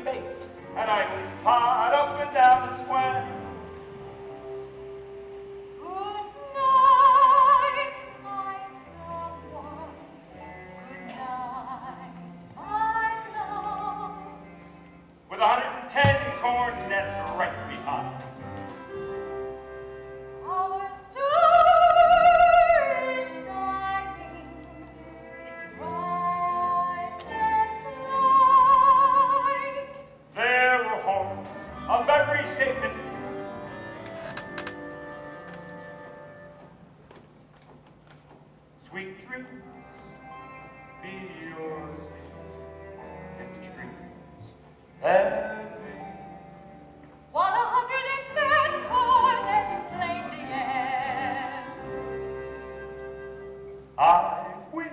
space, and I can pod up and down the square. Good night, my someone. Good night, my love. With 110 cornets right behind. Our star is shining, its brightest light. There are horns of every shape and sweet dreams be yours, and dreams that 110 cornets plain the air. I wish.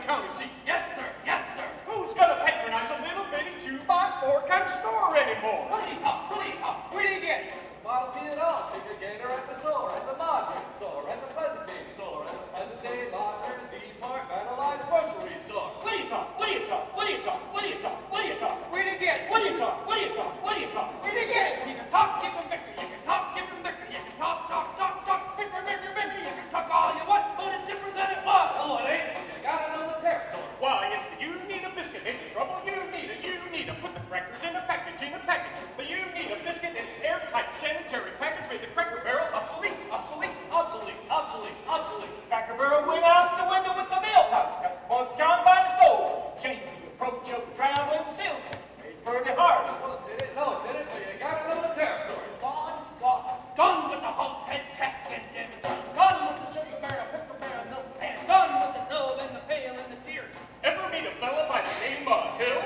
county seat. Yes, sir. Yes, sir. Who's gonna patronize a little bitty 2x4 kind of store anymore? What do you talk? What do you talk? Where do you get it? Model T and all. Take a gator at the store, at the modern store, at the present day store, at the present day modern departmentalized grocery store. What do you talk? What do you talk? What do you talk? What do you talk? What do you talk? Where do you get it? What do you talk? What do you talk? What do you talk? Where do you get it? You can talk, give them bicker. You can talk, give them bicker. You can talk, bicker, bicker, bicker. You can talk all you want, but it's different than it was. Oh, it ain't. You gotta know the territory. Why, it's the you need a biscuit in the trouble you need it. You need to put the crackers in a package, But you need a biscuit in an airtight sanitary package with the Cracker Barrel obsolete. Cracker Barrel went out the window with the milk pouch. Got the boy John by the stove. Changed the approach of the traveling salesman. Made pretty hard. Well, it did it? No, it didn't. But you gotta know the territory. Gone with the hogshead casket and the drum. Gone with the sugar barrel, pickle barrel, milk pan. Gone with the tub and the pail and the tears. Ever meet a fella by the name of Hill?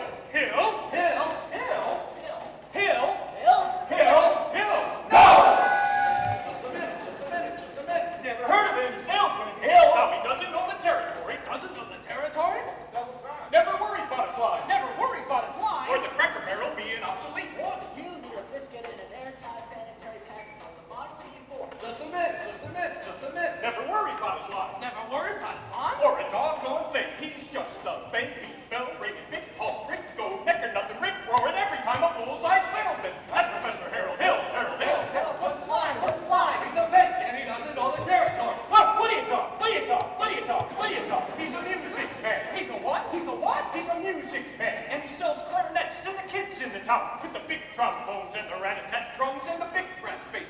No! Just a minute. Never heard of him salesman Hill. Now he doesn't know the territory. Doesn't know the territory? Never worries about his line. Never worries about his line. Or the Cracker Barrel being obsolete. You need a biscuit in an airtight sanitary package on the Model T4. Just a minute. Never worries about his line. Never worries about his line. Or a doggone thing. He's just a baby bell ringing, big Paul, Rick go, neck or nothing, Rick roaring every time a bullseye salesman. That's Professor Harold Hill. Tell us what's his line. He's a fake, and he doesn't know the territory. Look, what do you talk? He's a music man. He's a what? He's a music man. And he sells clarinets to the kids in the town. With the big trombones and the rat-a-tat drums and the big brass bass.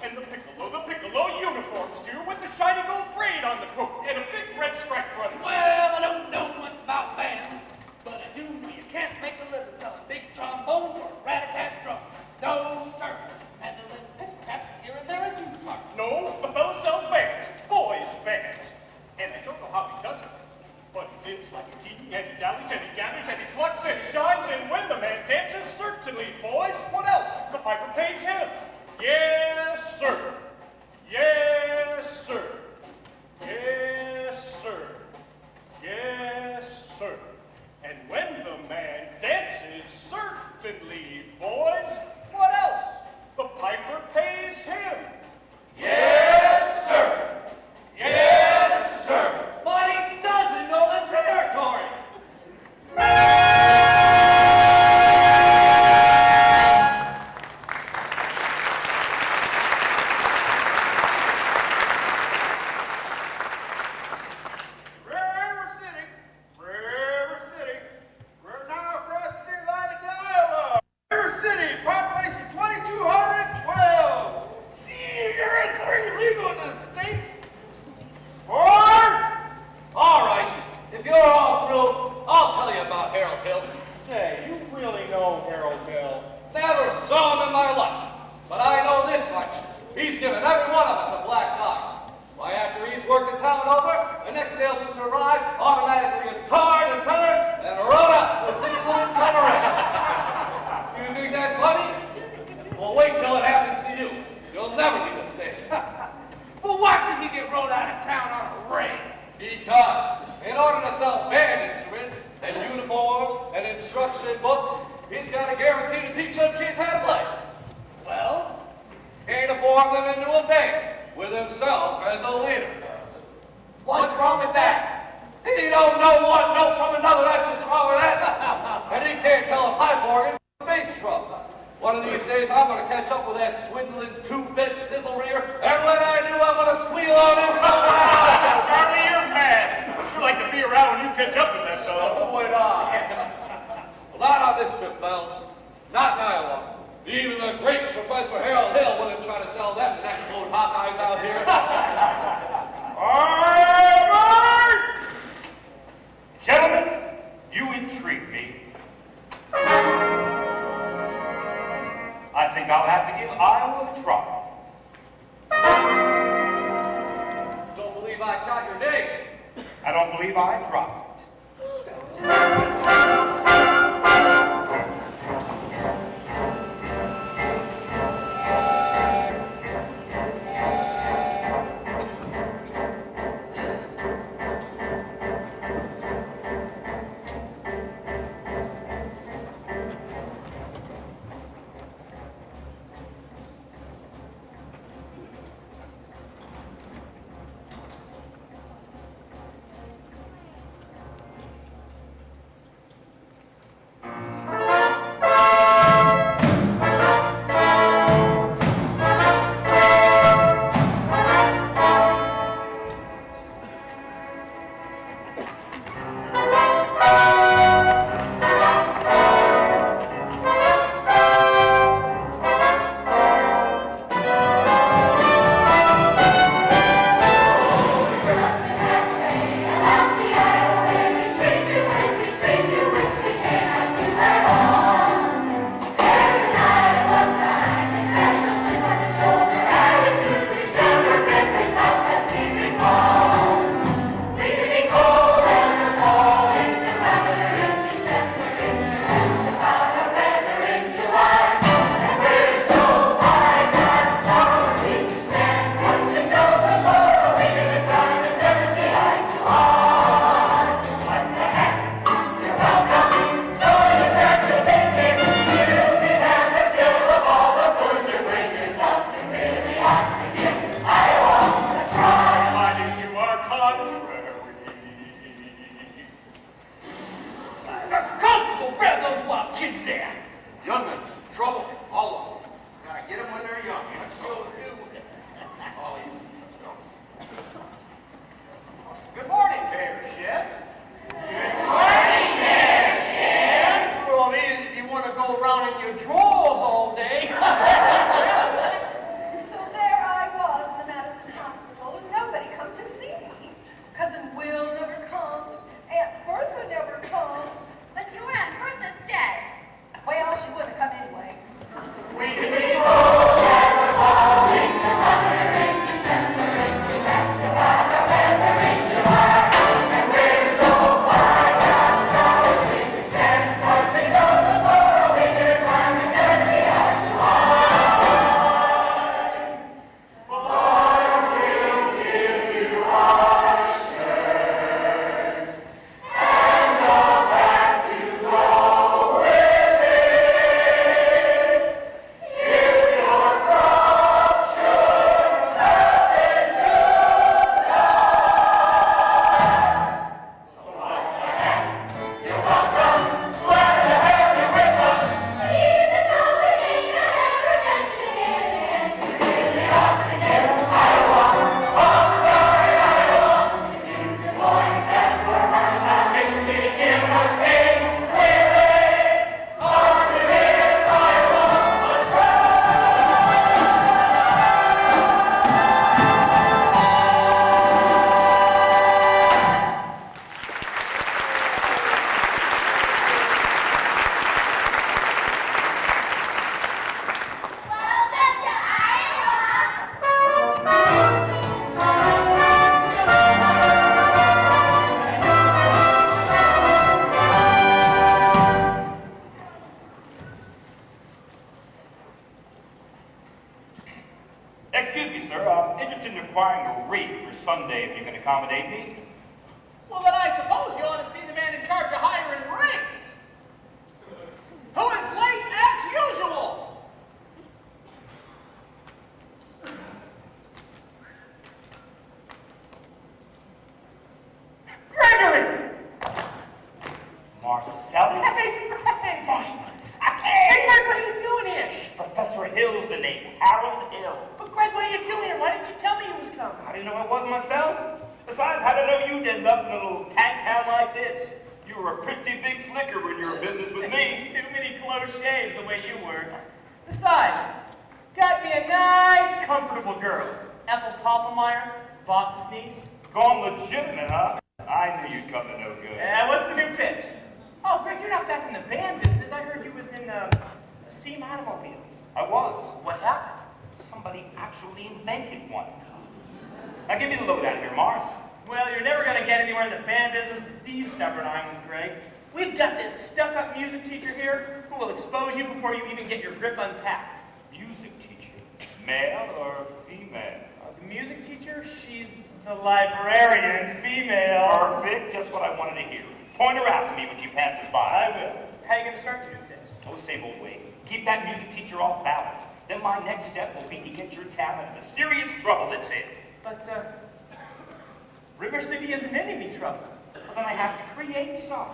And the piccolo uniforms too, with the shiny gold braid on the coat and a big red stripe running. Well, I don't know much about bands, but I do know you can't make a living selling big trombones or rat-a-tat drums. No, sir. And a little piss perhaps here and there a juice heart. No, the fellow sells bands, boys' bands. And I don't know how he does it, but he lives like a king, and he dallies, and he gathers, and he plucks, and he shines, and when the man dances, certainly, boys, what else? The piper pays him. Yes, sir. And when the man dances, certainly, boys, what else? The piper pays him. Yes, sir. But he doesn't know the territory. All right, if you're all through, I'll tell you about Harold Hill. Say, you really know Harold Hill. Never saw him in my life, but I know this much. He's given every one of us a black eye. Why, after he's worked the town over, the next salesman to arrive automatically gets tarred and feathered and rode out to the city limit Tenerife. You think that's funny? Well, wait till it happens to you. You'll never be the same. Well, why should he get rode out of town on a raid? Because in order to sell band instruments and uniforms and instruction books, he's got a guarantee to teach them kids how to play. Well, And to form them into a band with himself as a leader. What's wrong with that? He don't know one note from another, that's what's wrong with that. And he can't tell a pipe organ from a bass drum. One of these days, I'm going to catch up with that swindling two-bit nibble rear, and when I do, I'm going to squeal on him so loud. Charlie, you're mad. I'd sure like to be around when you catch up with that fellow. So would I. Well, not on this trip, fellas. Not in Iowa. Even the great Professor Harold Hill wouldn't try to sell them the next load Hawkeyes out here. Forward! Gentlemen, you intrigue me. I think I'll have to give Iowa a try. Don't believe I got your name. I don't believe I dropped it. kids there? Young'uns, trouble, all of them. Gotta get them when they're young. Let's go. All of you. Good morning, Bear Shed. Well, it is if you want to go around in your drawers all day. So there I was in the Madison Hospital, and nobody come to see me. Cousin Will never come. Aunt Bertha never come. But your Aunt Bertha's dead. Well, she wouldn't have come anyway. We didn't know. Excuse me, sir. I'm interested in acquiring a rig for Sunday if you can accommodate me. Well, then I suppose you ought to see the man in charge of hiring rigs, who is late as usual. Gregory! Marcellus? Hey, Marcellus. Hey, Greg, what are you doing here? Professor Hill's the name. Harold Hill. But Greg, what are you doing here? Why didn't you tell me you was coming? I didn't know I was myself. Besides, how did I know you'd end up in a little tank town like this? You were a pretty big slicker when you were in business with me. Too many cliches the way you were. Besides, got me a nice, comfortable girl. Ethel Toppelmeyer, boss's niece. Gone legitimate, huh? I knew you'd come to no good. What's the new pitch? Oh, Greg, you're not back in the band business. I heard you was in steam automobiles. I was. What happened? Somebody actually invented one. Now give me the lowdown here, Mars. Well, you're never going to get anywhere in the band business with these stubborn irons, Greg. We've got this stuck-up music teacher here who will expose you before you even get your grip unpacked. Music teacher. Male or female? The music teacher? She's the librarian, female. Perfect. Just what I wanted to hear. Point her out to me when she passes by. I will. How are you going to start this? Oh, same old way. Keep that music teacher off balance. Then my next step will be to get your town into the serious trouble it's in. But, River City isn't in any trouble. Well, then I have to create some.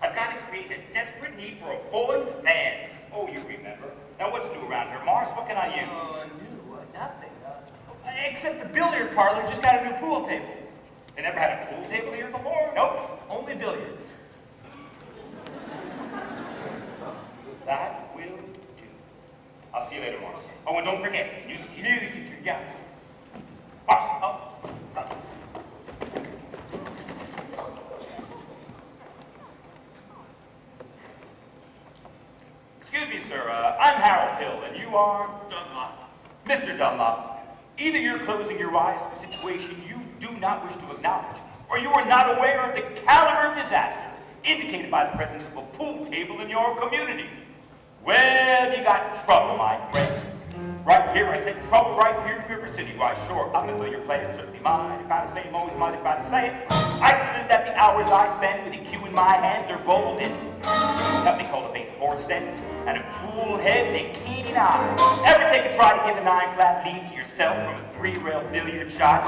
I've got to create a desperate need for a boys' band. Oh, you remember. Now, what's new around here, Mars? What can I use? New? Nothing. Except the billiard parlor just got a new pool table. They never had a pool table here before? Nope, only billiards. That will do. I'll see you later, Mars. Oh, and don't forget, music teacher. Music teacher, yeah. Mars. Oh. Excuse me, sir. I'm Harold Hill, and you are? Dunlop. Mr. Dunlop, either you're closing your eyes to a situation you do not wish to acknowledge, or you are not aware of the caliber of disaster indicated by the presence of a pool table in your community. Well, you got trouble, my friend. Right here, I said trouble right here in River City. Why, sure, I'm a billiard player, certainly mine. If I'd say always mighty proud to say it. I consider that the hours I spend with a cue in my hand are golden. Help me cultivate horse sense and a cool head and a keen eye. Ever take a try to give an ironclad lead to yourself from a 3-rail billiard shot.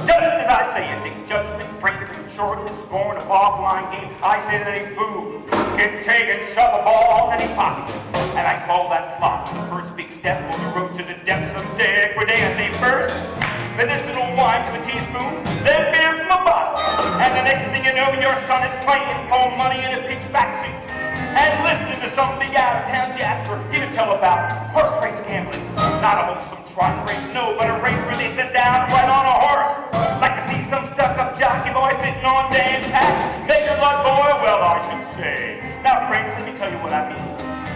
Just as I say it, in judgment, premature, scorn a ball-blind game, I say to any fool, get taken, shove a ball in any pocket. And I call that slot the first big step on the road to the depths of degradation. I say first, medicinal wine from a teaspoon, then beer from a bottle. And the next thing you know, your son is playing for money in a pitchback suit. And listening to some big out-of-town jasper give a tell about horse race gambling. Not a wholesome trot race, no, but a race where they sit down right on a horse. Like to see some stuck-up jockey boy sitting on damn pack. Make your blood boil, well, I should say. Now, friends, let me tell you what I mean.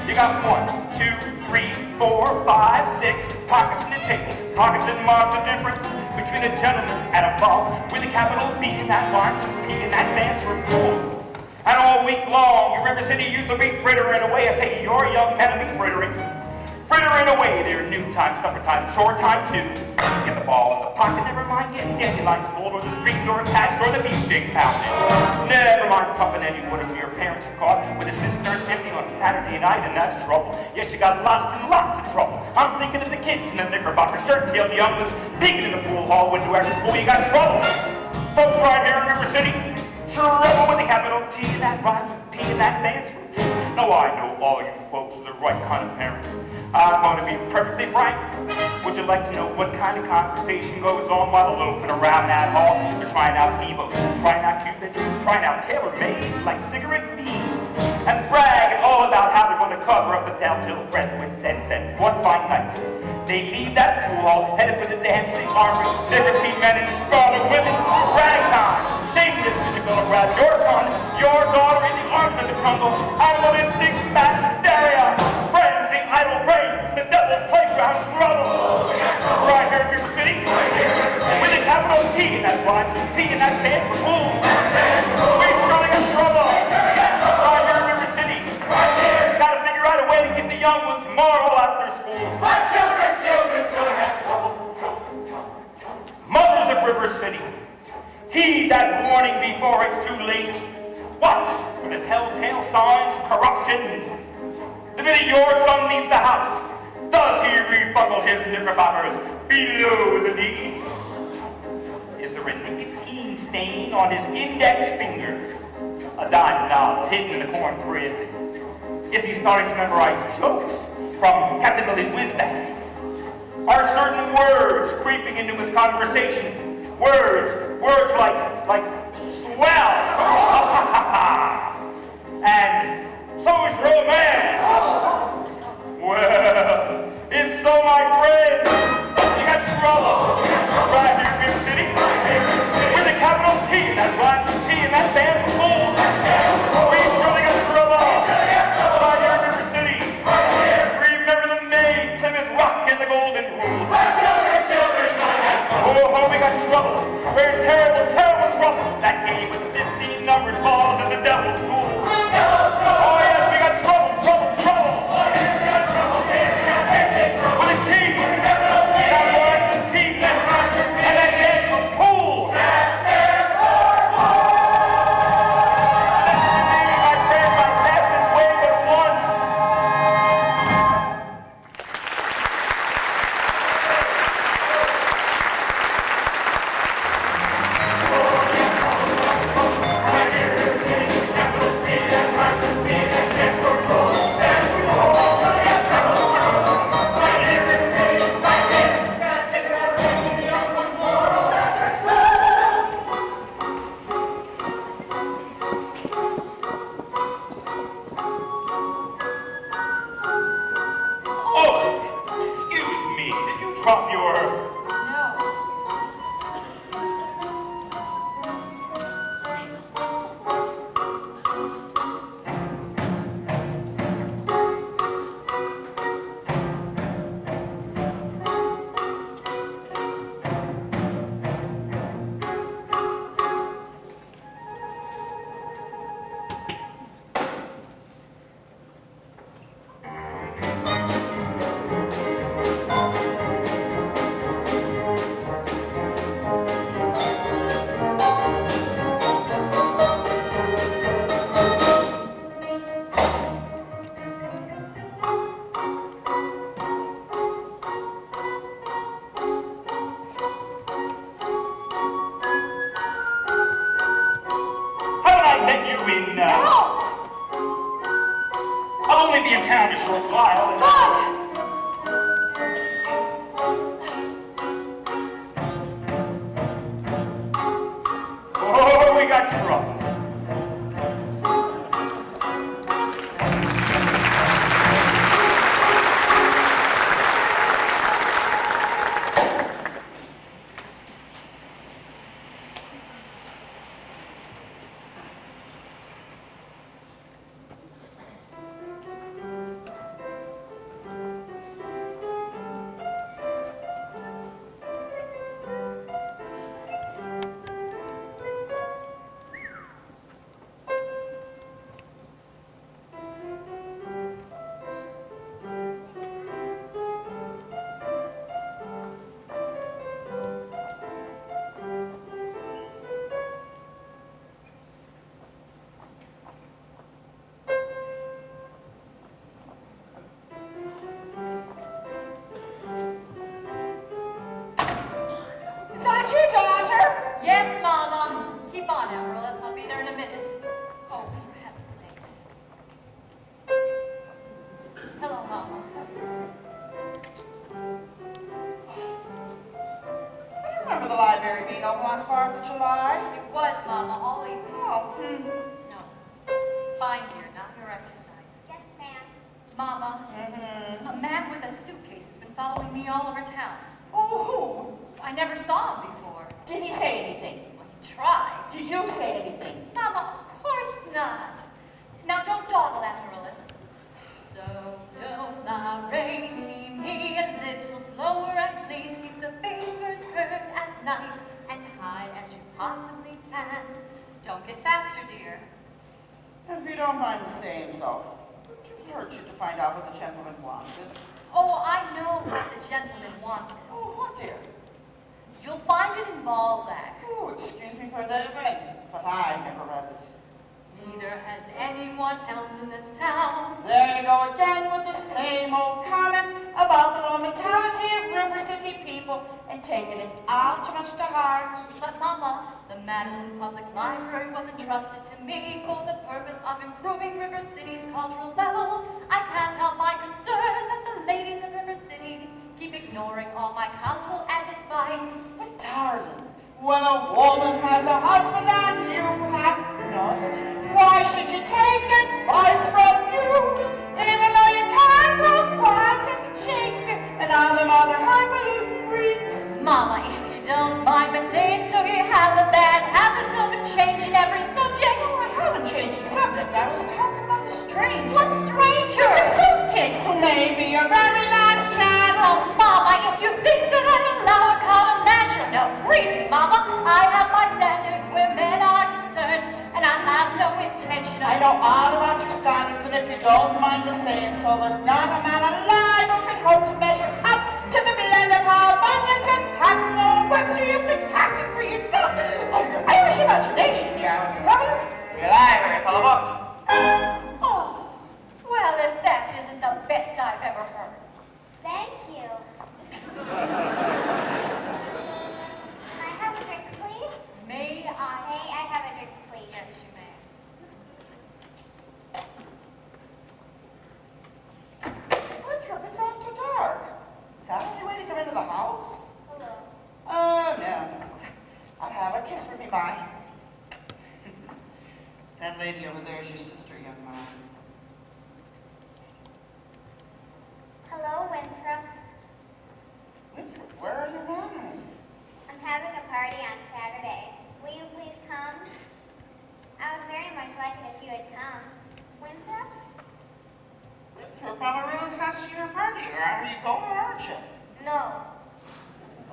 You got 1, 2, 3, 4, 5, 6 pockets in the table. Pockets that mark the difference between a gentleman and a ball with a capital B in that rhymes and P and that stands for pool. And all week long, your River City used to be frittering away. I say, your young men will be frittering. Frittering away their noontime, supper time, shore time too. Get the ball in the pocket, never mind getting dandelions pulled, or the street door attached, or the beefsteak pounded. Never mind pumping any water to your parents' car with a cistern empty on Saturday night, and that's trouble. Yes, you got lots and lots of trouble. I'm thinking of the kids in the knickerbocker shirt-tailed young ones peeking in the pool hall window after school. You got trouble. Folks right here in River City, trouble with the capital T, that rhymes with P, and that stands for T. No, I know all you folks are the right kind of parents. I'm going to be perfectly frank. Would you like to know what kind of conversation goes on while loafing around that hall? They're trying out Bebos, trying out Cupids, trying out tailor-mades like cigarette beans, and bragging all about how they're going to cover up the telltale breath with sense. And one fine night, they leave that pool hall, headed for the dance, the armory, liberty men and scarlet women, ragtime, shameless musical around your son, your daughter in the arms of the jungle, animal instinct, fat hysteria, friends, the idle brains, the devil's playground trouble. Right here in River City, with a capital T in that rhymes, P in that stands for pool. We surely got trouble. Right here in River City, gotta figure out a way to keep the young ones moral after school. My children's gonna have trouble. Mothers of River City, heed that warning before it's too late. Watch for the telltale signs, corruption. The minute your son leaves the house, does he rebuckle his knickerbockers below the knee? Is there a nicotine stain on his index finger? A dime knob hidden in the cornbread? Is he starting to memorize jokes from Captain Billy's whiz bag? Are certain words creeping into his conversation? Words like swell, and so's romance. Well, if so, my friend, you got trouble. Right here in River City, with a capital T, and that rhymes with T, and that stands for pool. We surely got trouble. Right here in River City, remember the name, Plymouth Rock and the Golden Rule. Oh, we got trouble. We're terrible, terrible trouble. That game with the 15 numbered balls is the devil's tool. Oh, yes, we got trouble. With a T, that rhymes with T, and that stands for pool. Maybe my friend might pass this way but once. Oh, excuse me, did you drop your... No. join you in, No! I'll only be in town a short while. And Good! Oh, we got trouble. Is that your daughter? Yes, Mama. Keep on, Amaryllis. I'll be there in a minute. Oh, for heaven's sakes. Hello, Mama. I don't remember the library being open last 4th of July. It was, Mama, all evening. Oh, No. Fine, dear. Now your exercises. Yes, ma'am. Mama, a man with a suitcase has been following me all over town. Oh, I never saw him before. who? Did he say anything? Well, he tried. Did you say anything? Mama, of course not. Now don't dawdle, Amaryllis. So don't narrate me a little slower, and please keep the fingers curved as nice and high as you possibly can. Don't get faster, dear. If you don't mind me saying so, it would hurt you to find out what the gentleman wanted. Oh, I know what the gentleman wanted. Oh, what, dear? You'll find it in Balzac. Oh, excuse me for the event, but I never read it. Neither has anyone else in this town. There you go again with the same old comment about the low mentality of River City people and taking it all too much to heart. But Mama, the Madison Public Library was entrusted to me for the purpose of improving River City's cultural level. I can't help my concern that the ladies of River City keep ignoring all my counsel and advice. But darling, when a woman has a husband and you have none, why should you take advice from you? Even though you can't go back to Shakespeare and all them other highfalutin Greeks. Mama, if you don't mind my saying so, you have a bad habit of changing every subject. Oh, I haven't changed the subject. I was talking about the stranger. What stranger? The suitcase who may be your very last chance. Oh, Mama, if you think that I'd allow a common measure, no, really, Mama, I have my standards where men are concerned, and I have no intention of... I know all about your standards, and if you don't mind me saying so, there's not a man alive who can hope to measure up to the Millennium Bunions and Patton or Webster. You've been captain for yourself. Oh, your Irish imagination, you Aristotle. Your library full of books. Oh, well, if that isn't the best I've ever heard. Thank you. Can I have a drink, please? May I? May I have a drink, please? Yes, you may. Winthrop, it's after dark. Is that the only way to come into the house? Hello. Oh, no. I'd have a kiss for me, bye. That lady over there is your sister, young man. Hello, Winthrop. Winthrop, where are your manners? I'm having a party on Saturday. Will you please come? I would very much like it if you had come. Winthrop? Winthrop, I'm really sense to your party. Are you going or aren't you? No.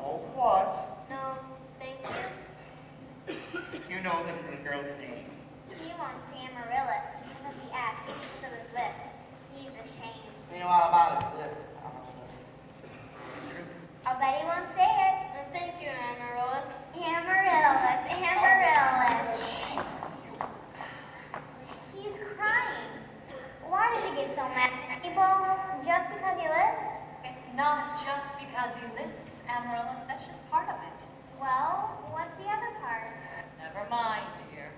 Oh, what? No, thank you. You know the little girl's name. He won't see Amaryllis because of the S to his list. He's ashamed. You know all about his list. I'll bet he won't say it. Well, thank you, Amaryllis. Amaryllis, Amaryllis. Shame. He's crying. Why did he get so mad at people? Just because he lisps? It's not just because he lisps, Amaryllis. That's just part of it. Well, what's the other part? Never mind, dear.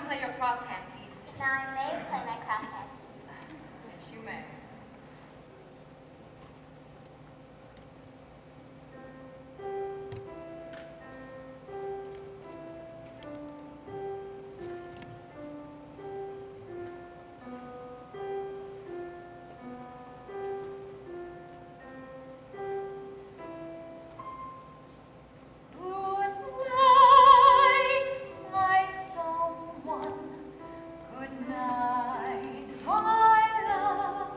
play your crosshand piece. Now I may play my crosshand. Yes, you may. Good night, my love.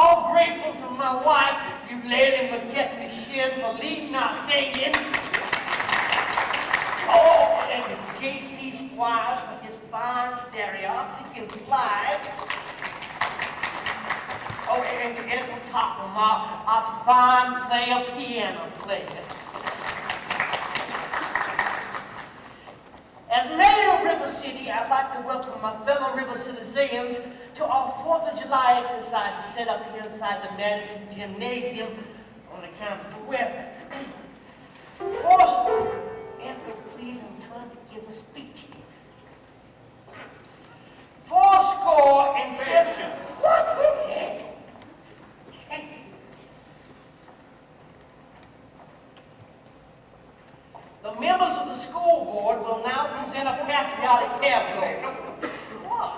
all grateful to my wife, Lady McKechnie, for leading our singing. Oh, and to J.C. Squires for his fine stereoptic and slides. Oh, and to Edward Topham, our fine player piano player. As mayor of River City, I'd like to welcome my fellow River citizens to our 4th of July exercises set up here inside the Madison Gymnasium on account of the weather. First, Anthony, please, I'm trying to give a speech here. 4-7. What is it? The members of the school board will now present a patriotic tableau. What?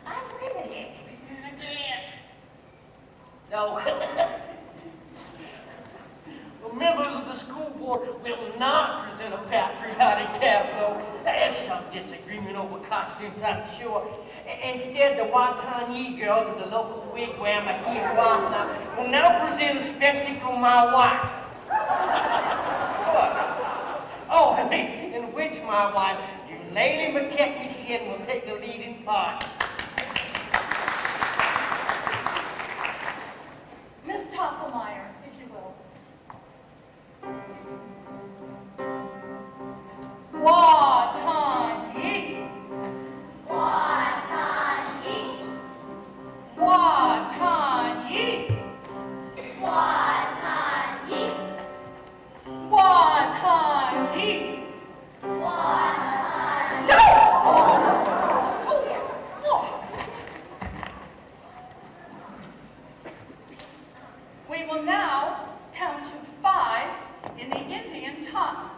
I read it. Again. No. The members of the school board will not present a patriotic tableau. There's some disagreement over costumes, I'm sure. Instead, the Watanye girls of the local wigwam at Hiawatha will now present a spectacle, My Wife. What? Oh, in which my wife, Lady McKechnie, will take a leading part. Miss Toppelmeyer, if you will. Watanye. Watanye. Watanye. Watanye. Watanye. Watanye. No! We will now count to 5 in the Indian tongue.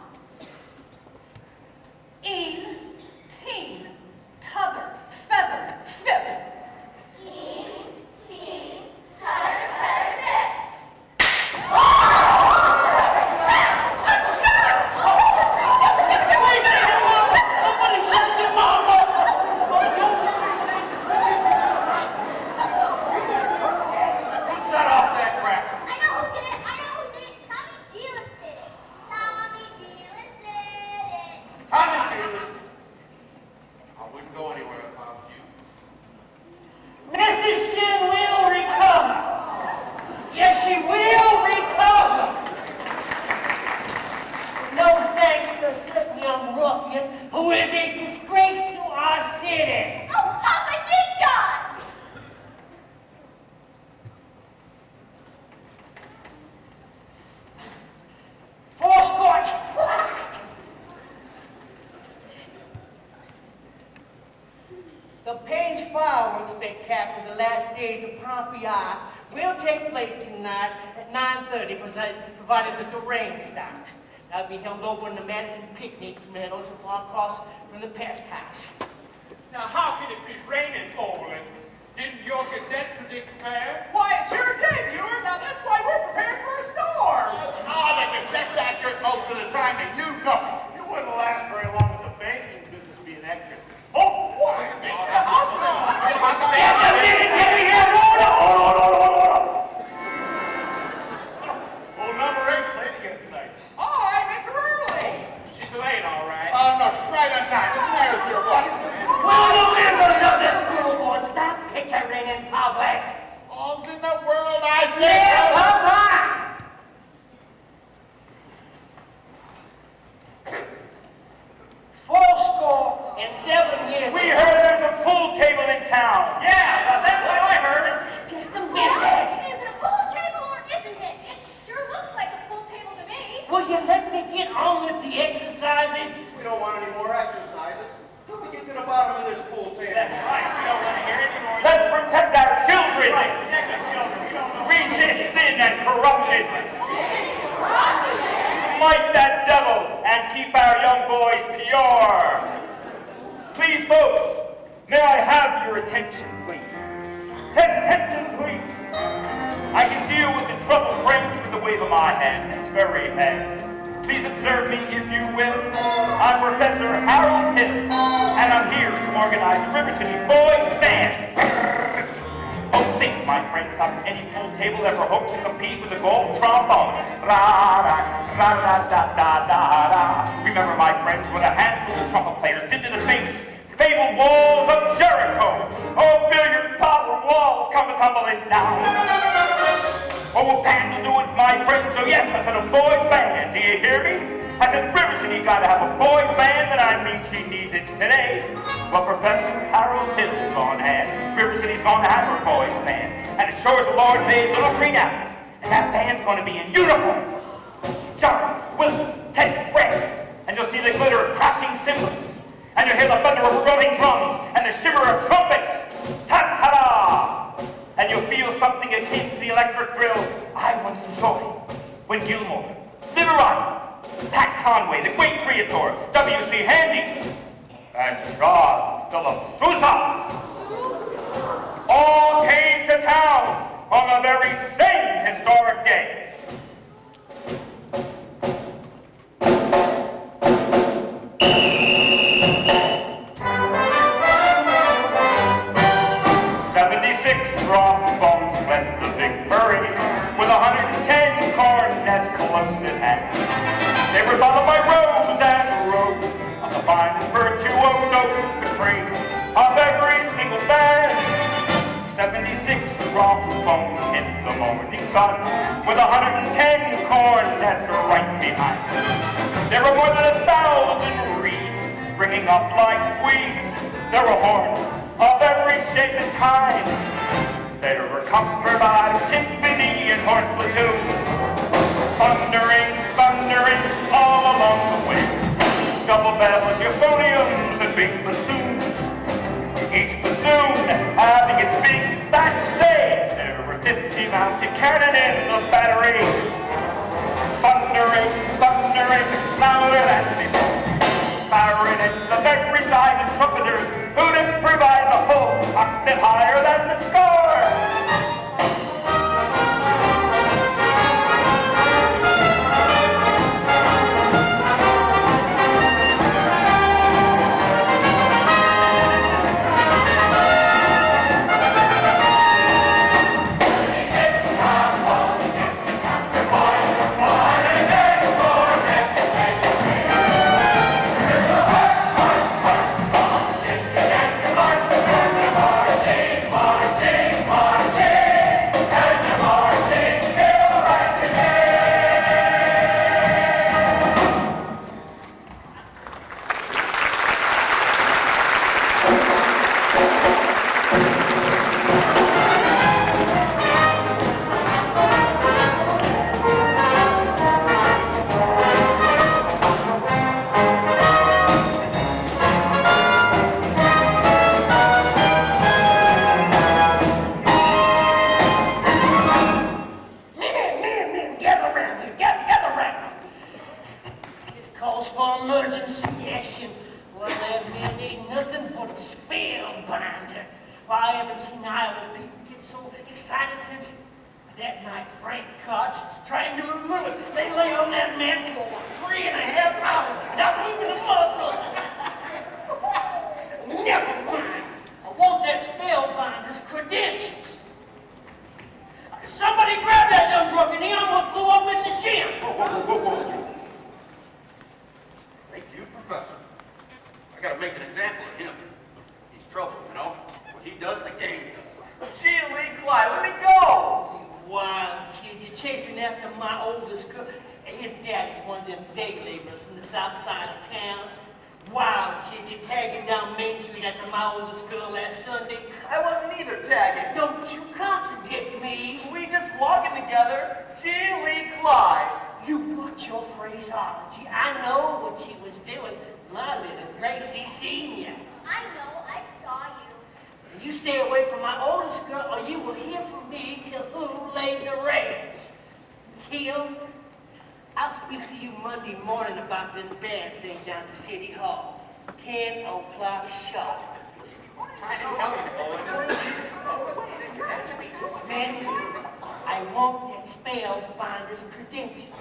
Een, teen, t'other, feather, fip. Een, teen, t'other, feather, fip. Somebody shut your mama! Who set off that cracker? I know who did it. Tommy Gillis did it. Tommy Gillis did it. Tommy Gillis. I wouldn't go anywhere if I was you. Mrs. Shin will recover. Yes, she will recover. No thanks to a certain young ruffian who is a disgrace to our city. Oh, Papa did guns! Fourscore. What? The Payne's Fireworks Spectacular, the last days of Pompeii, will take place tonight at 9:30, provided that the rain stops. That'll be held over in the Madison Picnic Meadows across from the pest house. Now, how can it be raining, Olin? Didn't your Gazette predict fair? Why, it sure did, Ewan. Now that's why we're prepared for a storm. Oh, the Gazette's accurate most of the time, and you know it. You wouldn't last very long with the banking business being accurate. Oh, what? Get me here! Hold on! Well, number 8's late again tonight. Oh, I make her early. She's late, all right. Oh, no, she's right on time. What's the matter with your watch? Will the members of the school board stop pickering in public? All's in the world, I say. Yeah, come on! Fourscore-7 years We ago. heard there's a pool table in town. Yeah, that's what I heard. Just a minute. Is it a pool table or isn't it? It sure looks like a pool table to me. Will you let me get on with the exercises? We don't want any more exercises. Till we get to the bottom of this pool table. That's right. We don't want to hear any more. Let's protect our children. Right, protect the children. We don't know. Resist sin and corruption. Smite that devil and keep our young boys pure. Please, folks, may I have your attention, please? Attention, please. I can deal with the troubled frames with the wave of my hand, this very hand. Please observe me, if you will. I'm Professor Harold Hill, and I'm here to organize the River City Boys Band. Oh, think my friends on any pool table ever hope to compete with a gold trombone? Ra-da-da-da-da-da-da. Remember, my friends, what a handful of trumpet players did to the famous fabled walls of Jericho. Oh, billiard tower walls come tumbling down. Oh, a band will do it, my friends. Oh, yes, I said a boys' band. Do you hear me? I said, Riverson, you gotta have a boys' band, and I mean she needs it today. Well, Professor Harold Hill's on hand. Riverson, he's gonna have her boys' band. And as sure as the Lord made little green apples, and that band's gonna be in uniform. John, Wilson, Ted, Fred, and you'll see the glitter of crashing cymbals. And you'll hear the thunder of rolling drums and the shimmer of trumpets. Ta-ta-da! And you'll feel something akin to the electric thrill I once enjoyed when Gilmore, Liverine, Pat Conway, the great creator, W.C. Handy, and John Philip Sousa all came to town on the very same historic day. With 110 cornets close at hand. They were followed by rows and rows of the finest virtuosos, the cream of every single band. 76 trombones hit the morning sun, with 110 cornets right behind. There were more than 1,000 reeds springing up like weeds. There were horns of every shape and kind. They were accompanied by timpani and horse platoons, thundering, thundering all along the way. Double bells, euphoniums, and big bassoons. Each bassoon having its big back say. There were 50 mounted cannon in the battery, thundering, thundering, louder than before. Clarinets of every size and trumpeters who'd improvise a full octave higher than the score. I'll speak to you Monday morning about this band thing down to City Hall. 10 o'clock sharp. Man, I want that spellbinder's credentials.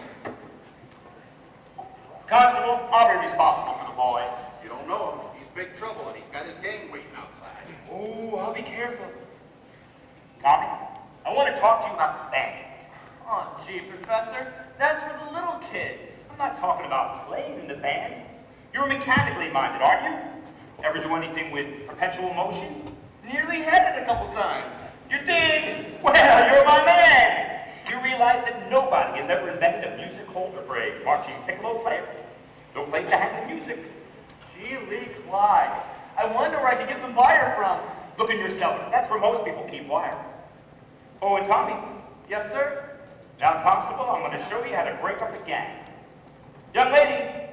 Constable, I'll be responsible for the boy. You don't know him. He's big trouble and he's got his gang waiting outside. Oh, I'll be careful. Tommy, I want to talk to you about the band. Oh, gee, Professor, that's for the little kids. I'm not talking about playing in the band. You're mechanically minded, aren't you? Ever do anything with perpetual motion? Nearly had it a couple times. You did? Well, you're my man. You realize that nobody has ever invented a music holder for a marching piccolo player? No place to hang the music. Gee, Lee Clyde. I wonder where I could get some wire from. Look in yourself. That's where most people keep wire. Oh, and Tommy. Yes, sir? Now, Constable, I'm going to show you how to break up a gang. Young lady.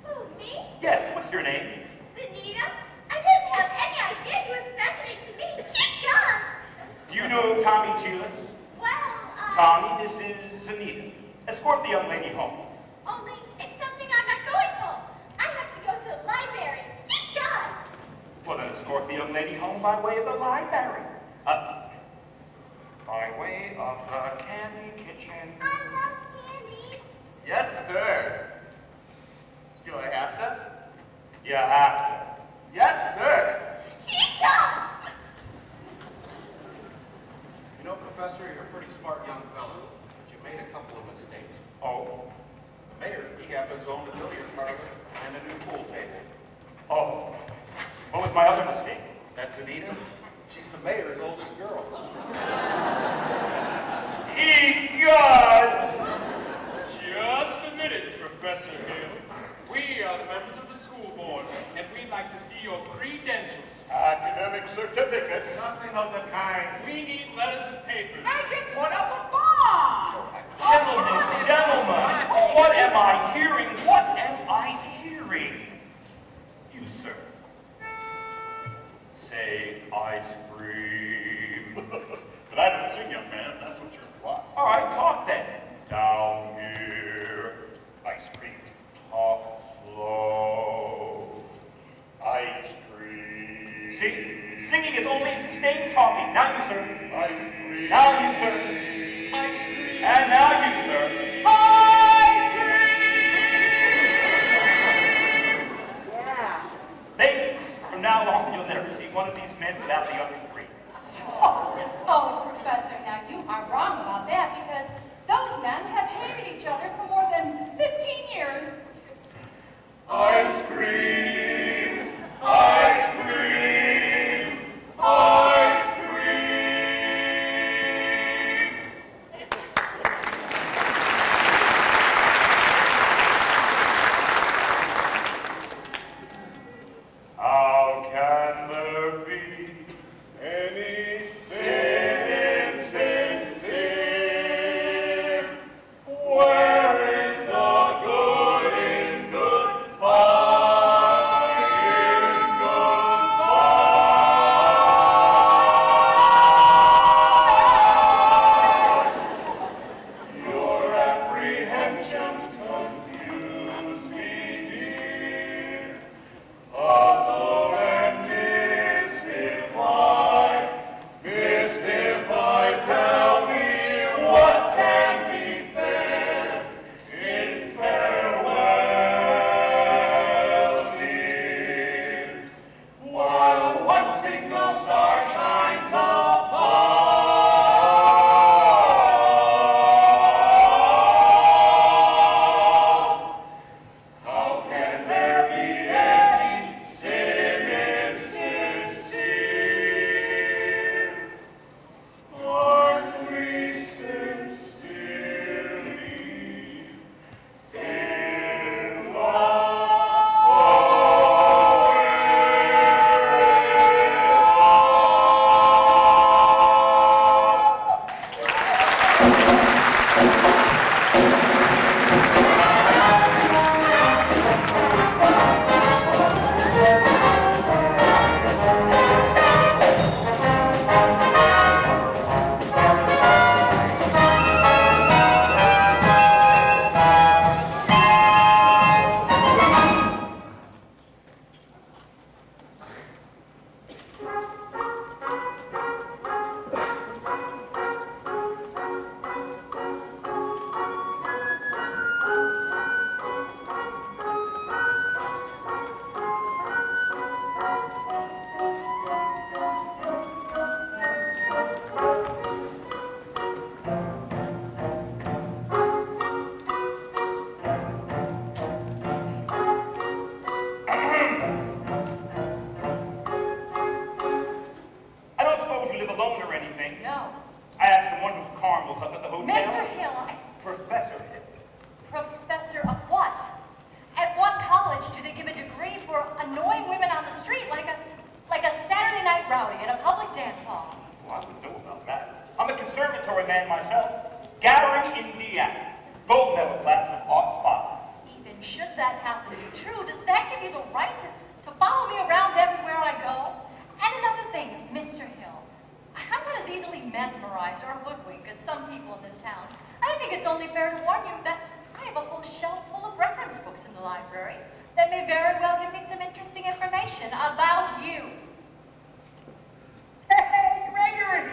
Who, me? Yes, what's your name? Sunita? I didn't have any idea he was beckoning to me. Keep guns! Do you know Tommy Chiles? Well, Tommy, this is Anita. Escort the young lady home. only it's something I'm not going home. I have to go to the library. Keep guns! Well, then escort the young lady home by way of the library. By way of the candy kitchen. I love candy. Yes, sir. Do I have to? You have to. Yes, sir. Keep guns! You know, Professor, you're a pretty smart young fellow, but you made a couple of mistakes. Oh. The mayor, he happens to own a billiard parlor and a new pool table. Oh. What was my other mistake? That's Anita. She's the mayor's oldest girl. Egad! Just a minute, Professor Hill. We are the members of the school board, and we'd like to see your credentials. Academic certificates. Nothing of the kind. We need letters and papers. I can put up a bond! Gentlemen, what am I hearing? What am I hearing? You, sir. Say ice cream. But I don't sing, young man. That's what you're like. All right, talk then. Down here. Ice cream. Talk slow. Ice cream. See? Singing is only sustained talking. Now you, sir. Ice cream. Now you, sir. Ice cream. And now you, sir. Ice cream! Yeah. Ladies, from now on, you'll never see one of these men without the other three. Oh, Professor, now you are wrong about that because those men have hated each other for more than 15 years. Ice cream. Ice cream. Ice cream. How can there be any sin insincere? Where is the good in goodbye? In goodbye. Your apprehensions confuse me, dear. Puzzle and mystify, tell me what can be fair in farewell, dear. While one single star shines above, how can there be any sin insincere? Aren't we sincerely in uncles up at the hotel. Mr. Hill, Professor Hill. Professor of what? At what college do they give a degree for annoying women on the street like a Saturday night rowdy at a public dance hall? Well, I wouldn't know about that. I'm a conservatory man myself. Gathering, Indiana. Gold medal class of '05. Even should that happen to be true, does that give you the right to follow me around everywhere I go? And another thing, Mr. Hill, I'm not as easily mesmerized or hoodwinked as some people in this town. I think it's only fair to warn you that I have a whole shelf full of reference books in the library that may very well give me some interesting information about you. Hey, Gregory!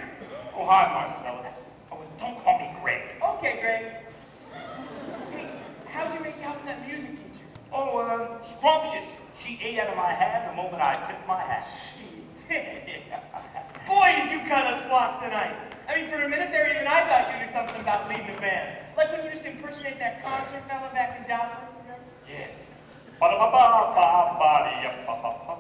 Oh, hi, Marcellus. Oh, and don't call me Greg. Okay, Greg. Hey, how'd you make out with that music teacher? Oh, scrumptious. She ate out of my hand the moment I tipped my hat. She did. Boy, did you kind of swap tonight. I mean, for a minute there, even I thought you knew something about leading the band. Like when you used to impersonate that concert fella back in Joplin. Yeah. Ba-da-ba-ba-ba-ba-ba-dee-ya-ba-ba-ba.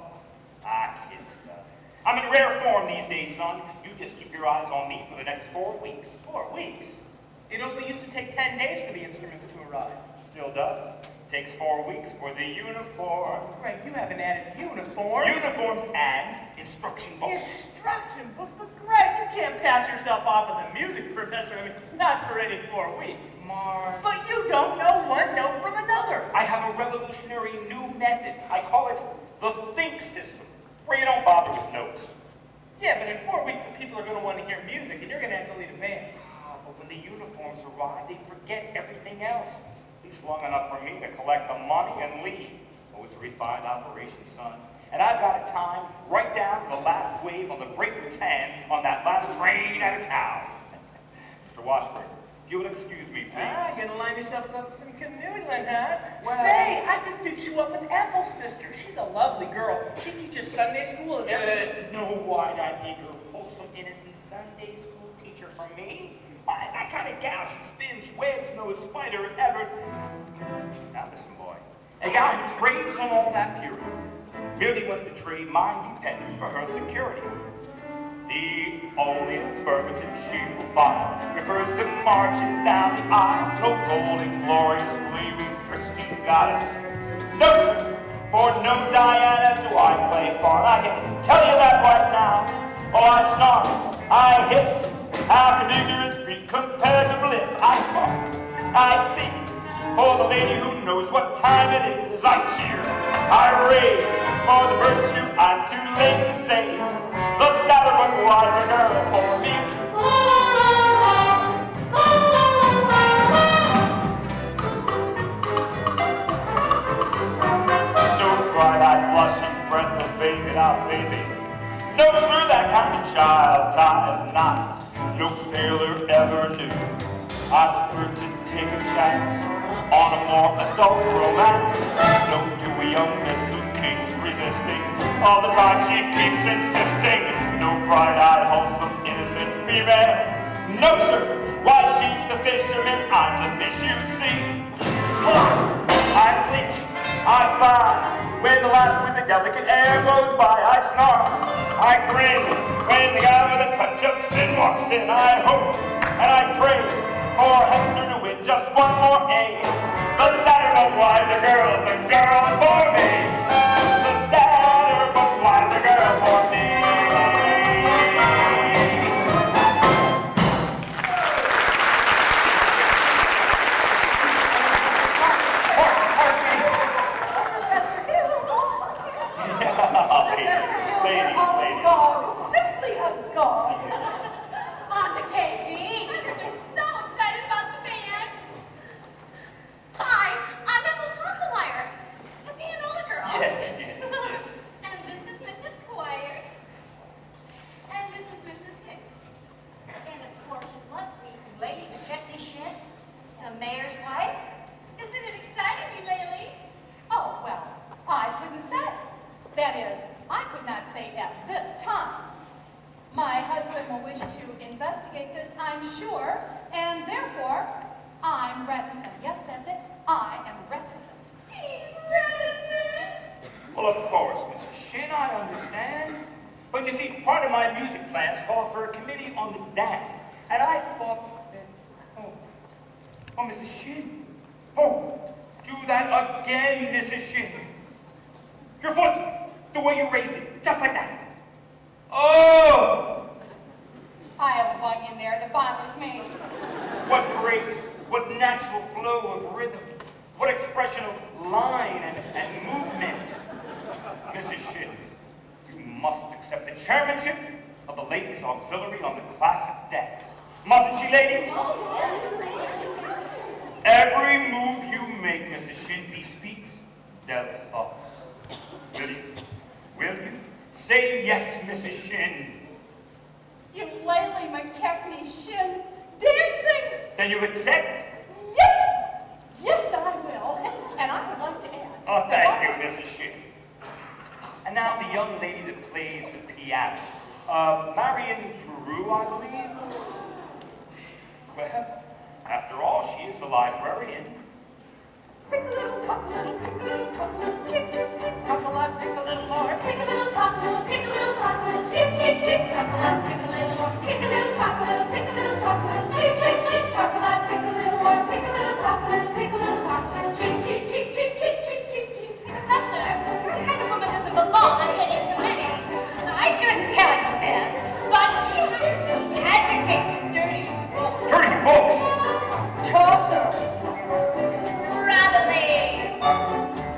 Ah, kid stuff. I'm in rare form these days, son. You just keep your eyes on me for the next 4 weeks. 4 weeks? It only used to take 10 days for the instruments to arrive. Still does. Takes 4 weeks for the uniform. Greg, you haven't added uniforms. Uniforms and instruction books. Instruction books? But Greg, you can't pass yourself off as a music professor. I mean, not for any 4 weeks. Mark. But you don't know one note from another. I have a revolutionary new method. I call it the think system, where you don't bother with notes. Yeah, but in 4 weeks, the people are going to want to hear music, and you're going to have to lead a band. But when the uniforms arrive, they forget everything else. At least long enough for me to collect the money and leave. Oh, it's a refined operation, son. And I've got it timed right down to the last wave on the breaker's hand on that last train out of town. Mr. Washburn, if you would excuse me, please. Ah, gonna line yourself up with some canoodling, huh? Well- Say, I can fix you up with Ethel's sister. She's a lovely girl. She teaches Sunday school and everything. No wide-eyed, eager, wholesome, innocent Sunday school teacher for me. That kind of gal, she spins webs, no spider ever. Now listen, boy. A gal who trades on all that period merely wants to trade my independence for her security. The only affirmative she will file refers to marching down the aisle. No golden, glorious, gleaming, pristine goddess. No, sir, for no Diana do I play part. I can tell you that right now. Oh, I snarl, I hiss. How can ignorance be compared to bliss? I spark, I think. For the lady who knows what time it is, I cheer, I rage. For the virtue I'm too late to save. The sadder but wiser girl for me. No bright-eyed, blushing, breathless baby, now baby. No, sir, that kind of child ties knots no sailor ever knew. I prefer to take a chance on a more adult romance. No dewy young miss who keeps resisting. All the time she keeps insisting. No bright-eyed, wholesome, innocent female. No, sir, why she's the fisherman, I'm the fish you see. I flinch, I fly. When the last with the delicate air goes by, I snarl, I grin. When the guy with a touch of sin walks in, I hope and I pray for Hester to win just one more A. The sadder but wiser girl's the girl for me. The sadder but wiser girl for me. Ladies. Simply a god. On the KB. I'm so excited about the band. Hi, I'm Ethel Tonkelmeyer, the pianola girl. Yes. And this is Mrs. Squires. And this is Mrs. Hicks. And of course, you must be the lady that kept this shit, the mayor's wife. Isn't it exciting, Eulalie? Oh, well, I couldn't say. That is, I could not say at this time. My husband will wish to investigate this, I'm sure, and therefore, I'm reticent. Yes, that's it. I am reticent. He's reticent. Well, of course, Mrs. Shin, I understand. But you see, part of my music plans call for a committee on the dance. And I thought that Mrs. Shin. Oh, do that again, Mrs. Shin. Your foot, the way you raised it, just like that. Oh! I have lung in there that bothers me. What grace, what natural flow of rhythm, what expression of line and movement. Mrs. Shin, you must accept the chairmanship of the Ladies' Auxiliary on the classic dance. Mustn't she, ladies? Every move you make, Mrs. Shin, bespeaks Della's thought. Will you? Say yes, Mrs. Shin. Eulalie McKechnie Shin dancing! Then you accept? Yes! Yes, I will. And I would like to add. Oh, thank you, Mrs. Shin. And now the young lady that plays the piano. Marian Paroo, I believe? Well, after all, she is the librarian. Pick a little, talk a little, pick a little, talk a little, chip, chip, chip, talk a lot, pick a little more. Pick a little, talk a little, pick a little, talk a little, chip, chip, chip, talk a lot, pick a little more. Pick a little, talk a little, pick a little, talk a little, chip, chip, chip, talk a lot, pick a little more. Pick a little, talk a little, pick a little, talk a little, chip, chip, chip, chip, chip, chip, chip, chip. Professor, your kind of woman doesn't belong on any committee. I shouldn't tell you this, but she advocates dirty books. Dirty books? Chaucer.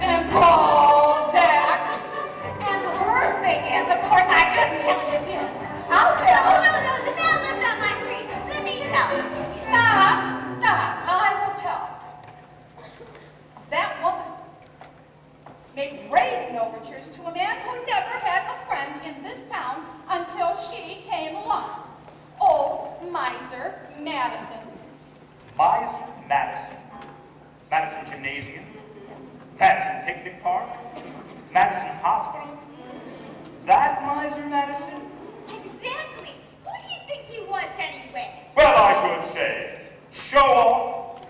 And Balzac. And the worst thing is, of course, I shouldn't tell you this. I'll tell. Oh, no, the man lived on my street. Let me tell. Stop. I will tell. That woman made brazen overtures to a man who never had a friend in this town until she came along. Old Miser Madison. Miser Madison. Madison Gymnasium. Madison Picnic Park. Madison Hospital. That Miser Madison? Exactly. Who do you think he was anyway? Well, I should say. Show off.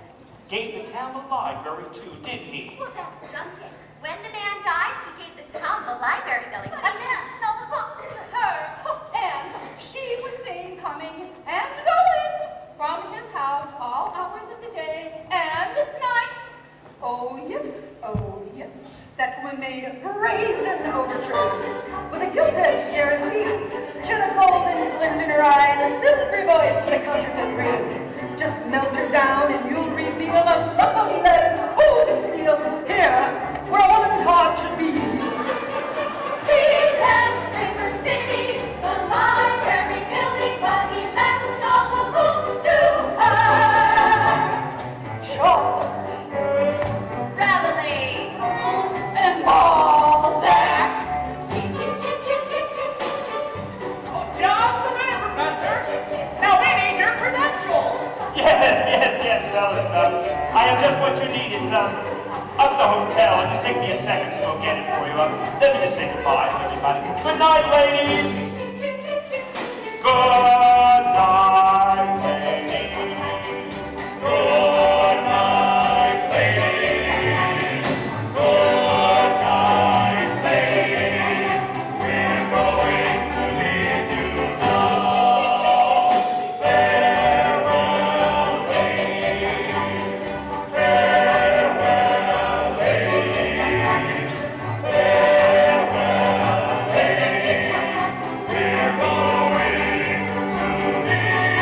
Gave the town the library too, didn't he? Well, that's just it. When the man died, he gave the town the library building. And then tell the books to her. And she was seen coming and going from his house all hours of the day and night. Oh yes, that woman made brazen overtures, with a gilt-edged guarantee. She had a golden glint in her eye and a silvery voice with a counterfeit ring. Just melt her down and you'll reveal a lump of lead as cold as steel, here, where a woman's heart should be. He left River City, the library building, but he left all the books to her. Chaucer. And Balzac. Oh, just a minute, Professor. Now we need your credentials. Yes, fellas. I have just what you need. It's, up at the hotel. Just take me a second to go get it for you. Let me just say goodbye to everybody. Good night, ladies. Good night, ladies. Good night, ladies. Good night, ladies. We're going to leave you now. Farewell, ladies. Farewell, ladies. Farewell, ladies. We're going to leave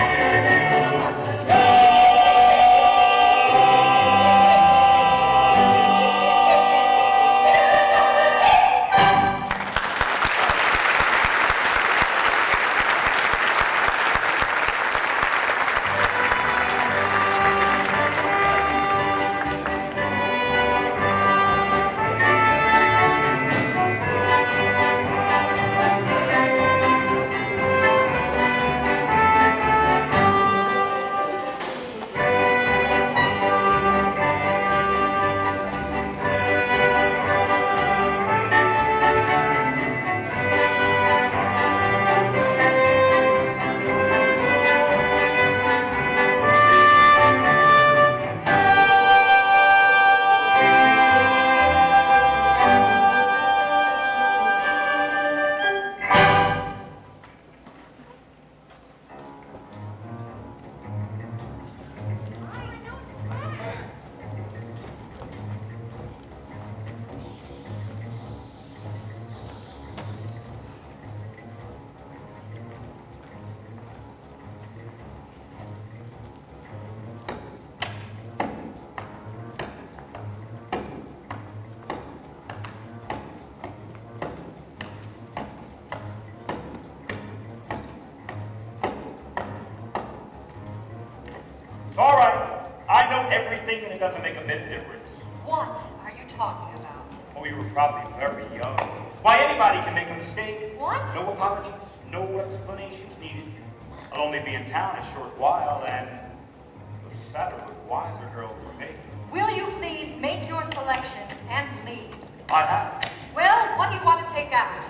It's all right. I know everything and it doesn't make a bit of difference. What are you talking about? Oh, you were probably very young. Why, anybody can make a mistake. What? No apologies, no explanations needed. I'll only be in town a short while, and the sadder, wiser girl for me. Will you please make your selection and leave? I have. Well, what do you want to take out?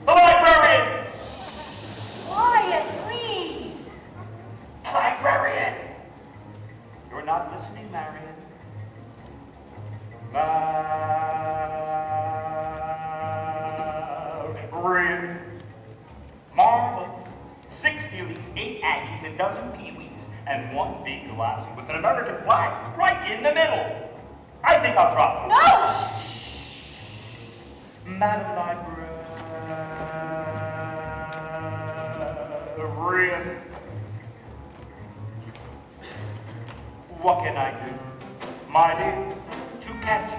The librarian! Quiet, please. Librarian! You're not listening, Marian. Marian. Marbles. 6 Phillies, 8 Angies, a dozen Pee-wees, and 1 big lassie with an American flag right in the middle. I think I'll drop it. No! Madam Librarian. What can I do, my dear, to catch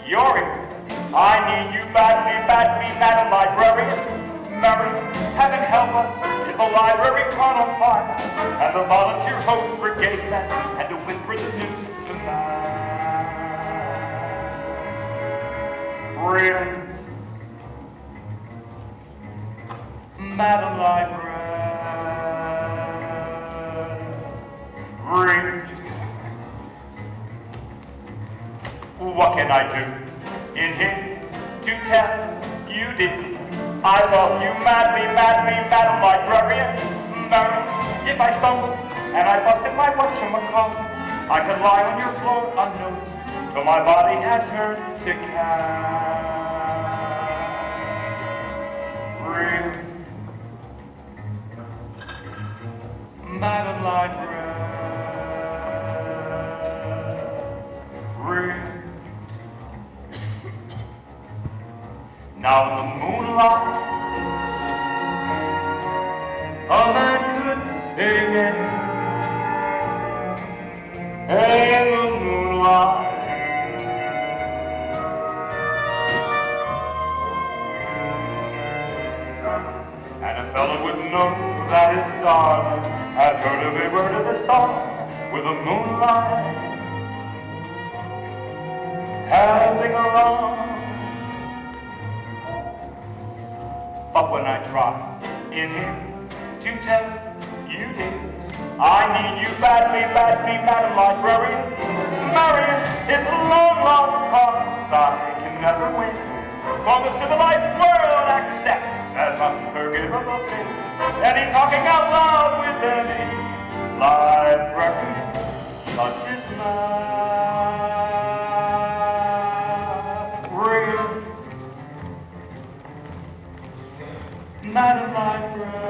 your ear? I need you badly, badly, Madam Librarian. Marian, heaven help us if the library caught on fire, and the volunteer host brigade met, and to whisper the news to Marian. Madam Librarian. What can I do in here to tell you, dear? I love you madly, madly, Madam Librarian. Marian, if I stumbled and I busted my whatchamacallit, I could lie on your floor unnoticed till my body had turned to carrion. Madam Librarian. Now in the moonlight, a man could sing it. In the moonlight, and a fellow would know that his darling had heard every word of the song with the moonlight helping along. But when I drop in here to tell you, dear, I need you badly, badly, Madam Librarian. Marian, it's a long lost cause I can never win, for the civilized world accepts as unforgivable sin any talking out loud with any librarian such as Marian. Madam Librarian.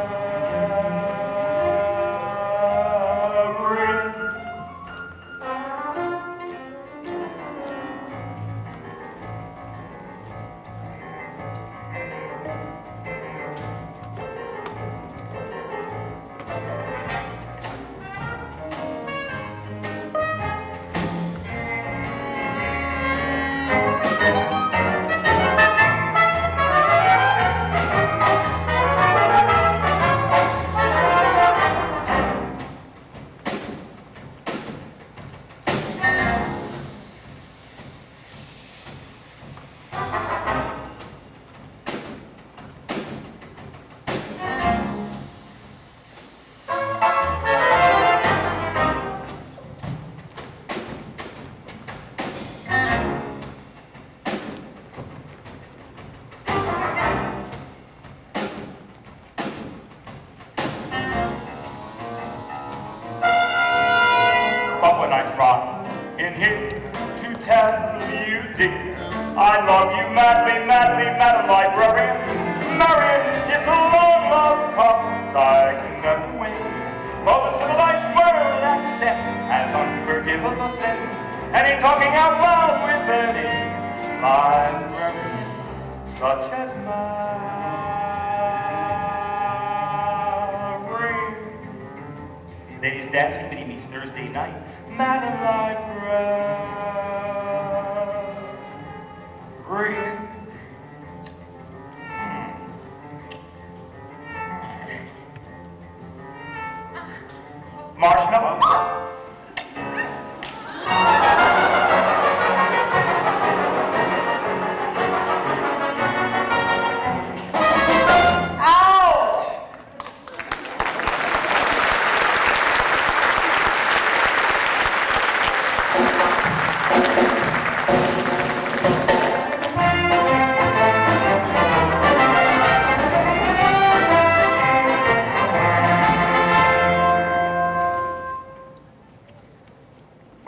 I love you madly, madly, Madam Librarian. Marian, it's a long lost cause I can never win, for the civilized world accepts as unforgivable sin any talking out loud with any librarian such as Marian. Ladies dancing mini meets Thursday night. Madam Librarian. Marshmallow.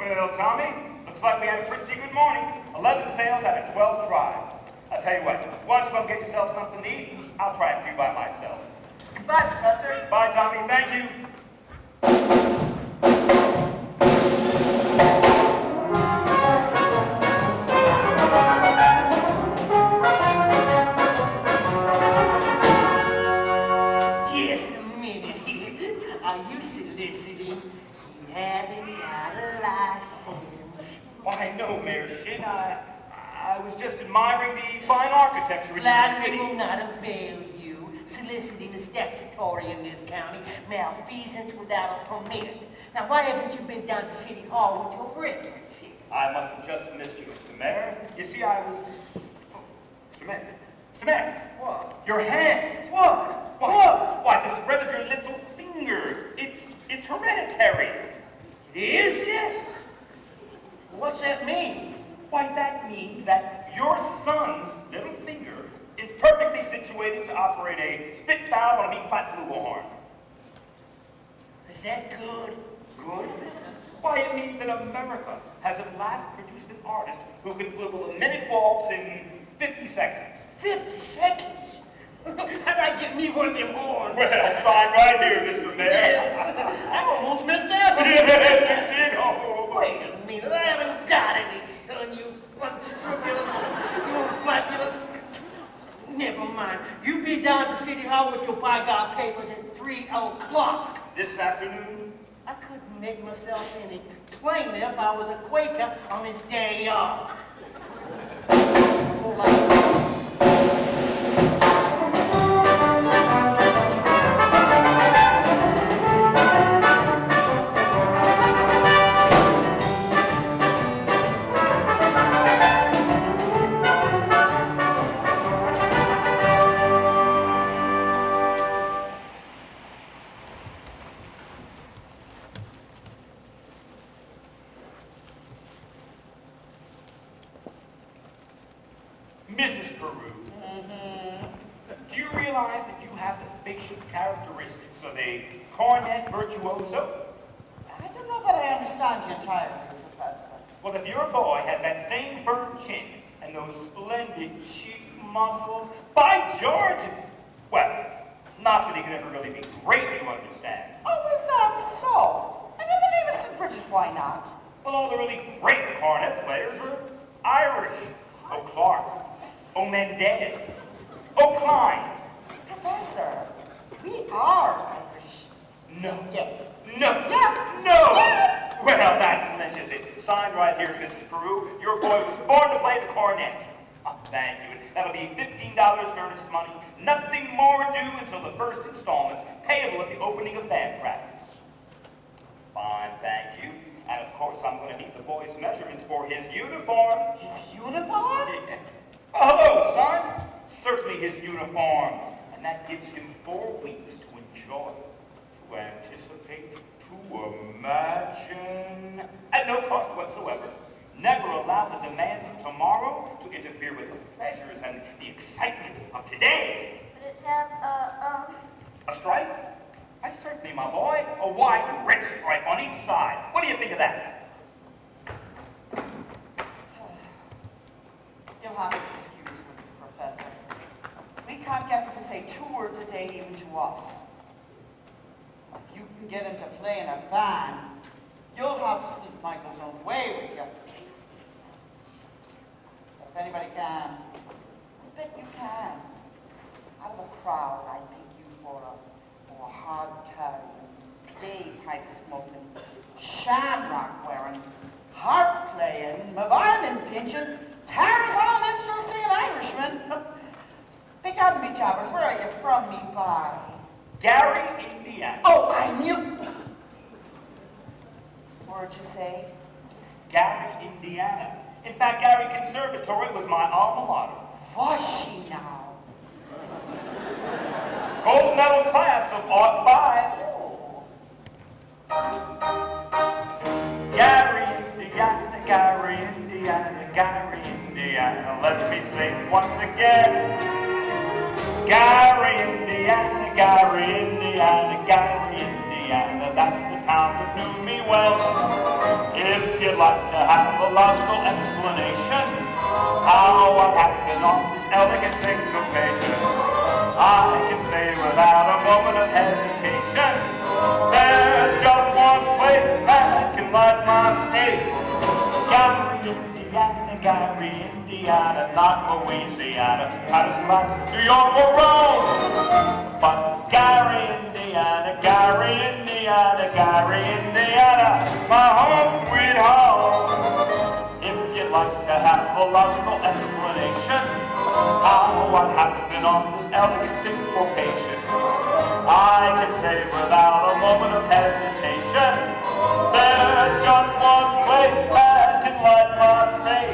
Well, Tommy, looks like we had a pretty good morning. 11 sales out of 12 tries. I'll tell you what, why don't you go get yourself something to eat? I'll try it for you by myself. Goodbye, Professor. Bye, Tommy. Thank you. Just a minute here. Are you soliciting? You haven't got a license. Why, no, Mayor Shin. I was just admiring the fine architecture in your Flattery city. will not avail you. Soliciting is statutory in this county. Malfeasance without a permit. Now, why haven't you been down to City Hall with your references? I must have just missed you, Mr. Mayor. You see, I was... Oh, Mr. Mayor. Mr. Mayor. What? Your hand. What? Why, the spread of your little finger. It's hereditary. It is? Yes. What's that mean? Why, that means that your son's little finger is perfectly situated to operate a spit valve on a B-flat flugelhorn. Is that good? Good? Why, it means that America has at last produced an artist who can flugel a minute waltz in 50 seconds. 50 seconds? How'd I get me one of them horns? Well, sign right here, Mr. Mayor. Yes. I almost missed out. Yes, you did. Oh. Wait a minute, I haven't got any, son, you unscrupulous, you fabulous. Never mind. You be down to City Hall with your by-God papers at 3 o'clock. This afternoon? I couldn't make myself any plainer if I was a Quaker on this day off. Mrs. Paroo, do you realize that you have the facial characteristics of a cornet virtuoso? I don't know that I understand you entirely, Professor. Well, if your boy has that same firm chin and those splendid cheek muscles, by George, well, not that he could ever really be great, you understand. Oh, is that so? And in the name of St. Bridget, why not? Well, all the really great cornet players were Irish. O'Clark, O'Mendez, O'Klein. Professor, we are Irish. No. Yes. No. Yes. No. Yes. Well, that clinches it. Sign right here, Mrs. Paroo. Your boy was born to play the cornet. Oh, thank you. That'll be $15 earnest money. Nothing more due until the first installment, payable at the opening of band practice. Fine, thank you. And of course, I'm going to need the boy's measurements for his uniform. His uniform? Yeah. Well, hello, son. Certainly his uniform. And that gives him 4 weeks to enjoy, to anticipate, to imagine, at no cost whatsoever. Never allow the demands of tomorrow to interfere with the pleasures and the excitement of today. But it's A stripe? Why, certainly, my boy. A wide red stripe on each side. What do you think of that? You'll have to excuse me, Professor. We can't get him to say 2 words a day even to us. If you can get him to play in a band, you'll have St. Michael's own way with you. But if anybody can, I bet you can. Out of a crowd, I'd pick you for a hard-carrying, clay-pipe-smoking, shamrock wearing, harp-playing, violin-pinching, Tarzan minstrelsy and Irishman. Pick out and be jobbers. Where are you from, me by? Gary, Indiana. Oh, I knew. What'd you say? Gary, Indiana. In fact, Gary Conservatory was my alma mater. Was she now? Gold medal class of '05. Gary, Indiana, Gary, Indiana, Gary, Indiana. Let me sing once again. Gary, Indiana, Gary, Indiana, Gary, Indiana. That's the town that knew me well. If you you'd like to have a logical explanation how what happened on this elegant syncopation, I can say without a moment of hesitation, there's just one place that can light my face. Gary, Indiana, not Louisiana. How does like New York or Rome? But Gary, Indiana, my home sweet home. If you'd like to have a logical explanation how what happened on this elegant syncopation, I can say without a moment of hesitation, there's just one place that can light my face.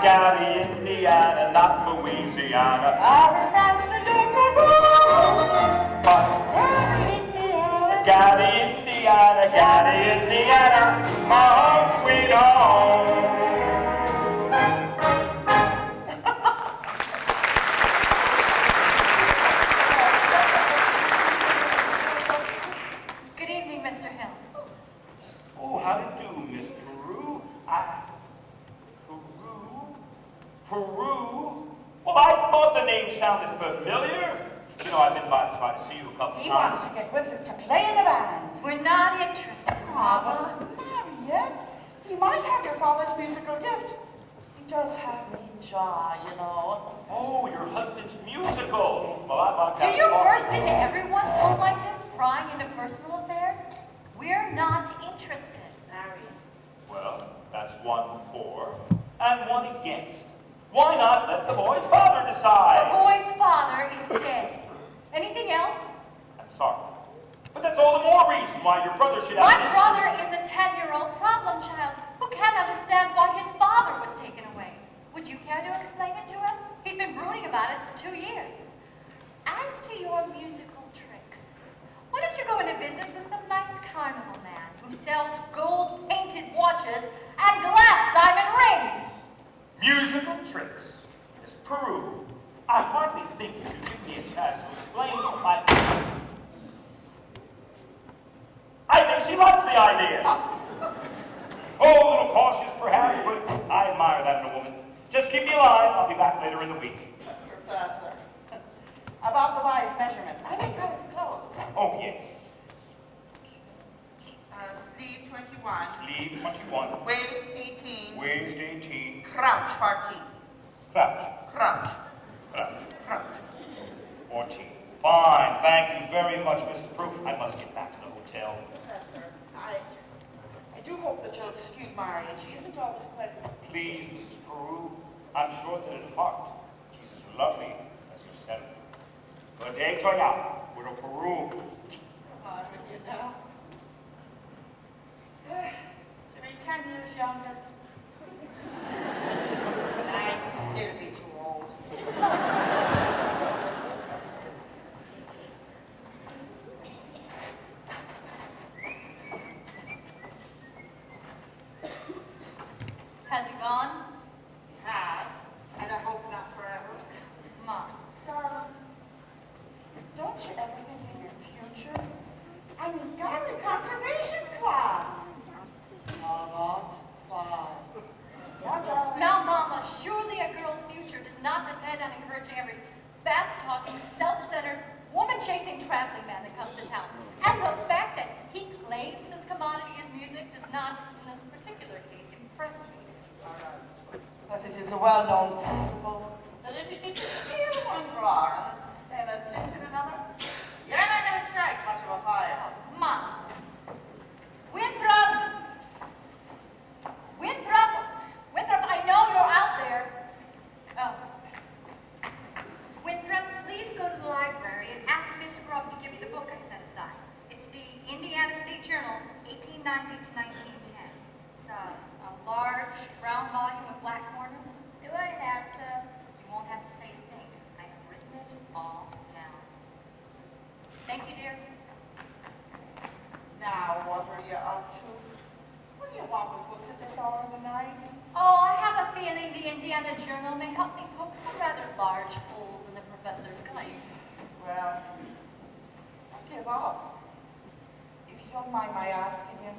Gary, Indiana, not Louisiana. I response to New York or Rome. But Gary, Indiana, my home sweet home. Good evening, Mr. Hill. Oh, how do you do, Miss Paroo? Paroo? Well, I thought the name sounded familiar. You know, I've been by to try to see you a couple He times. wants to get Winthrop to play in the band. We're not interested, Mama. Marian, he might have your father's musical gift. He does have mean jaw, you know. Oh, your husband's musical. Well, I'm Do you burst into everyone's home like this, prying into personal affairs? We're not interested. Marian. Well, that's one for and one against. Why not let the boy's father decide? The boy's father is dead. Anything else? I'm sorry, but that's all the more reason why your brother should have... My brother is a 10-year-old problem child who can't understand why his father was taken away. Would you care to explain it to him? He's been brooding about it for 2 years. As to your musical tricks, why don't you go into business with some nice carnival man who sells gold-painted watches and glass diamond rings? Musical tricks. Miss Paroo, I hardly think you should give me a chance to explain my... I think she likes the idea. Oh, a little cautious perhaps, but I admire that in a woman. Just keep me alive. I'll be back later in the week. Professor, about the boy's measurements, I think cut his clothes. Oh, yes. Sleeve 21. Sleeve 21. Waist 18. Waist 18. Crouch 14. Crouch. Crouch. Crouch. Crouch. 14. Fine. Thank you very much, Mrs. Paroo. I must get back to the hotel. Professor, I do hope that you'll excuse Marian. She isn't always quite as... Please, Mrs. Paroo, I'm sure that at heart she's as lovely as yourself. Good day to you, Widow Paroo. Come on with you now. To be 10 years younger. I'd still be too old. Has he gone? He has, and I hope not forever. Mom. Darling, don't you ever think of your future? I mean, Gary conservation class. Not fine. Now, darling. Now, Mama, surely a girl's future does not depend on encouraging every fast-talking, self-centered, woman-chasing traveling man that comes to town. And the fact that he claims his commodity is music does not, in this particular case, impress me. But it is a well-known principle that if you can steal one drawer and a flint in another, you're not going to strike much of a fire. Mom. Winthrop! Winthrop! Winthrop, I know you're out there. Oh. Winthrop, please go to the library and ask Miss Grubb to give you the book I set aside. It's the Indiana State Journal, 1890 to 1910. It's a large brown volume with black corners. Do I have to? You won't have to say a thing. I have written it all down. Thank you, dear. Now, what are you up to? What do you want with books at this hour of the night? Oh, I have a feeling the Indiana Journal may help me poke some rather large holes in the professor's claims. Well, I give up. If you don't mind my asking you,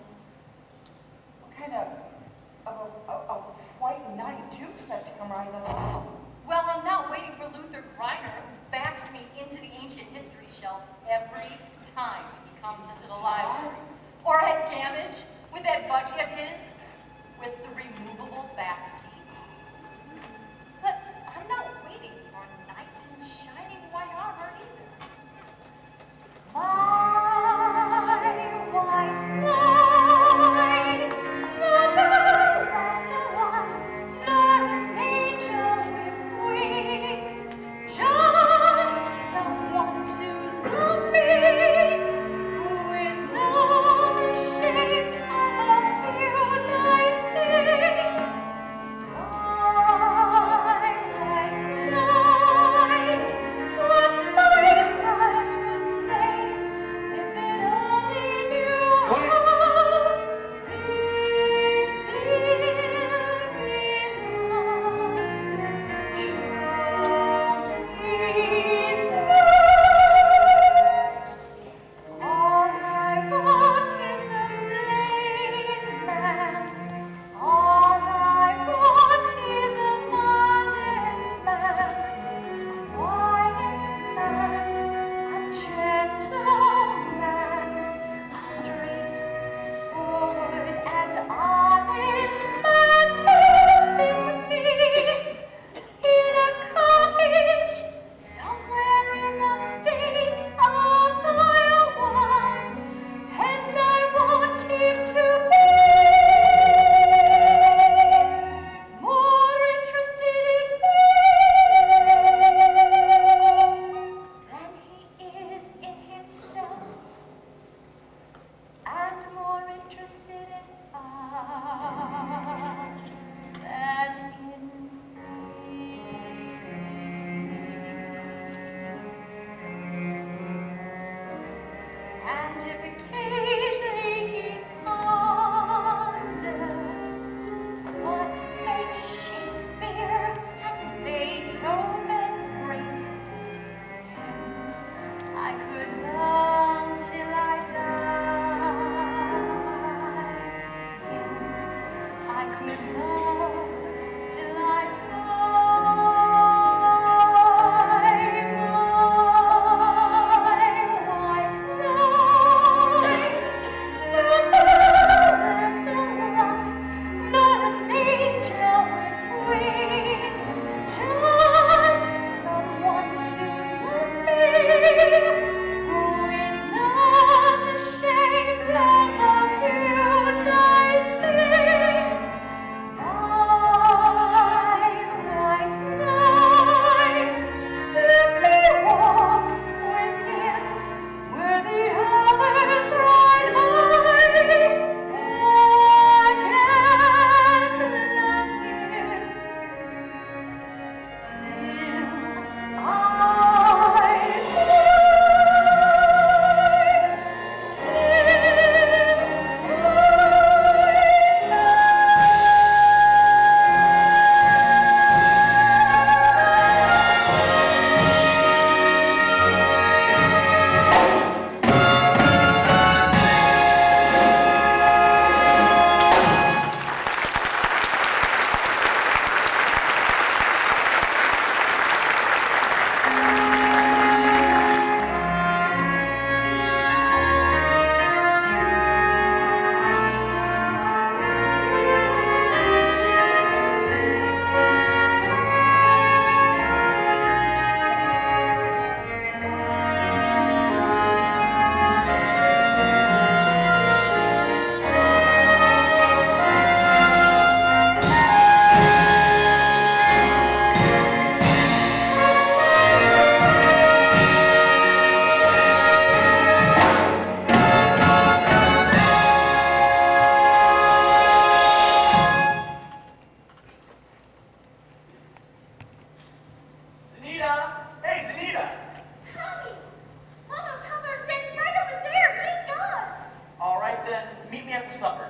me after supper.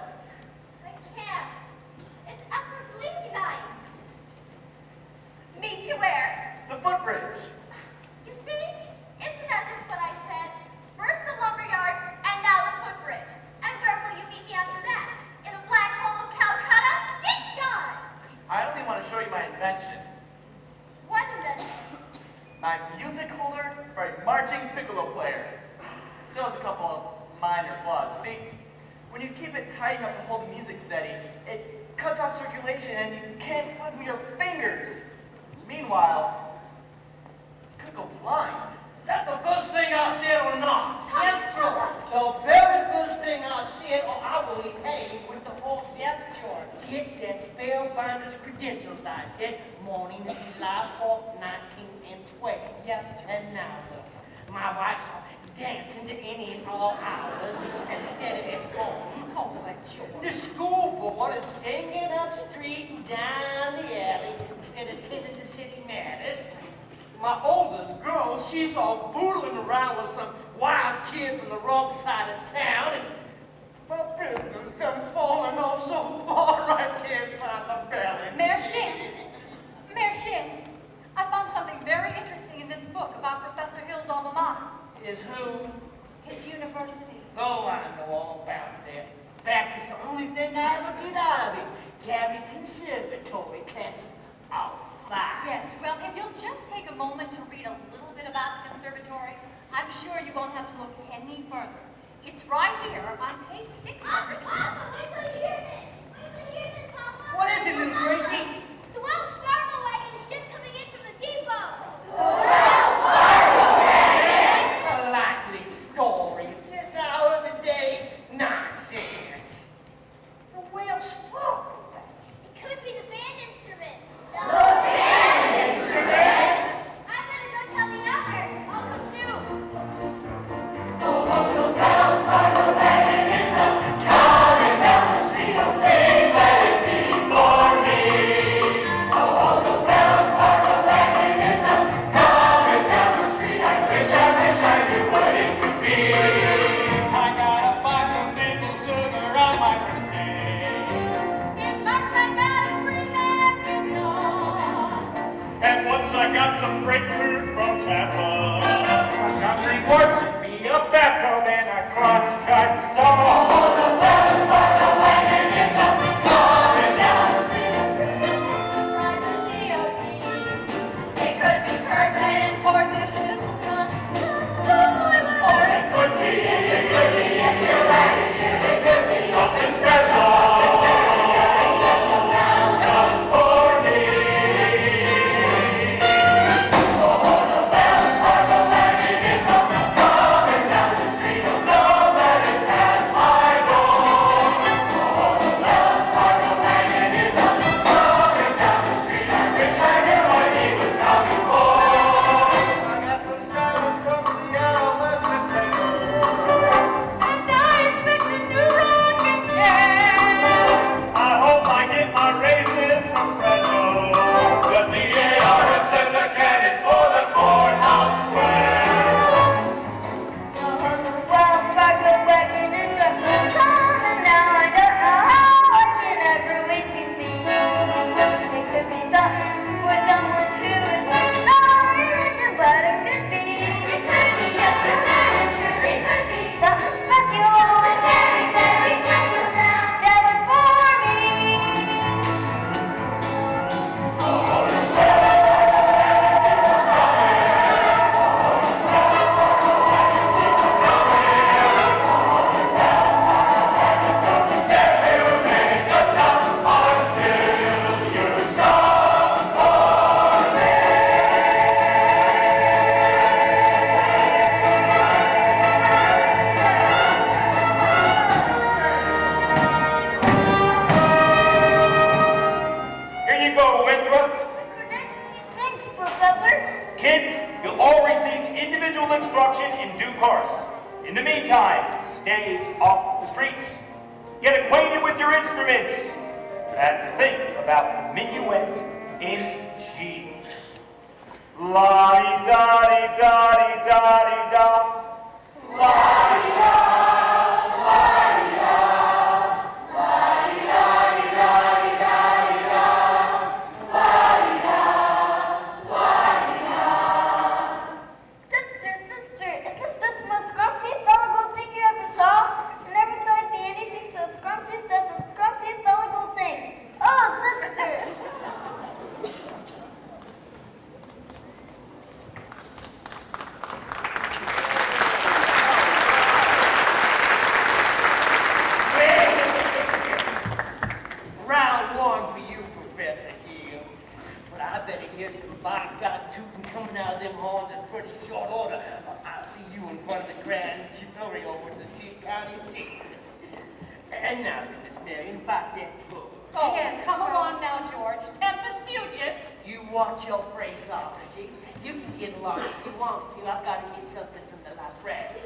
I can't. It's upper bleak night. Meet you where? The footbridge. You see? Isn't that just what I said? First the lumberyard, and now the footbridge. And where will you meet me after that? In a black hole of Calcutta? Yeet gods! I only want to show you my invention. What invention? My music holder for a marching piccolo player. It still has a couple of minor flaws. See, when you keep it tight enough to hold the music steady, it cuts off circulation and you can't move your fingers. Meanwhile, you could go blind. Is that the first thing I said or not? Yes, George. The very first thing I said, or I will be paid with the horse. Yes, George. Get that spellbinder's credentials, I said, morning of July 4th, 1912. Yes, George. And now look, my wife's dancing to any and all hours instead of at home. Oh, my George. The school board is singing up street and down the alley instead of tending to city matters. My oldest girl, she's all boodling around with some wild kid from the wrong side of town, and my business done falling off so far I can't find the balance. Marian, I found something very interesting in this book about Professor Hill's alma mater. Is who? His university. Oh, I know all about that. In fact, it's the only thing I ever did out of it. Gary Conservatory class of 5. Yes, well, if you'll just take a moment to read a little bit about the conservatory, I'm sure you won't have to look any further. It's right here on page 6. Papa, wait till you hear this. Wait till you hear this, Papa. What is it, little Gracie? The Wells Fargo wagon is just coming in from the depot. A likely story at this hour of the day. Nonsense. The Wells Fargo. It could be the band instruments. The band instruments! I better go tell the others. I'll come too. The Wells Fargo wagon is coming down the street. Oh, please let it be for me. Oh, the Wells Fargo wagon is coming down the street. I wish I knew what it could be. I got a box of maple sugar on my birthday. In March, I got a free Lamborghini. And once I got some grapefruit from Tampa. I got rewards and me a backhoe and a cross-cut saw. The Wells Fargo wagon is coming down the street. Surprise the COD. It could be curtain or dishes. Or it could be, yes, it could be, yes, you're right, it surely could be Something special. very special now just for me. Oh, the Wells Fargo wagon is coming down the street. Oh, don't let it pass my door. Oh, the Wells Fargo wagon is coming down the street. I wish I knew what he was coming for. I got some salmon from Seattle last September. And I expect a new rocking chair. I hope I get my raisins from Fresno. The DAR has sent a cannon for the courthouse square. The Wells Fargo wagon is coming down. I don't know how I can ever wait to see. It could be something for someone who is not religion, but it could be. Yes, it could be. Yes, you're right. It surely could be. Something special. Very, very special now. Just for me. Here you go, Winthrop. Thanks, Professor. Kids, you'll all receive individual instruction in due course. In the meantime, stay off the streets. Get acquainted with your instruments. And think about the minuet in G. La-di-da-di-da-di-da-di-da. La-di-da, la-di-da. story over to Seibt County Secrets. And now, Miss Marian, about that book. Oh, Yes, come well- along now, George. Tempest fugit. You watch your phraseology. You can get along if you want to. I've got to get something from the library.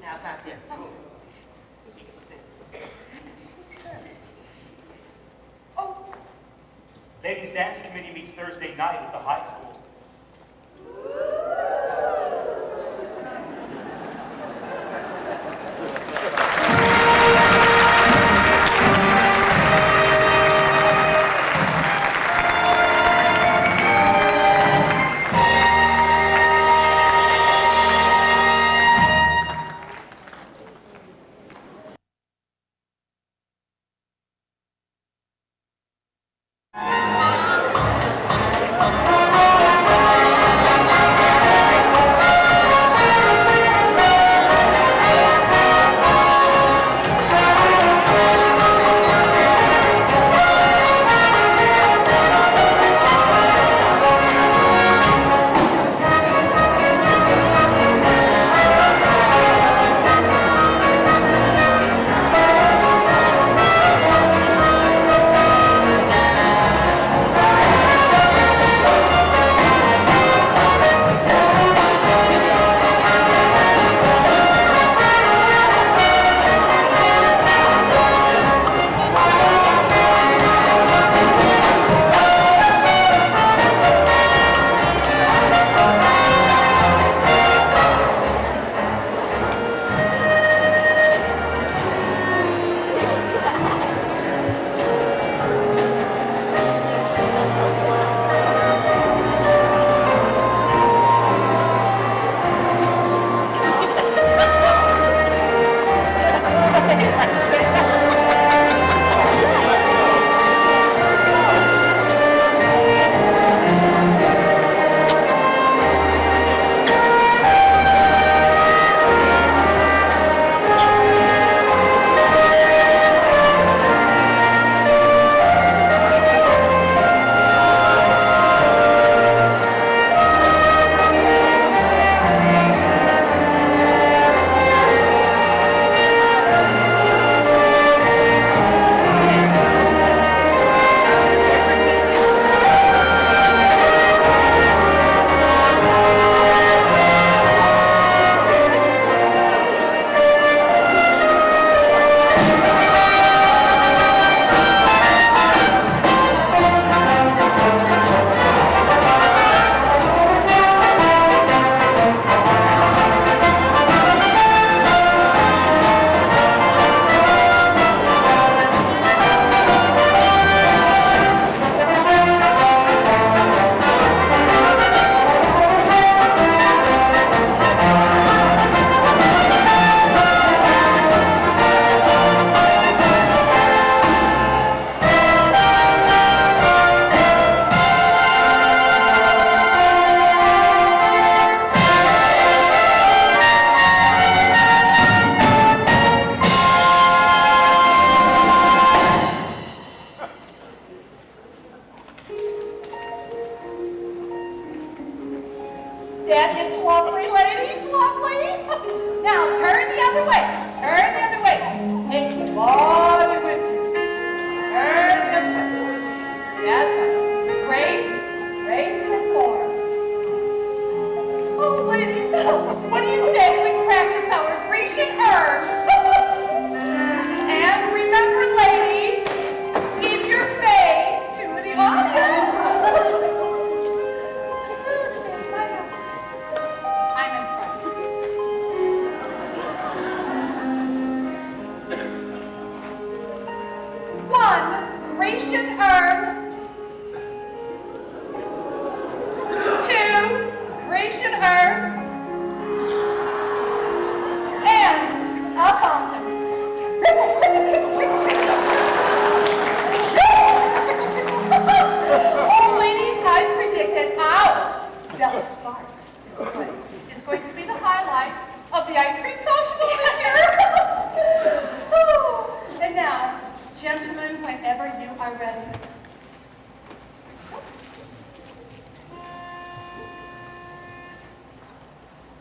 Now, about that book. Oh. Ladies' dance committee meets Thursday night at the high school.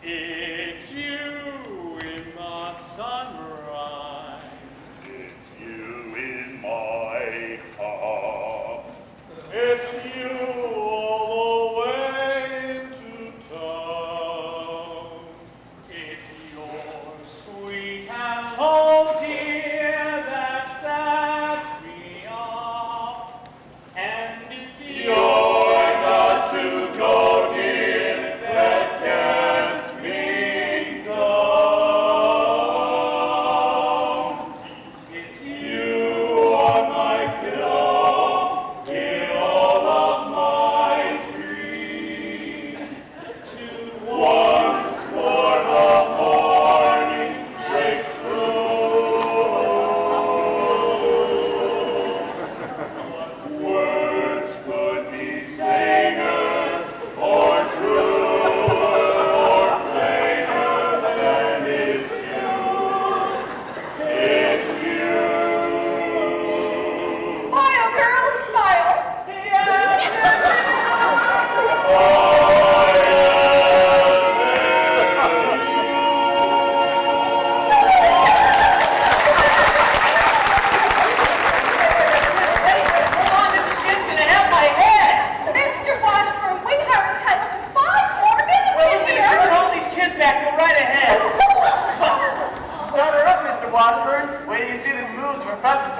It's you in my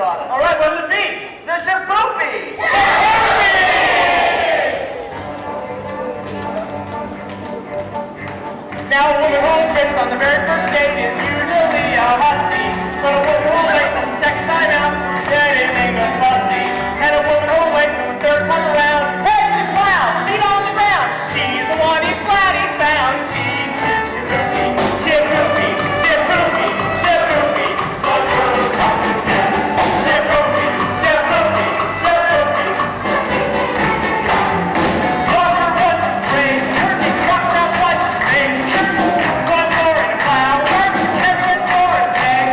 taught us. All right, what'll it be? The Shaboopy! Now, a woman who kiss on the very first date is usually a hussy, but a woman who wait till the second time out, that ain't but fussy. And a woman who wait till the third time around, hey, the clown, feet on the ground. She's the one he's glad he found. She's Miss Shaboopy, Shaboopy, Shaboopy, Shaboopy. The girl's hot to get. Shaboopy, Shaboopy, Shaboopy. Walk her once and rain, turn it, walk around once and rain. One more in a cloud, work, never gets more in bed.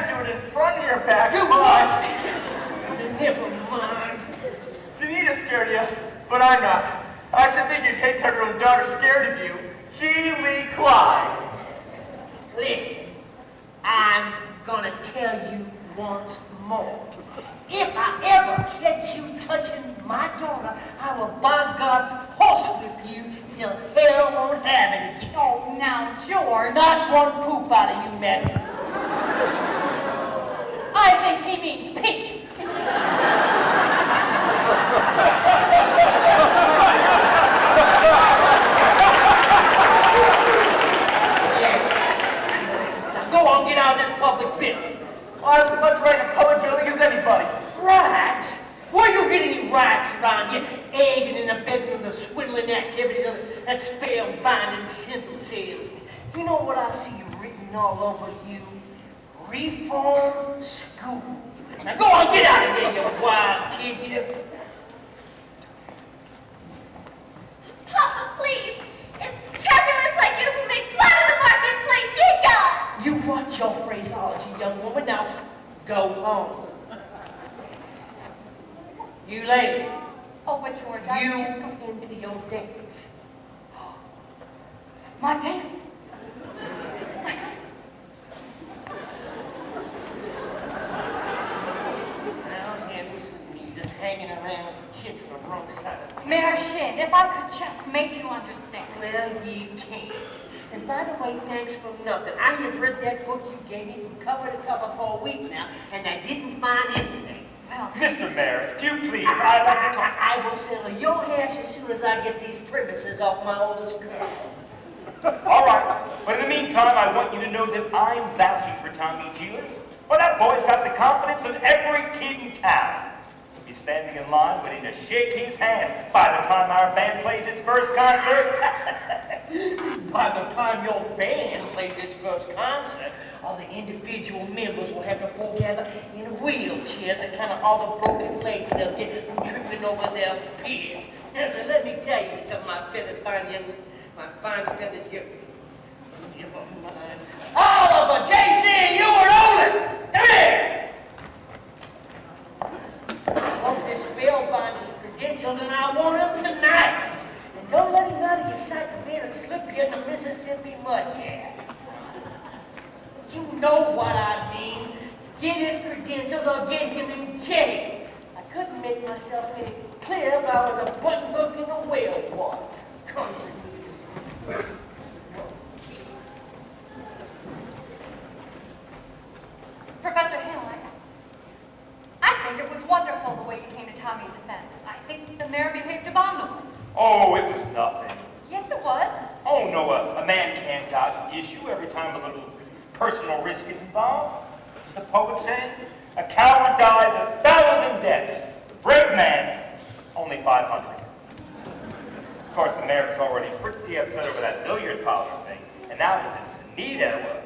better do it in front of your back. Do what? Never mind. Sunita's scared of you, but I'm not. I should think you'd hate to have your own daughter scared of you. G. Lee Clyde. Listen, I'm gonna tell you once more. If I ever catch you touching my daughter, I will, by God, horsewhip you till hell won't have it again. Oh, now, George. Not one poop out of you, Marian. I think he means pee. Now go on, get out of this public building. I have as much right in a public building as anybody. Rights? Where you get any rights around here? Egging and abetting the swindling activities of that spellbinding simple salesman. You know what I see written all over you? Reform School. Now go on, get out of here, you wild kid, you. Papa, please. It's Capulets like you who make blood in the marketplace. Ye gods! You watch your phraseology, young woman. Now, go home. You lady. Oh, but George, I You just... go into your dance. My dance. Now, Anderson, you're hanging around with kids on the wrong side of town. Marian, if I could just make you understand. Well, you can't. And by the way, thanks for nothing. I have read that book you gave me from cover to cover for a week now, and I didn't find anything. Well, Mr. Mayor, do you please, I'd like to talk. I will settle your hash as soon as I get these premises off my oldest girl. All right, but in the meantime, I want you to know that I'm vouching for Tommy Gillis. Well, that boy's got the confidence of every kid in town. He's standing in line waiting to shake his hand by the time our band plays its first concert. By the time your band plays its first concert, all the individual members will have to foregather in wheelchairs and kind of all the broken legs they'll get from tripping over their peers. Now, so let me tell you something, my fine feathered young. Never mind. Oliver, JC, you and Olin, come here! I want this spellbinder's credentials and I want them tonight. And don't let him out of your sight for being a slip you in the Mississippi mud, yeah. You know what I mean. Get his credentials or get him in jail. I couldn't make myself any clearer if I was a button hook in a whale water. Professor Hill, I think it was wonderful the way you came to Tommy's defense. I think the mayor behaved abominably. Oh, it was nothing. Yes, it was. Oh, no, a man can't dodge an issue every time a little personal risk is involved. What does the poet say? A coward dies 1,000 deaths. The brave man, only 500. Of course, the mayor was already pretty upset over that billiard parlor thing. And now with this Anita,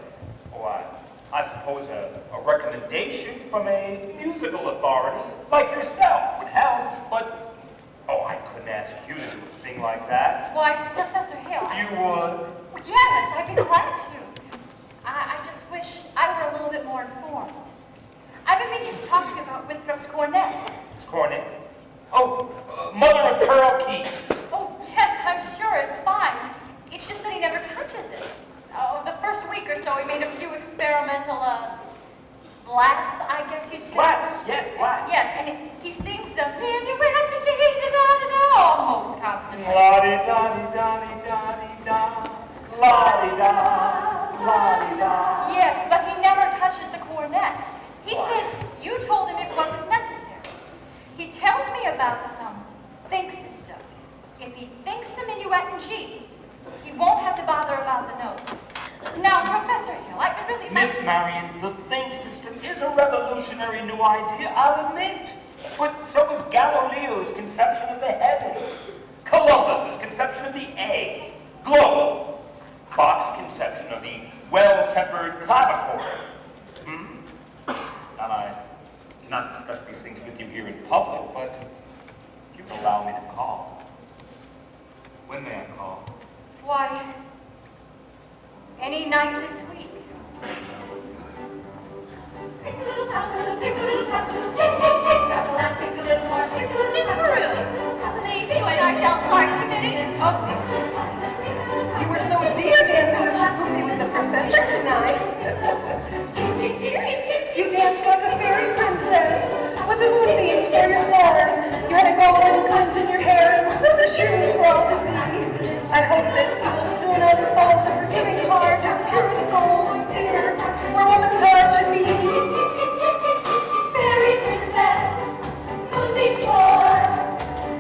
I suppose a recommendation from a musical authority like yourself would help. But, I couldn't ask you to do a thing like that. Why, Professor Hill, You would? Yes, I'd be glad to. I just wish I were a little bit more informed. I've been meaning to talk to you about Winthrop's cornet. It's cornet. Oh, mother of pearl keys. Oh, yes, I'm sure it's fine. It's just that he never touches it. Oh, the first week or so, he made a few experimental, blats, I guess you'd say. Blats, yes, blats. Yes, and he sings the minuet, almost constantly. La-di-da-di-da-di-da-di-da. La-di-da, la-di-da. Yes, but he never touches the cornet. He says you told him it wasn't necessary. He tells me about some think system. If he thinks the minuet in G, he won't have to bother about the notes. Now, Professor Hill, I could really... Miss Marian, the think system is a revolutionary new idea, I'll admit. But so is Galileo's conception of the heavens, Columbus's conception of the egg, Lowe, Bach's conception of the well-tempered clavichord. And I cannot discuss these things with you here in public, but you will allow me to call. When may I call? Why, any night this week. golden glint in your hair and silver shoes for all to see. I hope that you will soon unfold the forgiving heart of purest gold here, where woman's heart should be. Fairy princess, moonbeam floor,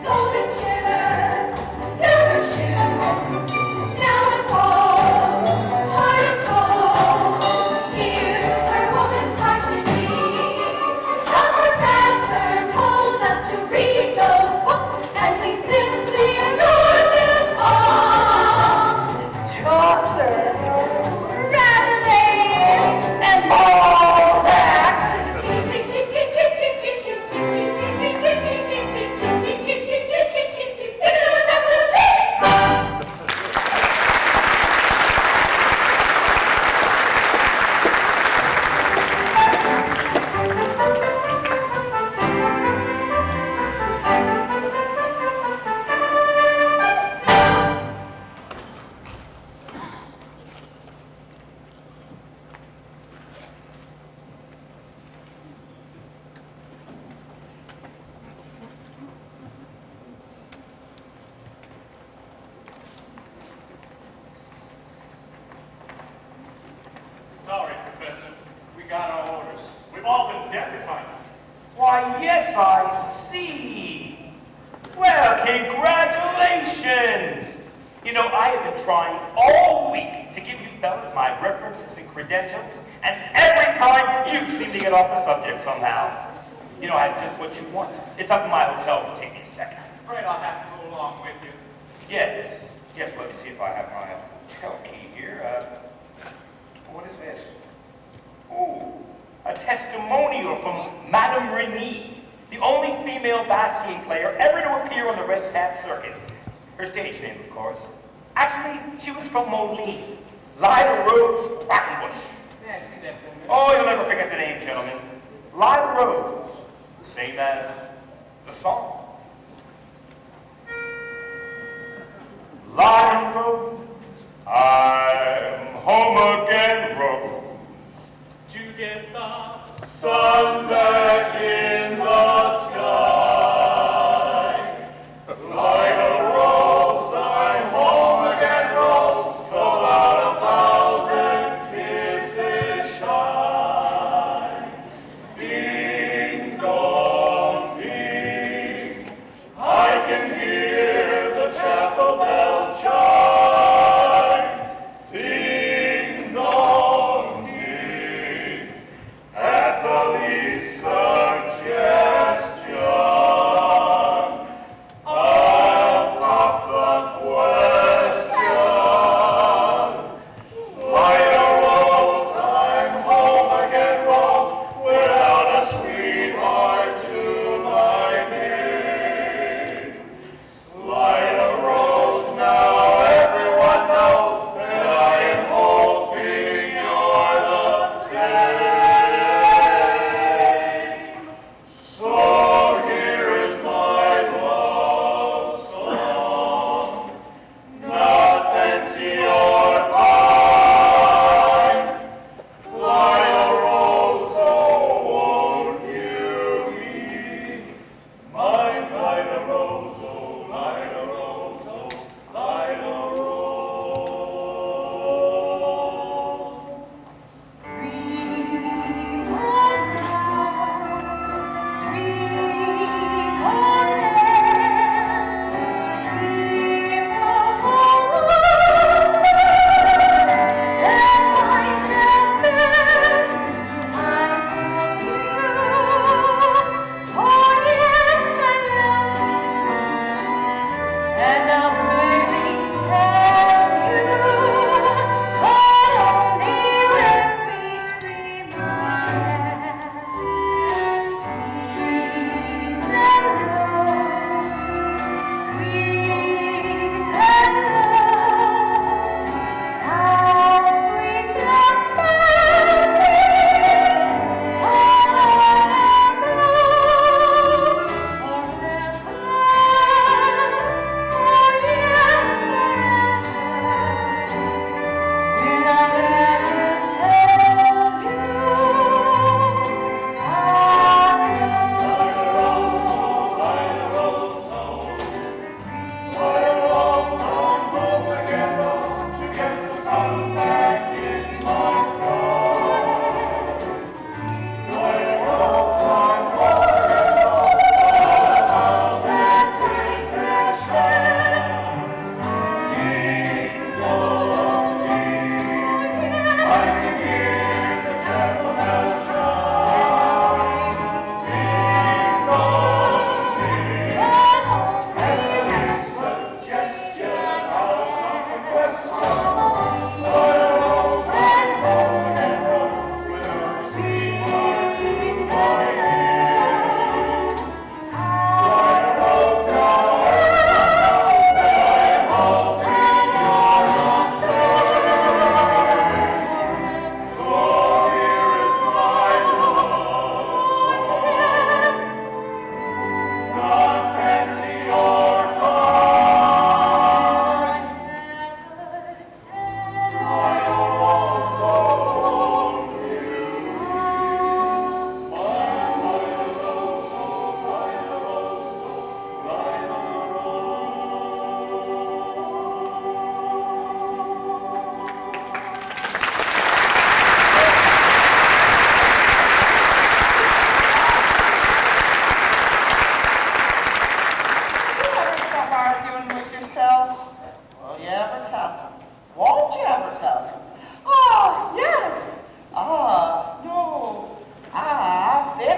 golden shimmer, silver shoes. Now unfold, heart of gold, here where woman's heart should be. The professor told us to read those books, and we simply adore them all. Chaucer, Rabelais, and Balzac. Sorry, Professor. We got our orders. We've all been deputized. Why, yes, I see. Well, congratulations. You know, I have been trying all week to give you fellas my references and credentials, and every time you seem to get off the subject somehow. You know, I have just what you want. It's up in my hotel room. Take me a second. Afraid I'll have to go along with you. Yes, let me see if I have my hotel key here. What is this? Ooh, a testimonial from Madame Renée, the only female bassoon player ever to appear on the Red Cap circuit. Her stage name, of course. Actually, she was from Moline. Lida Rose Quackenbush. Yeah, I see that for a minute. Oh, you'll never forget the name, gentlemen. Lida Rose, same as the song. Lida Rose, I'm home again, Rose. To get the Sun back in the sky. Like a rose, I'm home again, Rose. So out 1,000 kisses shine. Ding dong ding, I can hear the chapel bell chime. Ding dong ding, at the least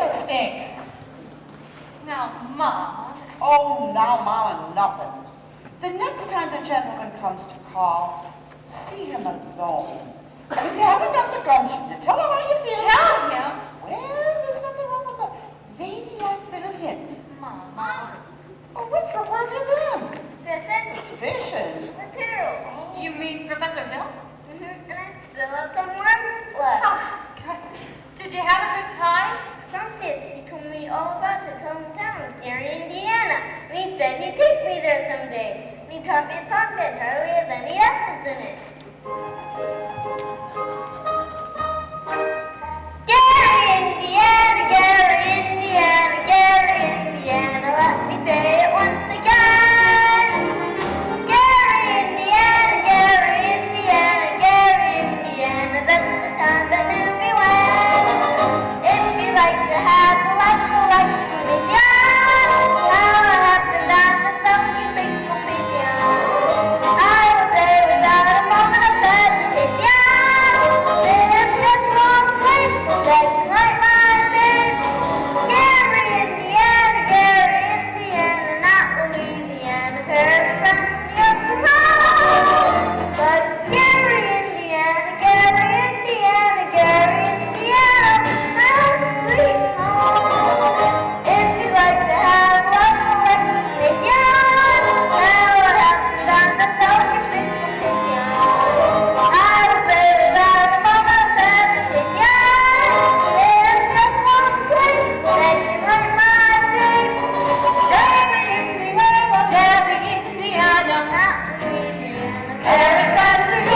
really stinks. Now, Mama. Oh, now, Mama, nothing. The next time the gentleman comes to call, see him alone. And if you haven't got the gumption to tell him how you feel. Tell him? Well, there's nothing wrong with a ladylike little hint. Mama. Oh, Winthrop, where have you been? Fishing. Fishing? With Carol. You mean Professor Hill? And I still have some work left. Oh, good. Did you have a good time? Mantis, he told me all about his hometown, Gary, Indiana. And he said he'd take me there someday. And he taught me a song that hardly has any S's in it. Gary, Indiana, Gary, Indiana, Gary, Indiana. Let me say it once again. Gary, Indiana, Gary, Indiana, Gary, Indiana. That's the town that knew me well. If you like to have a life when it's young, how I happened on the sunken big completion. I will say without a moment of hesitation, there's just one place that can light my face. Gary, Indiana, Gary, Indiana, not Louisiana, Paris, France, New York, Vermont. But Gary, Indiana, Gary, Indiana, Gary, Indiana, my sweet home. If you like to have one explanation, now what happened on the Soviet competition? I will say without a moment of hesitation, there's just one place that can light my face. Gary, Indiana, Gary, Indiana. not Louisiana, Paris, France, New York,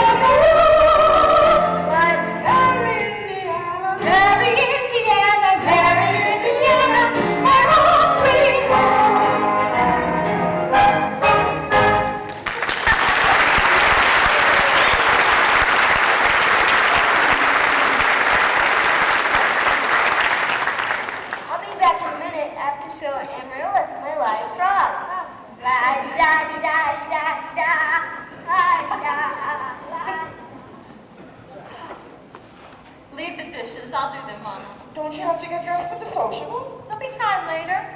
but Gary, Indiana. Gary, Indiana, Gary, Indiana, my home sweet I'll be back in a minute after show Amaryllis my live frog. La-di-da-di-da-di-da-di-da. La-di-da-di-da. Leave the dishes. I'll do them, Mama. Don't you have to get dressed for the social? There'll be time later.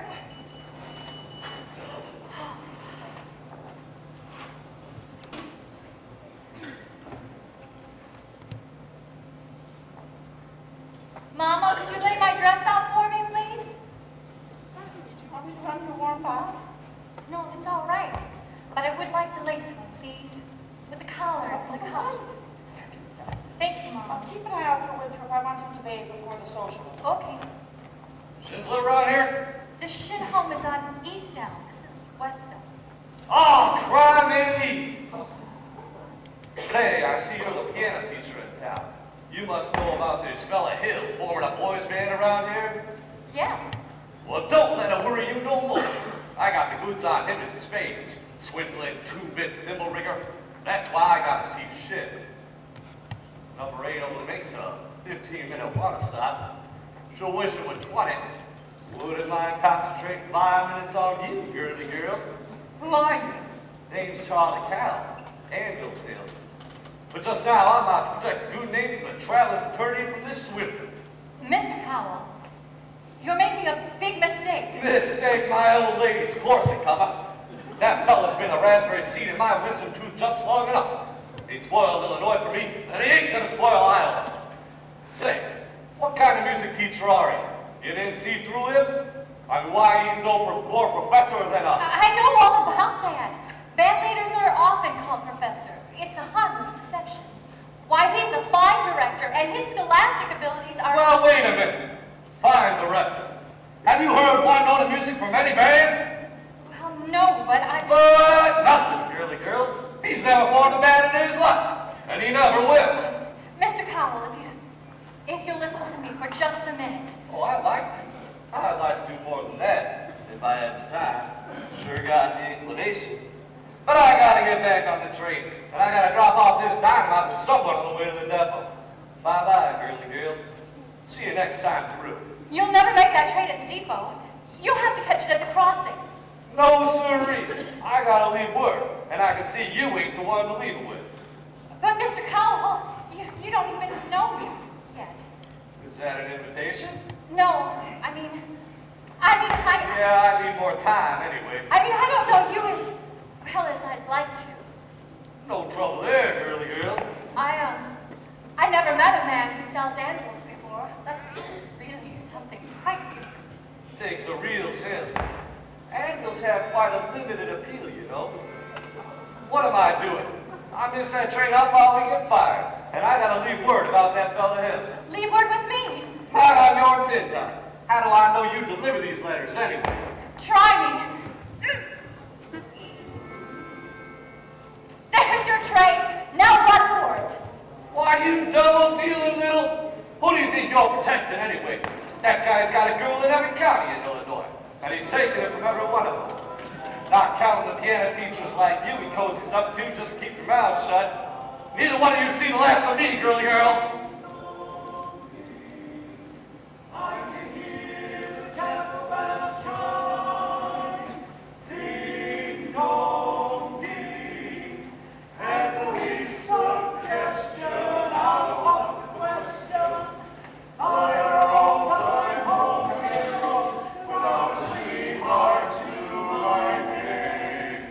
Mama, could you lay my dress out for me, please? Sonny, did you want me to run you a warm bath? No, it's all right. But I would like the lace one, please. With the collars and the cuffs. Thank you, Mama. Keep an eye out for Winthrop. I want him to bathe before the social. Okay. Shins live around here? The Shin home is on East Elm. This is West Elm. Oh, crime indeed. Say, I see you're the piano teacher in town. You must know about this fella Hill forming a boys band around here? Yes. Well, don't let it worry you no more. I got the goods on him in spades. Swindling, two-bit thimble rigger. That's why I gotta see shit. Number 8 only makes a 15-minute water stop. She'll wish it was 20. Wouldn't mind concentrating 5 minutes on you, girly girl. Who are you? Name's Charlie Cal, anvil salesman. But just now, I'm out to protect a good name from the traveling fraternity from this swindler. Mr. Cowell, you're making a big mistake. Mistake, my old lady's corset cover. That fella's been a raspberry seed in my wisdom tooth just long enough. He spoiled Illinois for me, and he ain't gonna spoil Iowa. Say, what kind of music teacher are you? You didn't see through him? I mean, why he's no more professor than a... I know all about that. Band leaders are often called professor. It's a harmless deception. Why, he's a fine director, and his scholastic abilities are... Well, wait a minute. Fine director. Have you heard one note of music from any band? Well, no, but I... But nothing, girly girl. He's never formed a band in his life, and he never will. Mr. Cowell, if you listen to me for just a minute. Oh, I'd like to. I'd like to do more than that, if I had the time. Sure got the inclination. But I gotta get back on the train, and I gotta drop off this dynamite with someone on the way to the depot. Bye-bye, girly girl. See you next time through. You'll never make that train at the depot. You'll have to catch it at the crossing. No, sirree. I gotta leave work, and I can see you ain't the one to leave it with. But Mr. Cowell, you don't even know me yet. Is that an invitation? No, I mean, Yeah, I need more time anyway. I mean, I don't know you as well as I'd like to. No trouble there, girly girl. I never met a man who sells animals before. That's really something quite different. Takes a real salesman. Angels have quite a limited appeal, you know. What am I doing? I miss that train, I'll probably get fired. And I gotta leave word about that fella here. Leave word with me. Not on your tin time. How do I know you deliver these letters anyway? Try me. There's your train. Now run for it. Why, you double-dealing little... Who do you think you're protecting anyway? That guy's got a ghoul in every county in Illinois. And he's taking it from every one of them. Not counting the piano teachers like you he cozies up to just to keep your mouth shut. Neither one of you seen the last of me, girly girl. I can hear the chapel bell chime, ding dong ding, and the least suggestion out of the question. Fire all time home heroes without a sweetheart to my name.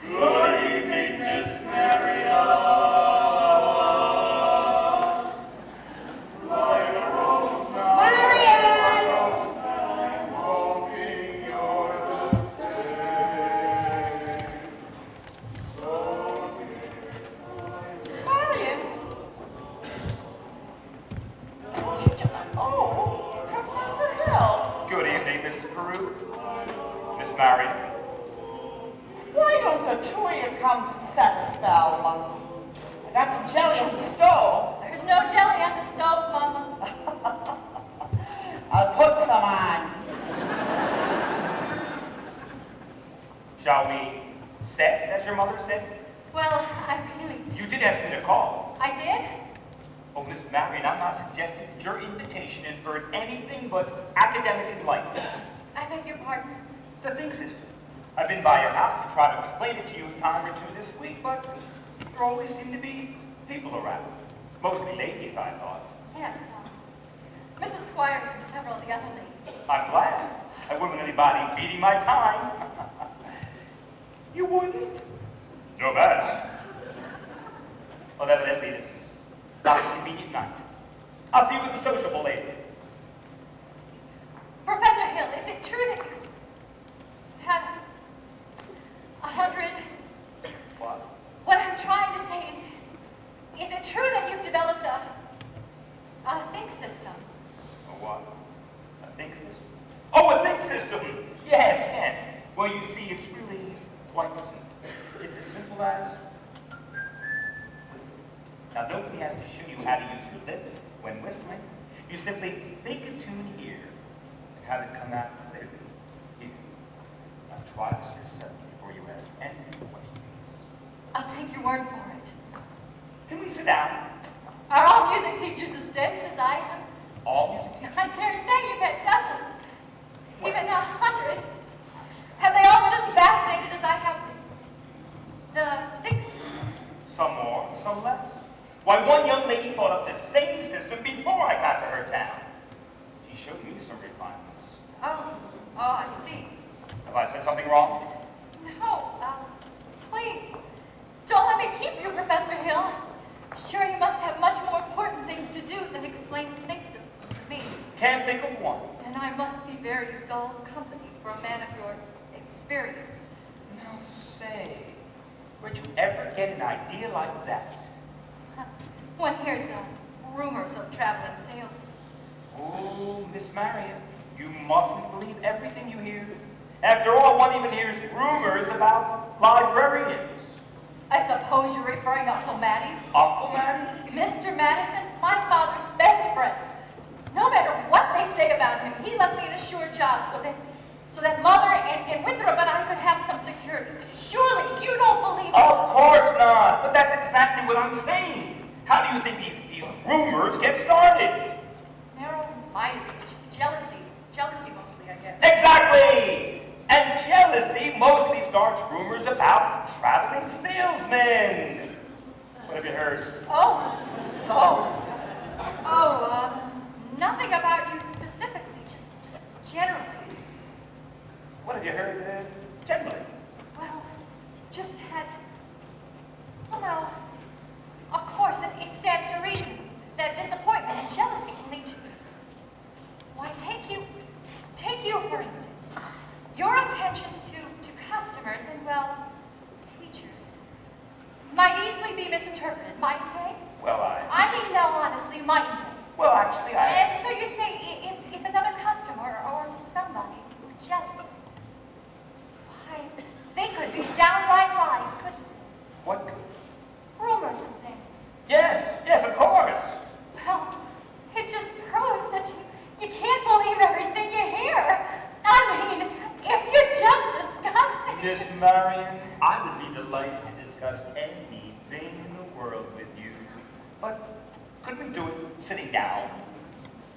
Good evening, Miss Marian. Marian. Why don't the two of you come set a spell? I got some jelly on the stove. There's no jelly on the stove, Mama. I'll put some on. Shall we set, as your mother said? Well, I really do. You did ask me to call. I did? Oh, Miss Marian, I'm not suggesting that your invitation inferred anything but academic enlightenment. I beg your pardon? The think system. I've been by your house to try to explain it to you a time or two this week, but there always seem to be people around. Mostly ladies, I thought. Yes, Mrs. Squires and several of the other ladies. I'm glad. I wouldn't want anybody beating my time. You wouldn't? No matter. Well, evidently this is not a convenient night. I'll see you with the sociable later. Professor Hill, is it true that you have 100? What? What I'm trying to say is it true that you've developed a think system? A what? A think system? Oh, a think system! Yes, yes. Well, you see, it's really quite simple. It's as simple as... Listen. Now, nobody has to show you how to use your lips when whistling. You simply think a tune here and have it come out clearly here. Now, try this yourself before you ask any questions. I'll take your word for it. Can we sit down? Are all music teachers as dense as I am? All music teachers? I dare say you've had dozens, even 100. Have they all been as fascinated as I have the think system? Some more, some less. Why, one young lady thought up the same system before I got to her town. She showed me some refinements. Oh, I see. Have I said something wrong? No, please, don't let me keep you, Professor Hill. Sure, you must have much more important things to do than explain the think system to me. Can't think of one. And I must be very dull company for a man of your experience. Now say, where'd you ever get an idea like that? One hears rumors of traveling salesmen. Oh, Miss Marian, you mustn't believe everything you hear. After all, one even hears rumors about librarians. I suppose you're referring to Uncle Matty? Uncle Matty? Mr. Madison, my father's best friend. No matter what they say about him, he left me an assured job so that Mother and Winthrop and I could have some security. Surely you don't believe it? Of course not, but that's exactly what I'm saying. How do you think these rumors get started? Narrow-minded is jealousy. Jealousy mostly, I guess. Exactly! And jealousy mostly starts rumors about traveling salesmen. What have you heard? Nothing about you specifically, just generally. Have you heard generally? Well, just that, well now, of course, it stands to reason that disappointment and jealousy can lead to, why, take you, for instance. Your attentions to customers and, well, teachers might easily be misinterpreted, mightn't they? Well, I mean, no, honestly, mightn't they? Well, actually, And so you say, if another customer or somebody were jealous, why, they could be downright lies, couldn't they? What? Rumors and things. Yes, of course. Well, it just proves that you can't believe everything you hear. I mean, if you just discuss things... Miss Marian, I would be delighted to discuss anything in the world with you. But couldn't we do it sitting down?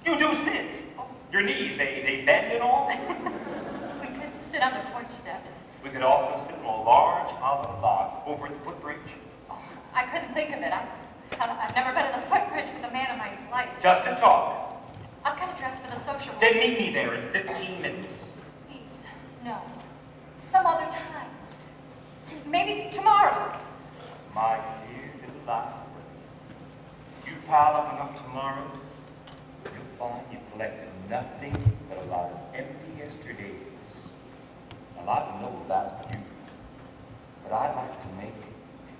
You do sit. Your knees, they bend and all. We could sit on the porch steps. We could also sit on a large hollow log over at the footbridge. Oh, I couldn't think of it. I've never been on the footbridge with a man in my life. Just to talk. I've got to dress for the social. Then meet me there in 15 minutes. Please, no. Some other time. Maybe tomorrow. My dear little life. You pile up enough tomorrows, you'll find you collected nothing but a lot of empty yesterdays. A lot to know about you, but I'd like to make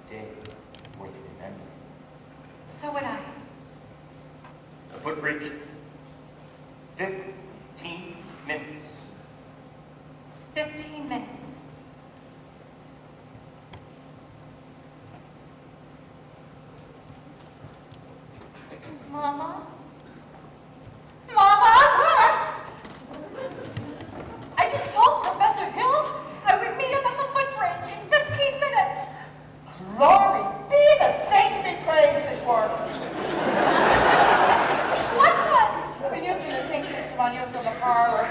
today worth remembering. So would I. The footbridge, 15 minutes. 15 minutes. Mama? Mama? I just told Professor Hill I would meet him at the footbridge in 15 minutes. Glory be, the saints be praised his works. What does? We've been using the tink system on you from the parlor.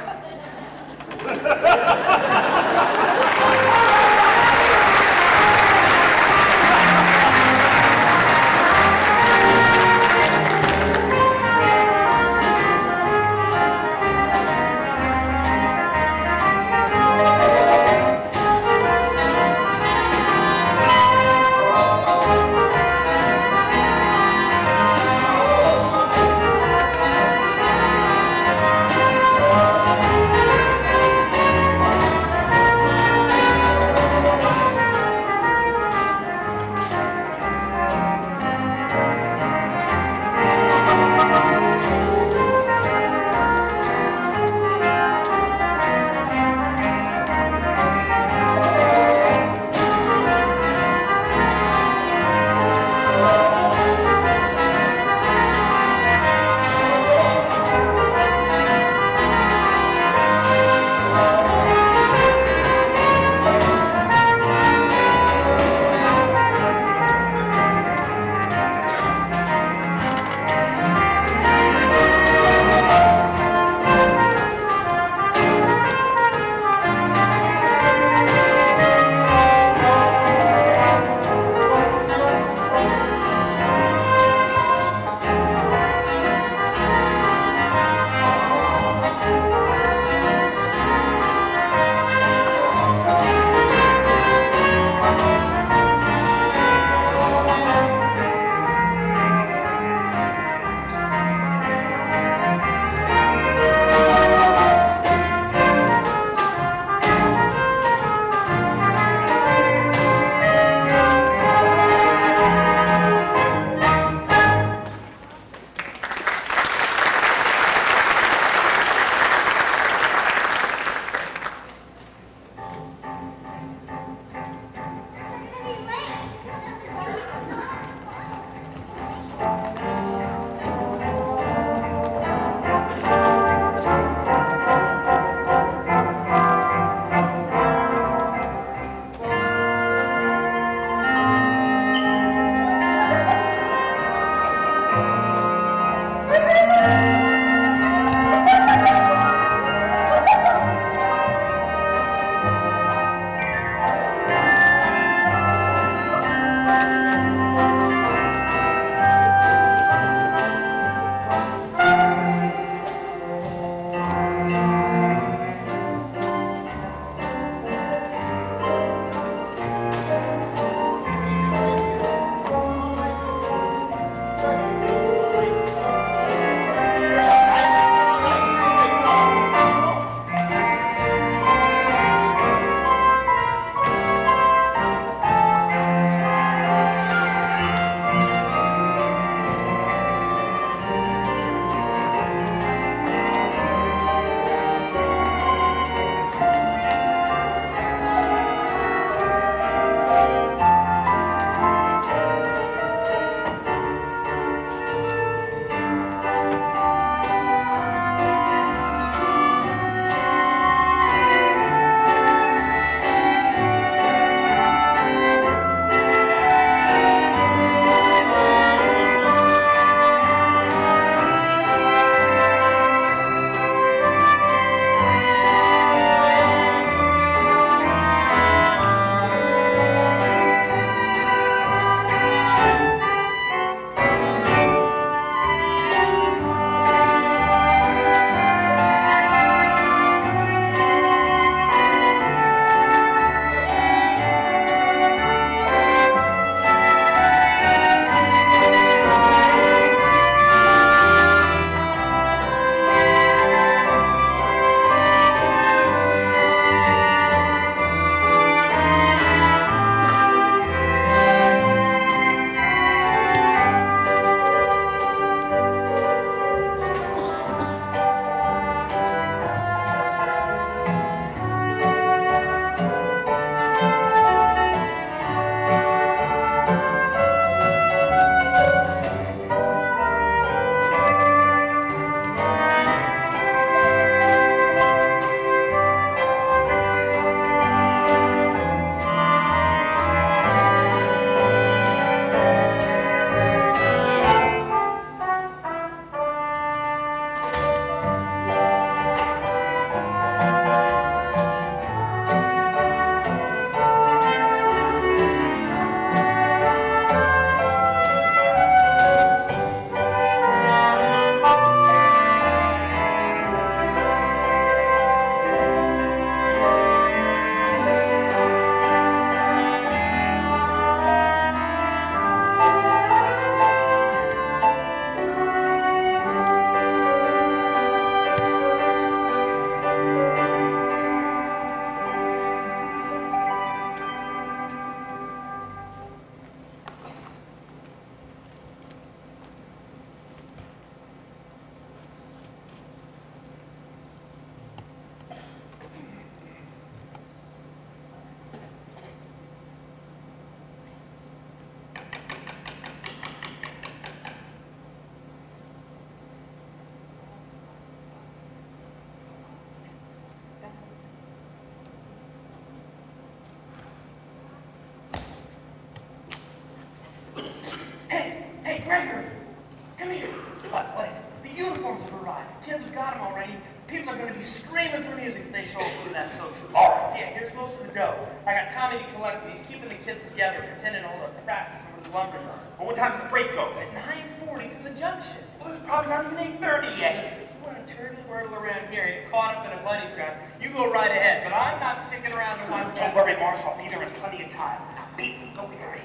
that social. All right. Yeah, here's most of the dough. I got Tommy to collect it. He's keeping the kids together, pretending to hold a practice over the lumber yard. Well, what time's the freight go? At 9:40 from the junction. Well, it's probably not even 8:30 yet. Listen, if you want to turtle-wordle around here and get caught up in a bunny trap, you go right ahead, but I'm not sticking around to watch that. Don't worry, Morris. I'll be there in plenty of time. Now, beat, go get her in.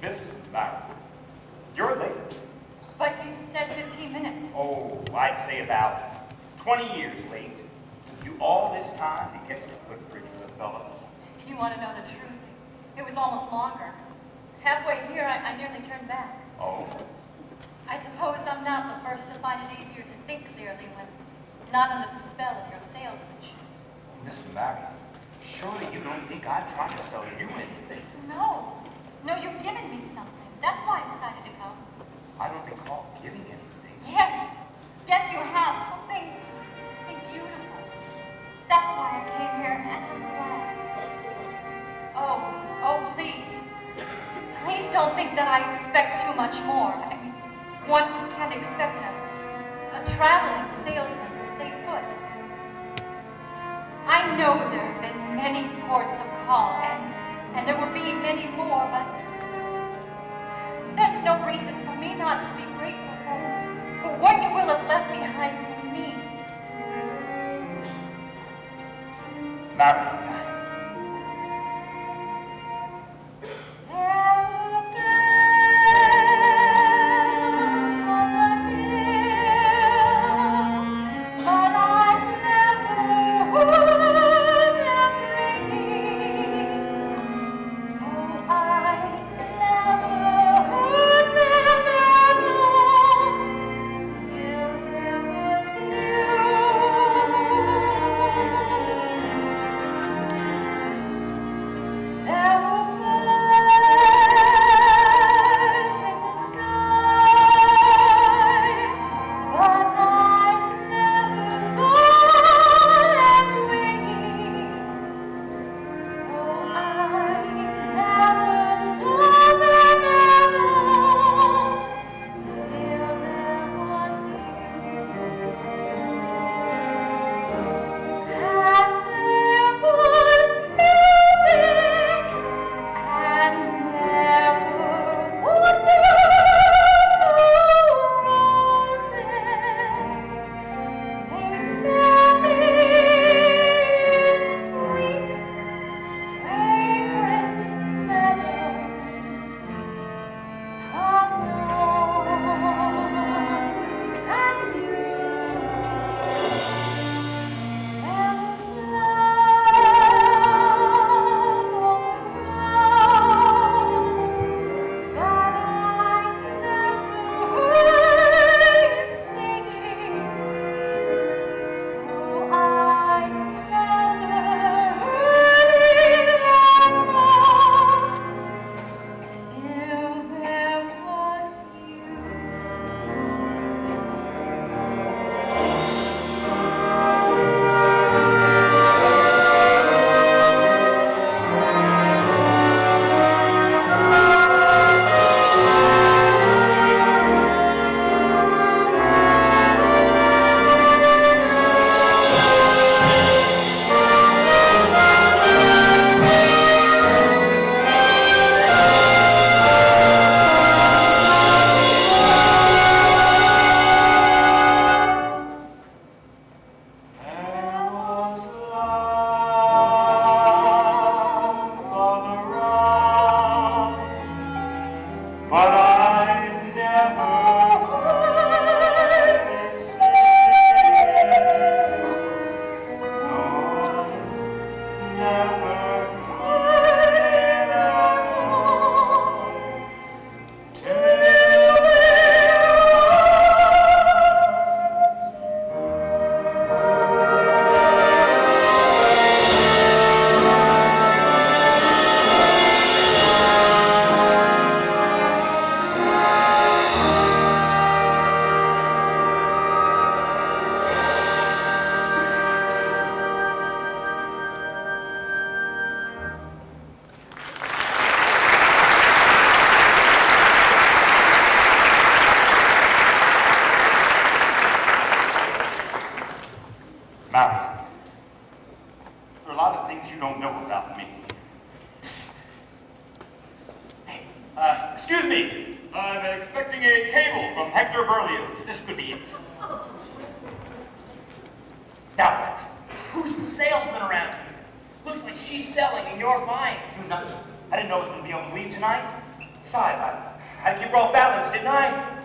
Miss Marian, you're late. But you said 15 minutes. Oh, I'd say about 20 years late. Took you all this time to get to the footbridge with a fella. If you want to know the truth, it was almost longer. Halfway here, I nearly turned back. Oh? I suppose I'm not the first to find it easier to think clearly when not under the spell of your salesmanship. Miss Marian, surely you don't think I'm trying to sell you anything. No. No, you've given me something. That's why I decided to come. I don't recall giving anything. Yes. Yes, you have. Something beautiful. That's why I came here, and I'm glad. Oh, please. Please don't think that I expect too much more. I mean, one can't expect a traveling salesman to stay put. I know there have been many ports of call, and there will be many more, but that's no reason for me not to be grateful for what you will have left behind for me. Marian. Marian, there are a lot of things you don't know about me. Hey, excuse me. I'm expecting a cable from Hector Berlioz. This could be it. Now what? Who's the salesman around here? Looks like she's selling and you're buying. You nuts. I didn't know I was going to be on leave tonight. Besides, I had to keep her all balanced, didn't I?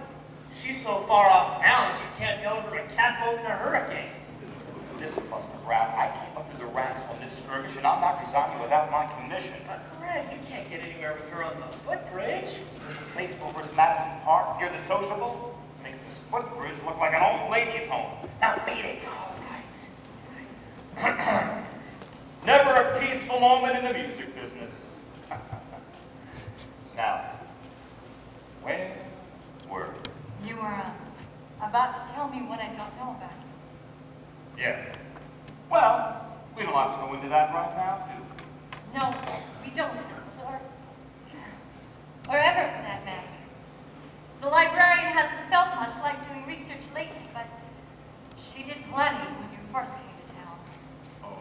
She's so far off balance you can't tell her from a catboat in a hurricane. Listen, Buster Brown, I came up through the ranks on this skirmish, and I'm not resigning without my commission. Greg, you can't get anywhere with her on the footbridge. There's a place over at Madison Park near the sociable. Makes this footbridge look like an old ladies' home. Now beat it. All right. Never a peaceful moment in the music business. Now, when were You were about to tell me what I don't know about. Yeah. Well, we don't have to go into that right now, do we? No, we don't. Or ever for that matter. The librarian hasn't felt much like doing research lately, but she did plenty when you first came to town. Oh,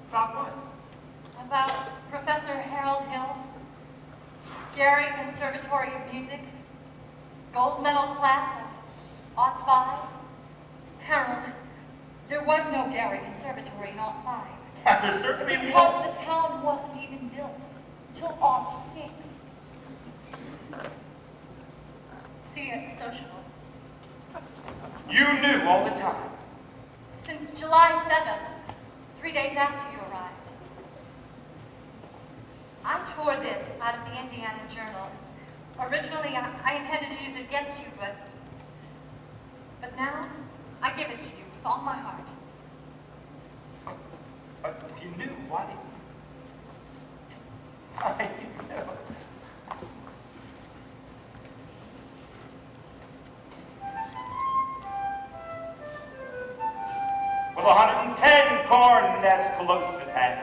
about what? About Professor Harold Hill, Gary Conservatory of Music, gold medal class of '05. Harold, there was no Gary Conservatory in '05. There certainly Because the town wasn't even built till '06. See you at the sociable. You knew all the time. Since July 7th, 3 days after you arrived. I tore this out of the Indiana Journal. Originally, I intended to use it against you, but now, I give it to you with all my heart. But if you knew, why did you? I know. With 110 cornets close at hand,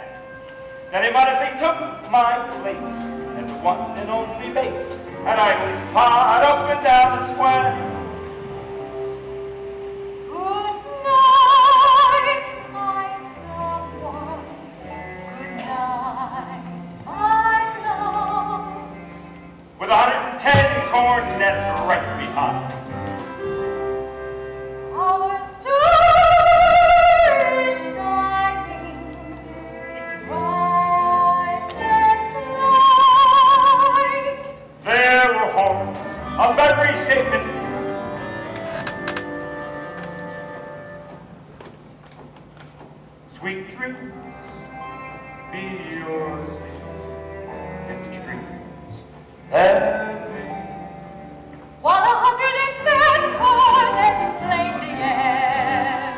now they might as they took my place as the one and only bass, and I was hard up and down the square. Good night, my someone. Good night, my love. With 110 cornets right behind. Our star is shining, its brightest light. There were horns of every shape and sweet dreams be yours, and dreams every. While 110 cornets played the air.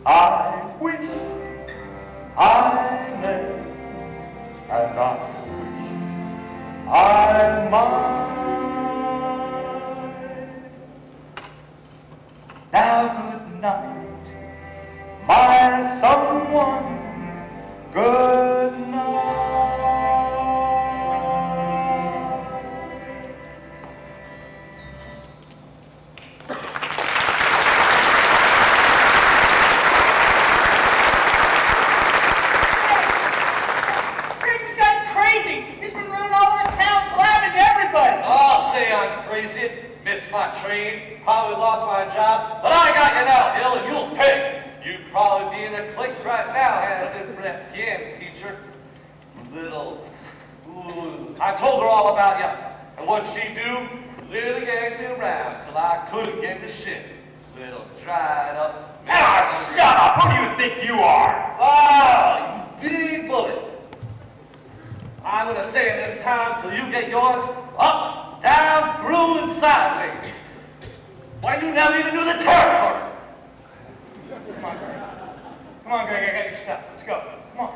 I wish I may, and I wish I might. Now good night, my someone, good night. This guy's crazy. He's been running all over town blabbing to everybody. I'll say I'm crazy. Missed my train, probably lost my job, but I got you now, Hill, and you'll pay. You'd probably be in the clique right now had it been for that piano teacher. Little, ooh, I told her all about you, and what'd she do? Literally gagged me around till I couldn't get to shit. Little dried up. Ah, shut up! Who do you think you are? Ah, you big bullet. I'm gonna say it this time till you get yours up, down, through, and sideways. Why, you never even knew the territory. Come on, Greg. Come on, Greg, I got your stuff. Let's go. Come on.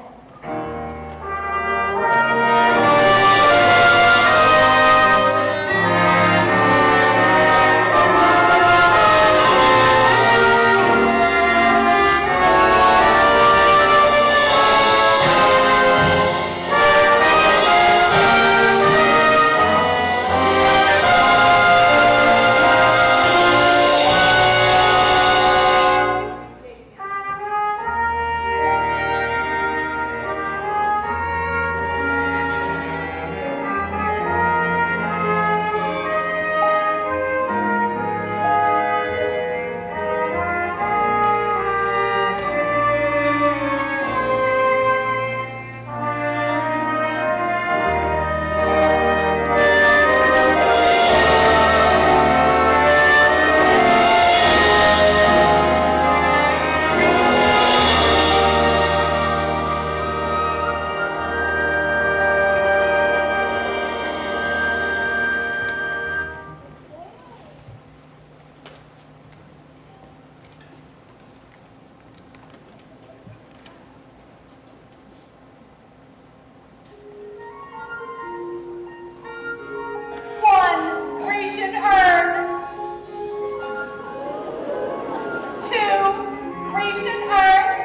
Grecian art,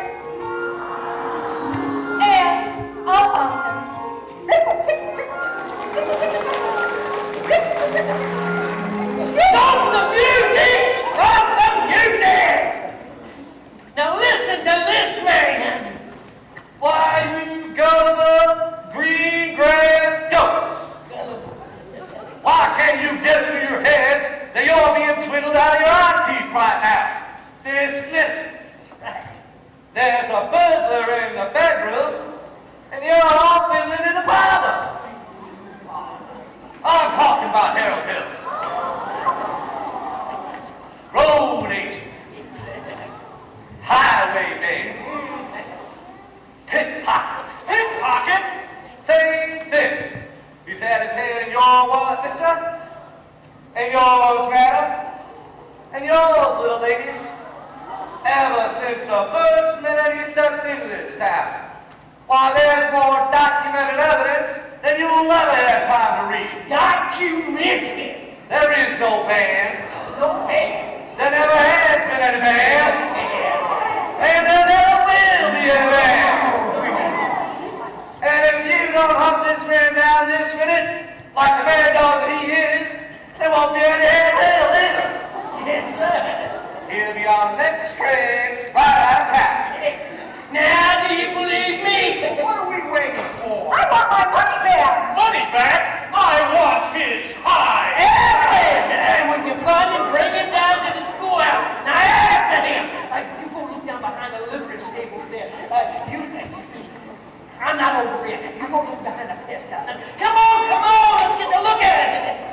and a fountain. Stop the music! Stop the music! Now listen to this man. Why, you gullible green grass goats! Why can't you get it through your heads that you're being swindled out of your eye teeth right now? This minute. There's a burglar in the bedroom, and you're all fiddling in the parlor. I'm talking about Harold Hill. Road agent. Highwayman. Pickpocket. Pickpocket? Same thing. He's had his hand in your wallet, mister. And yours, madam. And yours, little ladies. Ever since the first minute he stepped into this town. Why, there's more documented evidence than you'll ever have time to read. Documented? There is no band. No band? There never has been any band. And there never will be a band. And if you don't hunt this man down this minute, like the mad dog that he is, there won't be any Harold Hill either. Yes, sir. He'll be on the next train right out of town. Now do you believe me? What are we waiting for? I want my money back. Money back? I want his hide. And when you find him, bring him down to the schoolhouse. Now after him. You go look down behind the livery stable there. I'm not over it. You go look behind the pest house. Come on, let's get a look at it.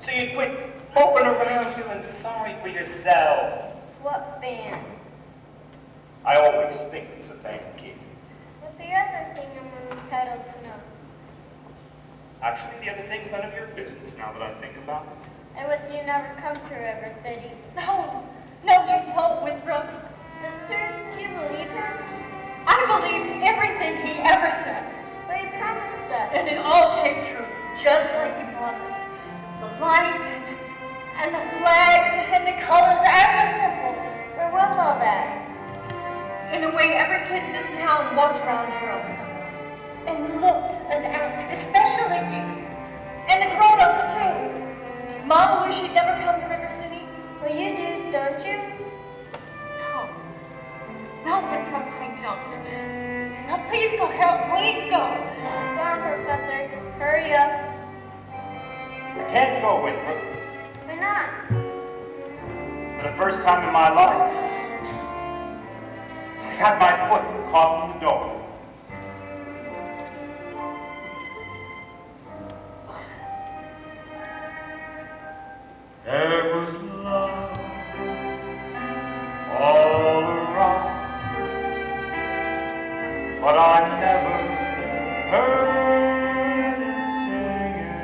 So you'd quit moping around feeling sorry for yourself. What band? I always think it's a band, kid. What's the other thing I'm entitled to know? Actually, the other thing's none of your business now that I think about it. And what do you never come to River City? No, no, you don't, Winthrop. Sister, do you believe him? I believe everything he ever said. But he promised us. And it all came true, just like he promised. The lights and the flags and the colors and the symbols. Where was all that? In the way every kid in this town walked around here all summer and looked and acted, especially you. And the grown-ups, too. Does Mama wish he'd never come to River City? Well, you do, don't you? No. No, Winthrop, I don't. Now, please go, Harold, please go. Come on, Professor. Hurry up. I can't go, Winthrop. Why not? For the first time in my life, I got my foot caught in the door. There was love all around, but I never heard it singing.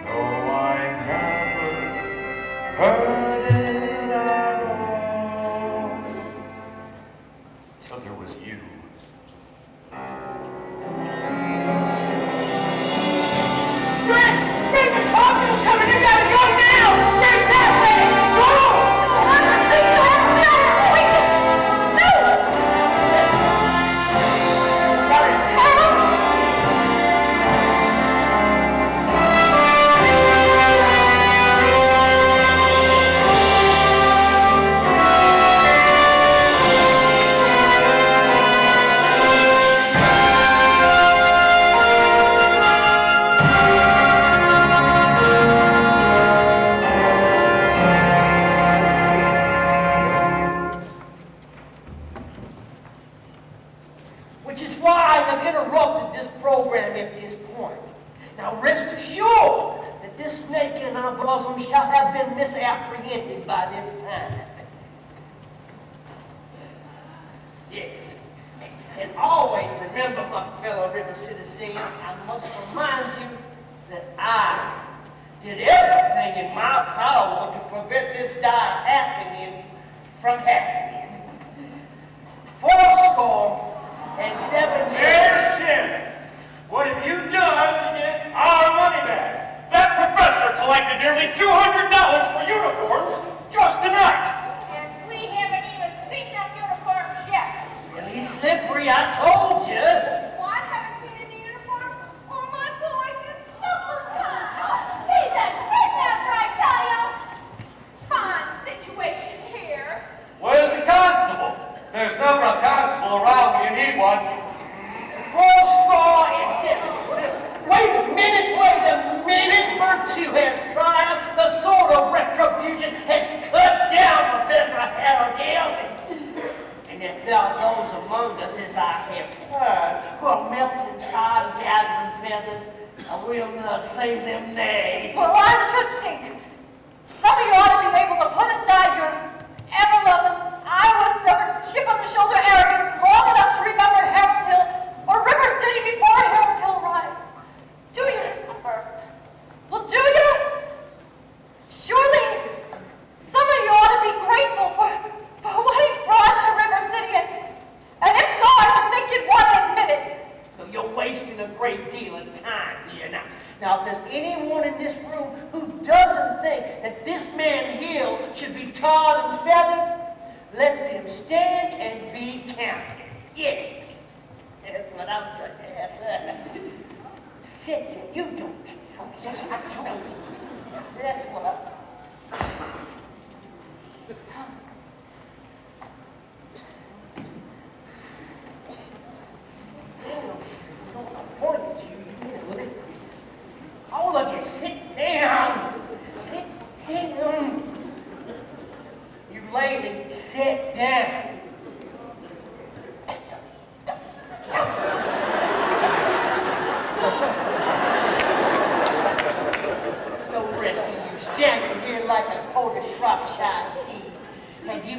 No, I never heard it at all. Till there was you.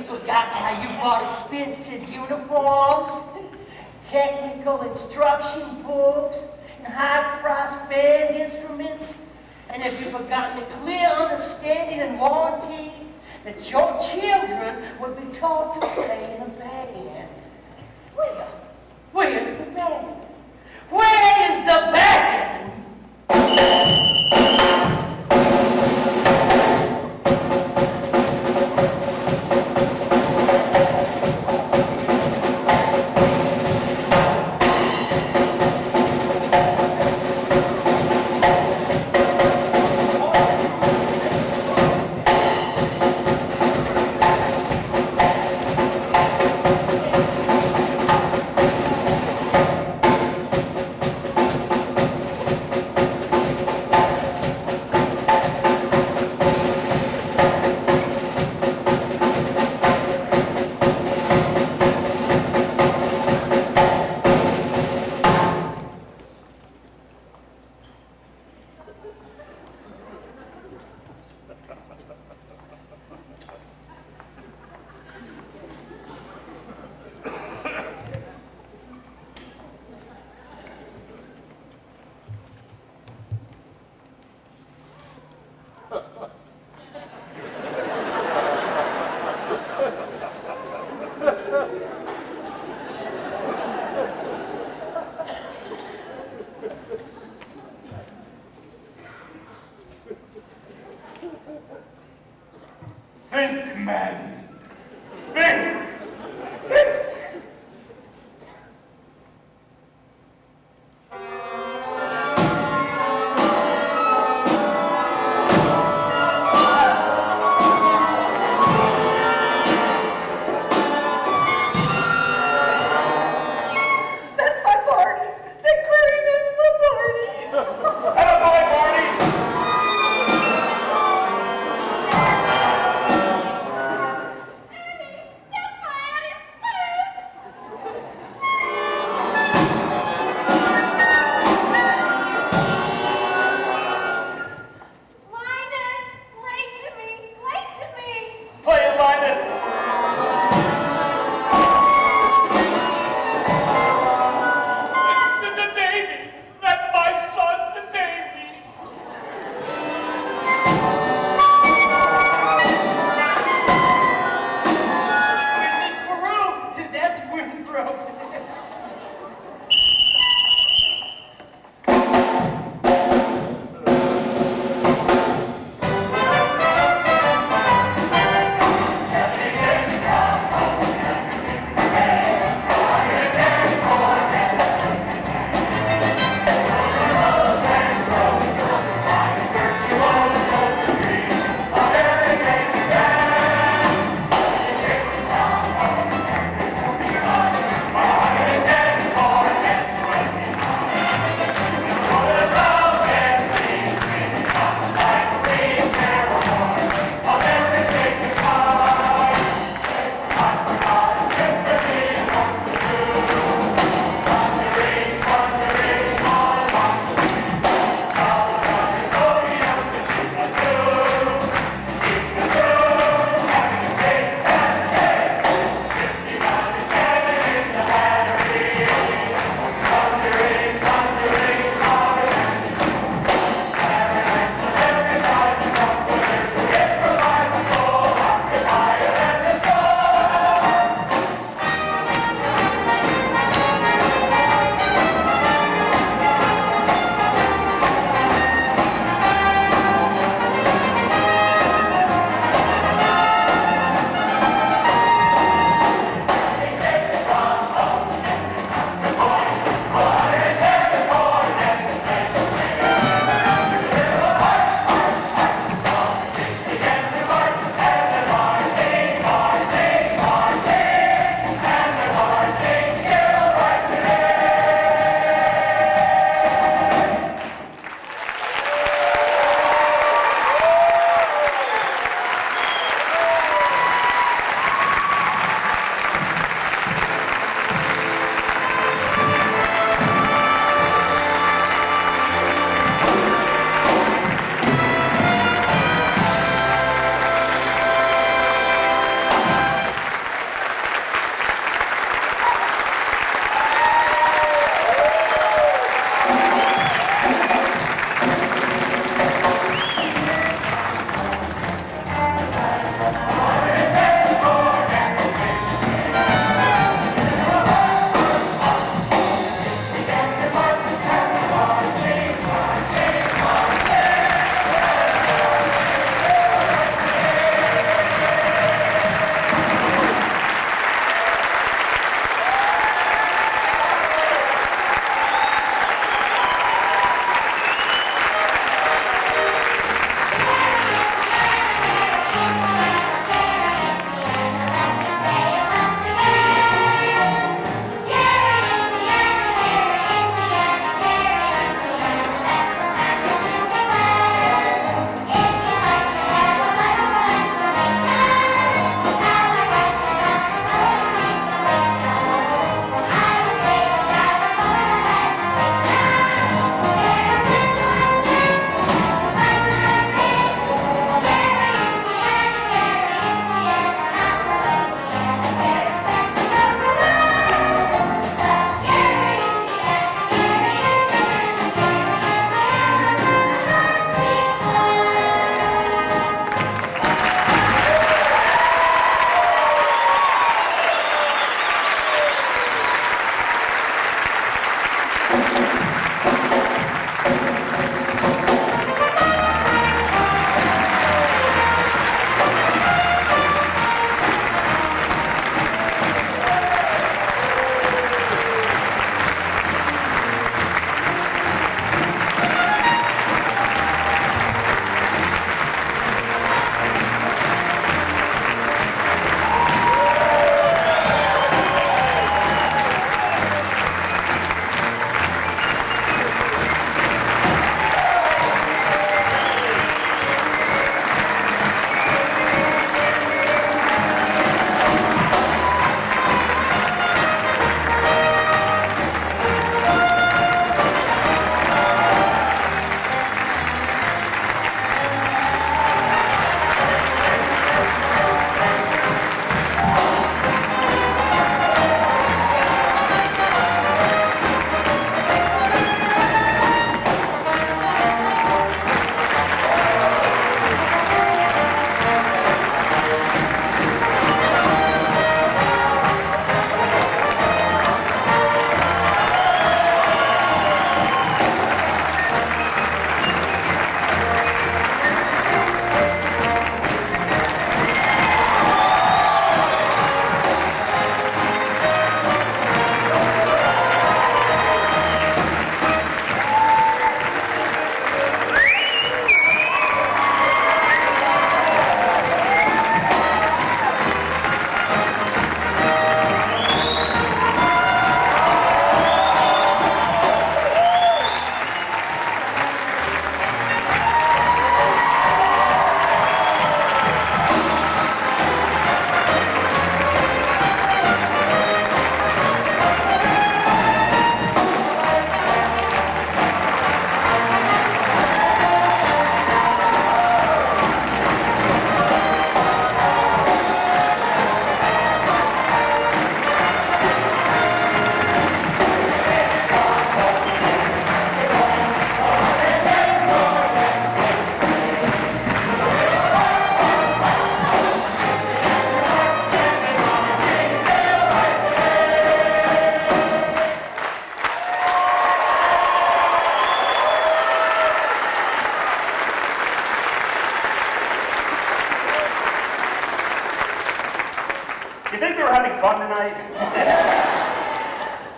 forgotten how you bought expensive uniforms, technical instruction books, and high-priced band instruments? And have you forgotten the clear understanding and warranty that your children would be taught to play in a band? Where's the band? Where is the band? Think, man. Think. Think. That's my Barney. That clarinet's my Barney. Attaboy, Barney. having fun tonight?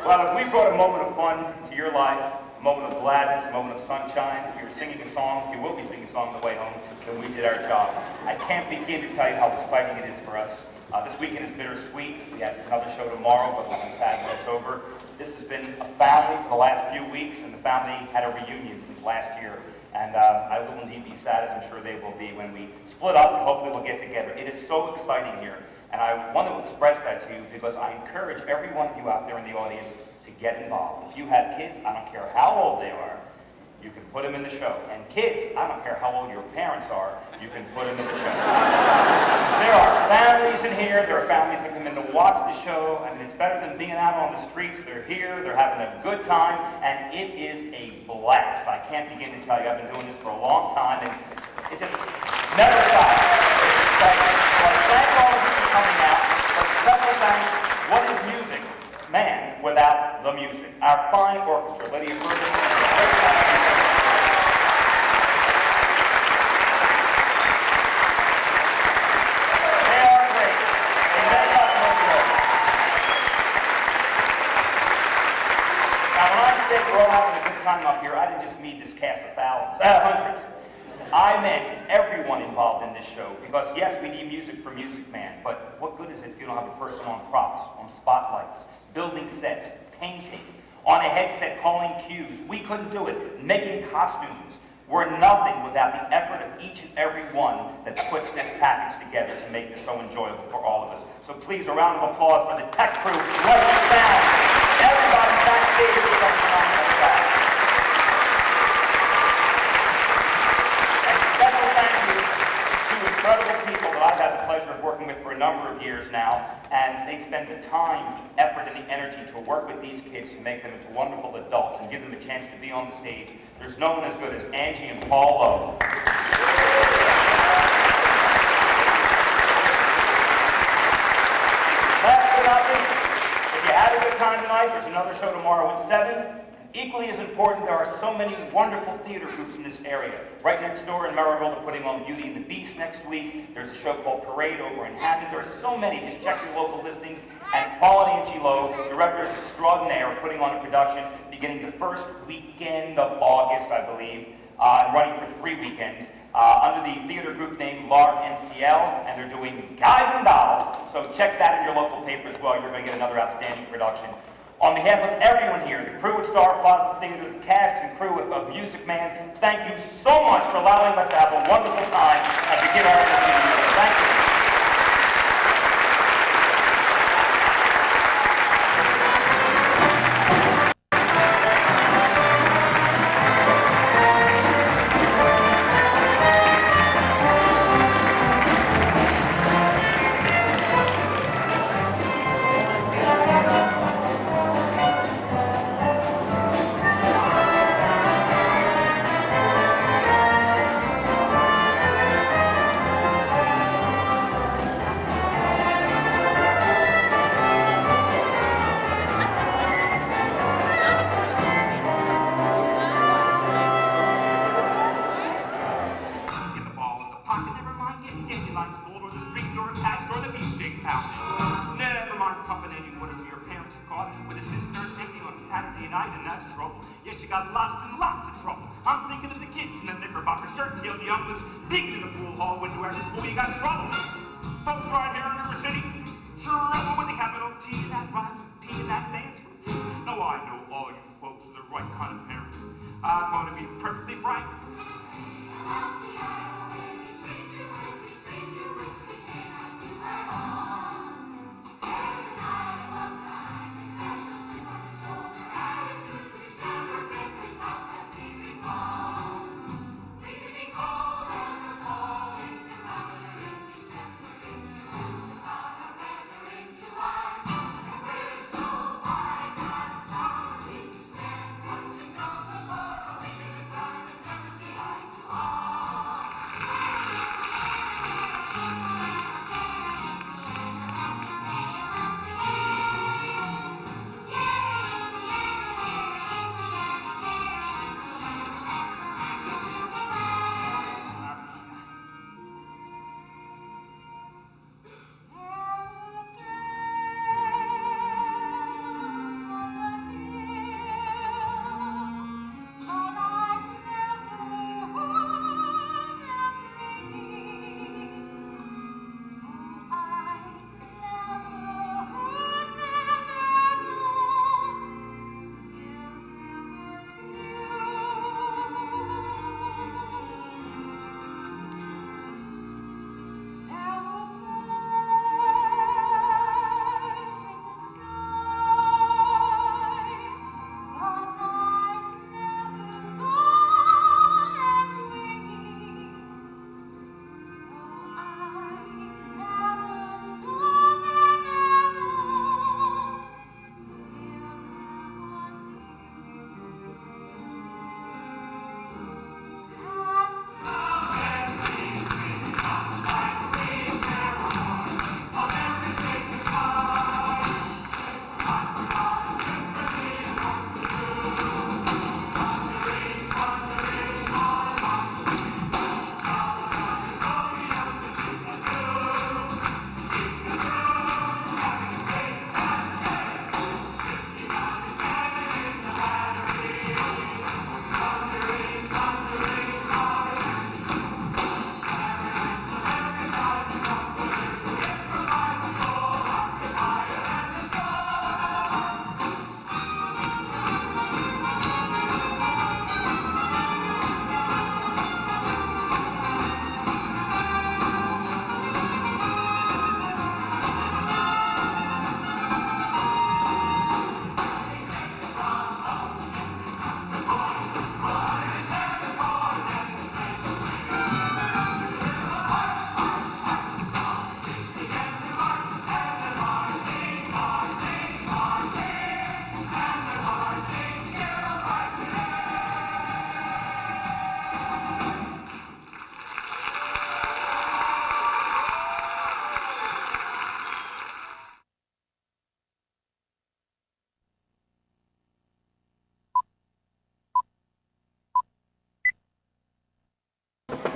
Well, if we brought a moment of fun to your life, a moment of gladness, a moment of sunshine, if you were singing a song, you will be singing a song on the way home, then we did our job. I can't begin to tell you how exciting it is for us. This weekend is bittersweet. We have another show tomorrow, but we'll be sad when it's over. This has been a family for the last few weeks, and the family had a reunion since last year. And I will indeed be sad, as I'm sure they will be, when we split up, and hopefully we'll get together. It is so exciting here, and I want to express that to you because I encourage every one of you out there in the audience to get involved. If you have kids, I don't care how old they are, you can put them in the show. And kids, I don't care how old your parents are, you can put them in the show. There are families in here, there are families that come in to watch the show. I mean, it's better than being out on the streets. They're here, they're having a good time, and it is a blast. I can't begin to tell you, I've been doing this for a long time, and it just never stops. It's exciting. So I thank all of you for coming out, but special thanks, what is music? Man without the music. Our fine orchestra, Lydia Ferguson. We're all having a good time up here. I didn't just mean this cast of hundreds. I meant everyone involved in this show, because yes, we need music for Music Man, but what good is it if you don't have a person on props, on spotlights, building sets, painting, on a headset calling cues? We couldn't do it. Making costumes. We're nothing without the effort of each and every one that puts this package together to make this so enjoyable for all of us. So please, a round of applause for the tech crew, light and sound. Everybody backstage is so phenomenal job. And special thank you to incredible people that I've had the pleasure of working with for a number of years now, and they spend the time, the effort, and the energy to work with these kids to make them into wonderful adults and give them a chance to be on the stage. There's no one as good as Angie and Paul Lowe. Last but not least, if you had a good time tonight, there's another show tomorrow at 7. Equally as important, there are so many wonderful theater groups in this area. Right next door in Maryville, they're putting on Beauty and the Beast next week. There's a show called Parade over in Hammond. There are so many. Just check your local listings. And Paul and Angie Lowe, directors extraordinaire, are putting on a production beginning the first weekend of August, I believe, and running for 3 weekends, under the theater group name LARC NCL, and they're doing Guys and Dolls. So check that in your local paper as well. You're going to get another outstanding production. On behalf of everyone here, the crew at Star Plaza Theater, the cast and crew of Music Man, thank you so much for allowing us to have a wonderful time and to give our music. Thank you.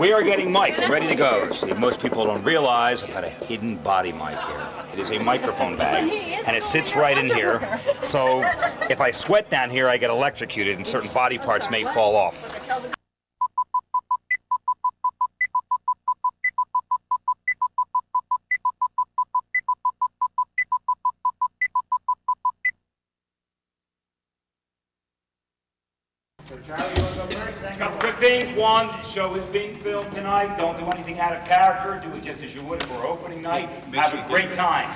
We are getting mic'd, ready to go. See, most people don't realize I've got a hidden body mic here. It is a microphone bag, and it sits right in here. So if I sweat down here, I get electrocuted, and certain body parts may fall off. A couple quick things. One, the show is being filmed tonight. Don't do anything out of character. Do it just as you would for opening night. Have a great time.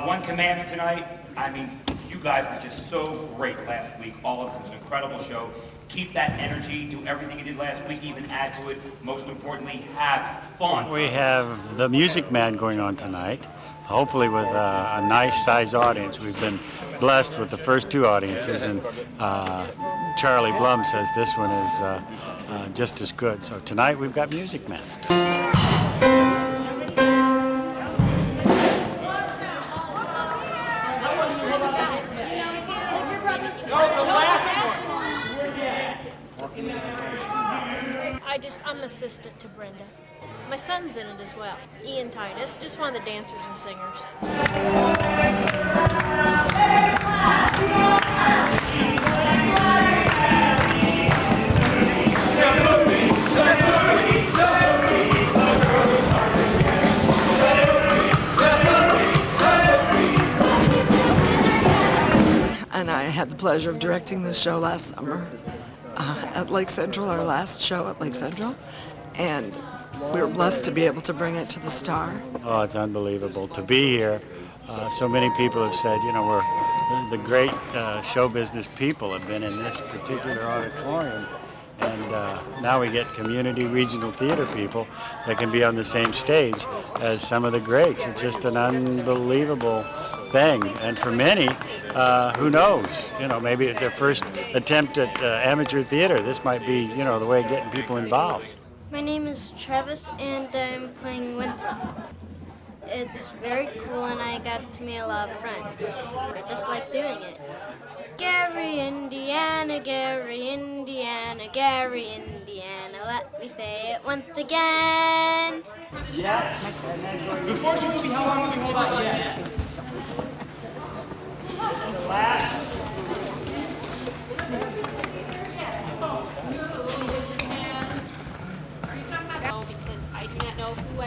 One commandment tonight. I mean, you guys were just so great last week. All of it was an incredible show. Keep that energy. Do everything you did last week. Even add to it. Most importantly, have fun. We have the Music Man going on tonight. Hopefully with a nice size audience. We've been blessed with the first two audiences, and Charlie Blum says this one is just as good. So tonight we've got Music Man. I'm assistant to Brenda. My son's in it as well. Ian Titus, just one of the dancers and singers. And I had the pleasure of directing this show last summer at Lake Central, our last show at Lake Central. And we were blessed to be able to bring it to the Star. Oh, it's unbelievable to be here. So many people have said, you know, the great show business people have been in this particular auditorium. And now we get community regional theater people that can be on the same stage as some of the greats. It's just an unbelievable thing. And for many, who knows? You know, maybe it's their first attempt at amateur theater. This might be, you know, the way of getting people involved. My name is Travis, and I'm playing Winthrop. It's very cool, and I got to meet a lot of friends. I just like doing it. Gary, Indiana, Gary, Indiana, Gary, Indiana. Let me say it once again. Yeah. Before you movie, how long will we hold on? Yeah. Because I do not know who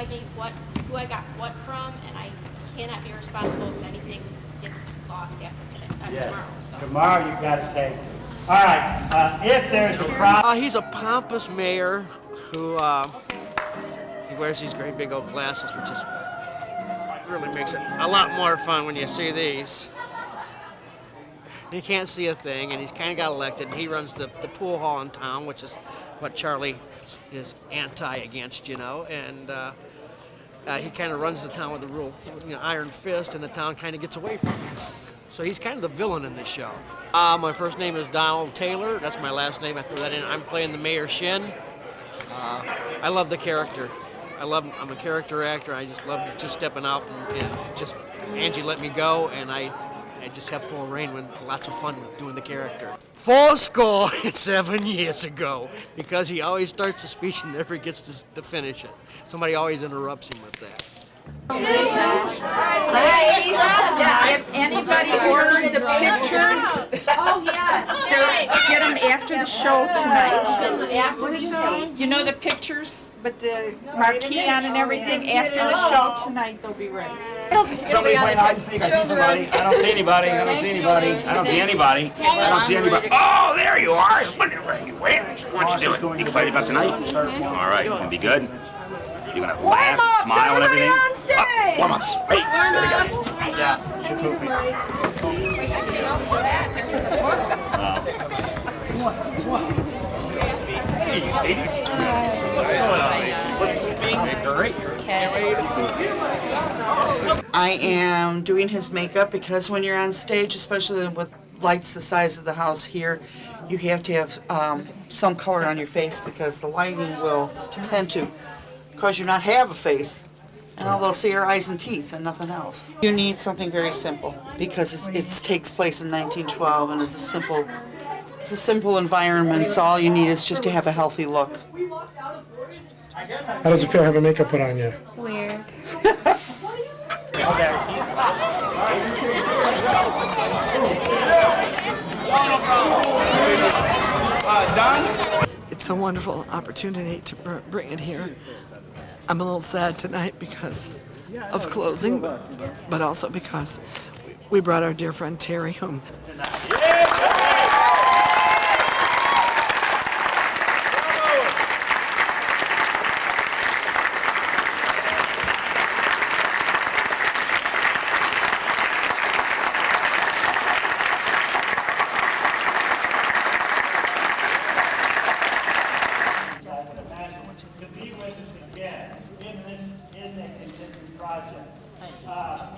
I got what from, and I cannot be responsible if anything gets lost after today. Tomorrow. So. Tomorrow you've got to say, all right, if there's a problem. He's a pompous mayor who he wears these great big old glasses, which is really makes it a lot more fun when you see these. He can't see a thing, and he's kind of got elected. He runs the pool hall in town, which is what Charlie is against, you know, and he kind of runs the town with a real, iron fist, and the town kind of gets away from him. So he's kind of the villain in this show. My first name is Donald Taylor. That's my last name. I threw that in. I'm playing the Mayor Shin. I love the character. I'm a character actor. I just love just stepping out and just Angie let me go, and I just have full reign when lots of fun with doing the character. 7 years ago, because he always starts a speech and never gets to finish it. Somebody always interrupts him with that. If anybody ordered the pictures, get them after the show tonight. After the show? You know the pictures with the marquee on and everything? After the show tonight, they'll be ready. Somebody playing hide and seek. I see somebody. I don't see anybody. I don't see anybody. I don't see anybody. I don't see anybody. Oh, there you are. I was wondering where you went. What you doing? You excited about tonight? All right. Gonna be good. You're gonna laugh, smile, and everything. On stage. Warm-ups. Hey, there we go. Yeah, I am doing his makeup because when you're on stage, especially with lights the size of the house here, you have to have some color on your face because the lighting will tend to cause you not have a face. And all they'll see are eyes and teeth and nothing else. You need something very simple because it takes place in 1912 and it's a simple environment. So all you need is just to have a healthy look. How does it feel having makeup put on you? Weird. It's a wonderful opportunity to bring it here. I'm a little sad tonight because of closing, but also because we brought our dear friend Terry home.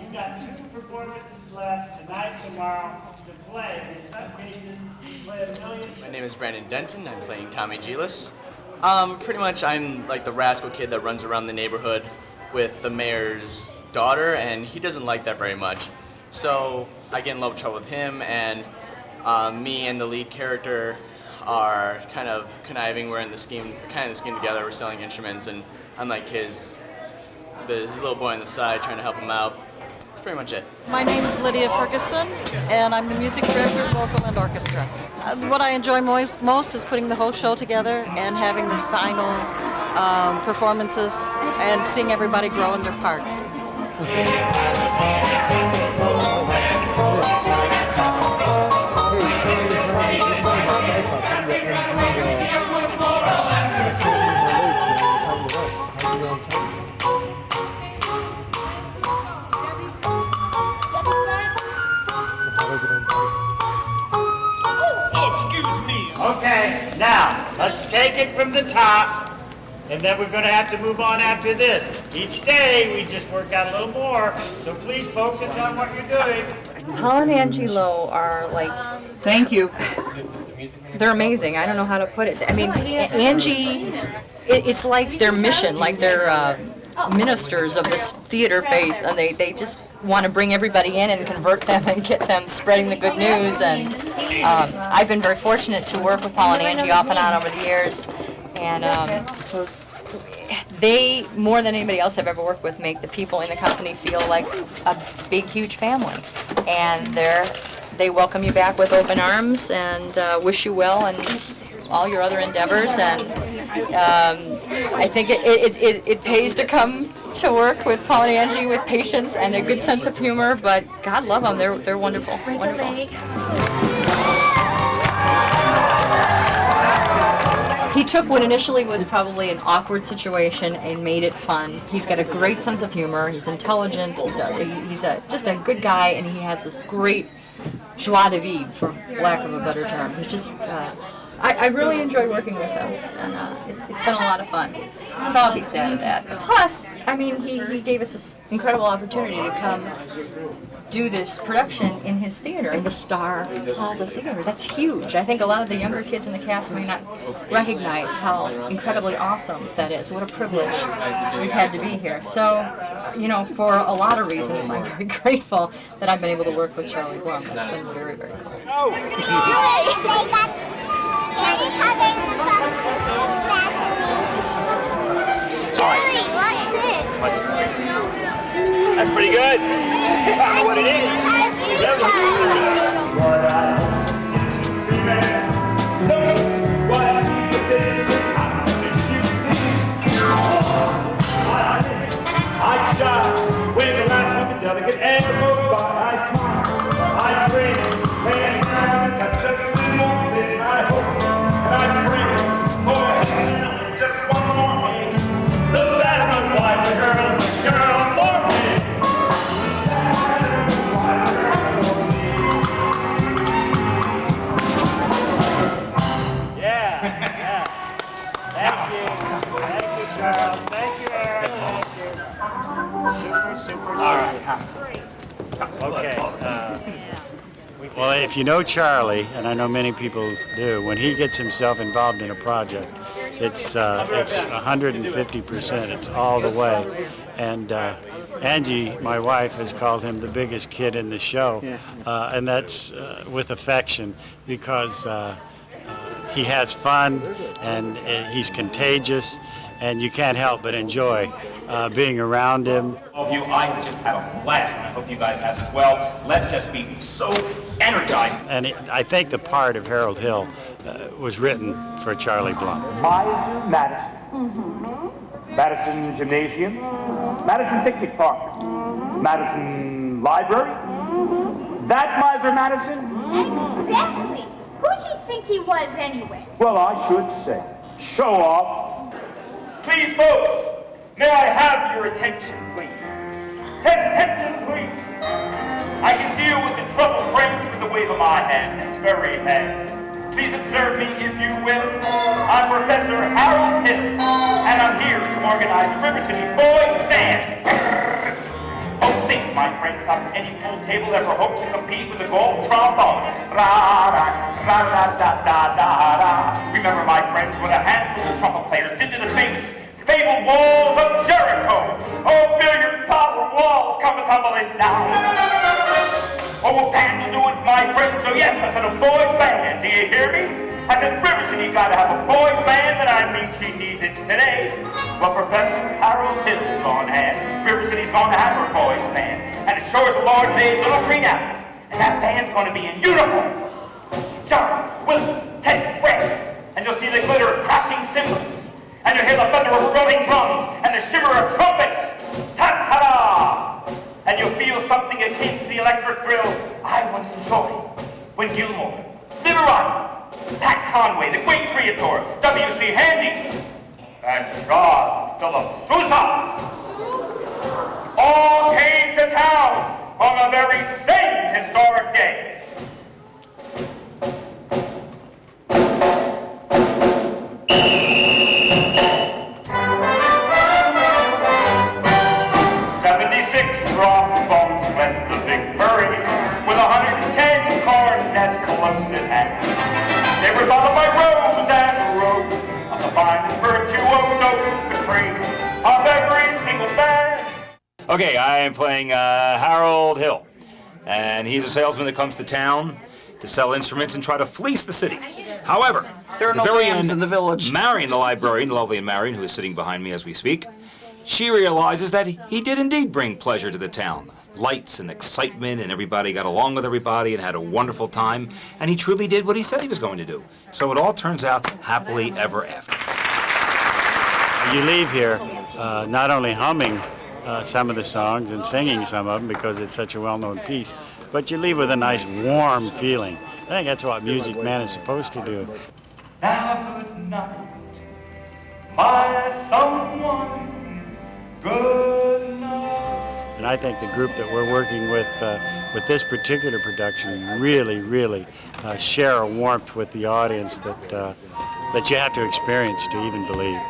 You've got 2 performances left tonight, tomorrow to play. In some cases, you play $1 million. My name is Brandon Denton. I'm playing Tommy Gilas. Pretty much I'm like the rascal kid that runs around the neighborhood with the mayor's daughter, and he doesn't like that very much. So I get in love with trouble with him, and me and the lead character are kind of conniving. We're in the scheme together. We're selling instruments, and I'm like his little boy on the side trying to help him out. That's pretty much it. My name is Lydia Ferguson, and I'm the music director, vocal, and orchestra. What I enjoy most is putting the whole show together and having the final performances and seeing everybody grow in their parts. Okay, now, let's take it from the top, and then we're going to have to move on after this. Each day, we just work out a little more, so please focus on what you're doing. Paul and Angie Lowe are like, thank you. They're amazing. I don't know how to put it. I mean, Angie, it's like their mission, like they're ministers of this theater faith, and they just want to bring everybody in and convert them and get them spreading the good news. And I've been very fortunate to work with Paul and Angie off and on over the years, and they, more than anybody else I've ever worked with, make the people in the company feel like a big, huge family. And they welcome you back with open arms and wish you well in all your other endeavors. And I think it pays to come to work with Paul and Angie with patience and a good sense of humor. But God love them, they're wonderful. Wonderful. He took what initially was probably an awkward situation and made it fun. He's got a great sense of humor. He's intelligent. He's just a good guy, and he has this great joie de vivre, for lack of a better term. He's just. I really enjoy working with him, and it's been a lot of fun. So I'll be sad at that. Plus, I mean, he gave us this incredible opportunity to come do this production in his theater, in the Star Plaza Theater. That's huge. I think a lot of the younger kids in the cast may not recognize how incredibly awesome that is. What a privilege we've had to be here. So, you know, for a lot of reasons, I'm very grateful that I've been able to work with Charlie Blum. That's been very, very cool. Charlie, watch this. That's pretty good. I don't know what it is. I shot when the last one, the delicate air goes by. I smile, I grin, hands down, touch up some warmth in my hope, and I pray for heaven, just one more thing. The Saturn wife, the girl for me. Yeah. Thank you. Thank you, Charles. Thank you, Aaron. Thank you. Super. All right. Okay. Well, if you know Charlie, and I know many people do, when he gets himself involved in a project, it's 150%. It's all the way. And Angie, my wife, has called him the biggest kid in the show, and that's with affection, because he has fun and he's contagious, and you can't help but enjoy being around him. All of you, I just had a blast, and I hope you guys have as well. Let's just be so energized. And I think the part of Harold Hill was written for Charlie Blum. Miser Madison. Madison Gymnasium. Madison Picnic Park. Madison Library. That Miser Madison? Exactly. Who do you think he was anyway? Well, I should say. Show off. Please, folks, may I have your attention, please? Attention, please. I can deal with the troubled frames with the wave of my hand, this very hand. Please observe me, if you will. I'm Professor Harold Hill, and I'm here to organize the River City Boys Band. Don't think, my friends, I'm any pool table ever hoped to compete with a gold trombone. Ra-ra-ra-ra-ra-da-da-da-da. Remember, my friends, what a handful of trumpet players did to the famous fabled walls of Jericho. Oh, billiard tower walls come tumbling down. Oh, a band will do it, my friends. Oh, yes, I said a boys' band. Do you hear me? I said, River City gotta have a boys' band, and I mean she needs it today. Well, Professor Harold Hill's on hand. River City's gonna have her boys' band. And as sure as the Lord made little green apples, and that band's gonna be in uniform. John, William, Ted, Fred. And you'll see the glitter of crashing cymbals. And you'll hear the thunder of rolling drums, and the shiver of trumpets. Ta-ta-da! And you'll feel something akin to the electric thrill I once enjoyed when Gilmore, Liverani, Pat Conway, the great creator, W.C. Handy, and John Philip Sousa all came to town on the very same historic day. They were followed by rows and rows of the finest virtuosos, the cream of every single band. Okay, I am playing Harold Hill, and he's a salesman that comes to town to sell instruments and try to fleece the city. However, there are at the no very lambs end, in the village. Marian, the librarian, the lovely Marian, who is sitting behind me as we speak, she realizes that he did indeed bring pleasure to the town. Lights and excitement, and everybody got along with everybody and had a wonderful time, and he truly did what he said he was going to do. So it all turns out happily ever after. You leave here not only humming some of the songs and singing some of them because it's such a well-known piece, but you leave with a nice warm feeling. I think that's what Music Man is supposed to do. Now good night, my someone, good night. And I think the group that we're working with this particular production really share a warmth with the audience that you have to experience to even believe.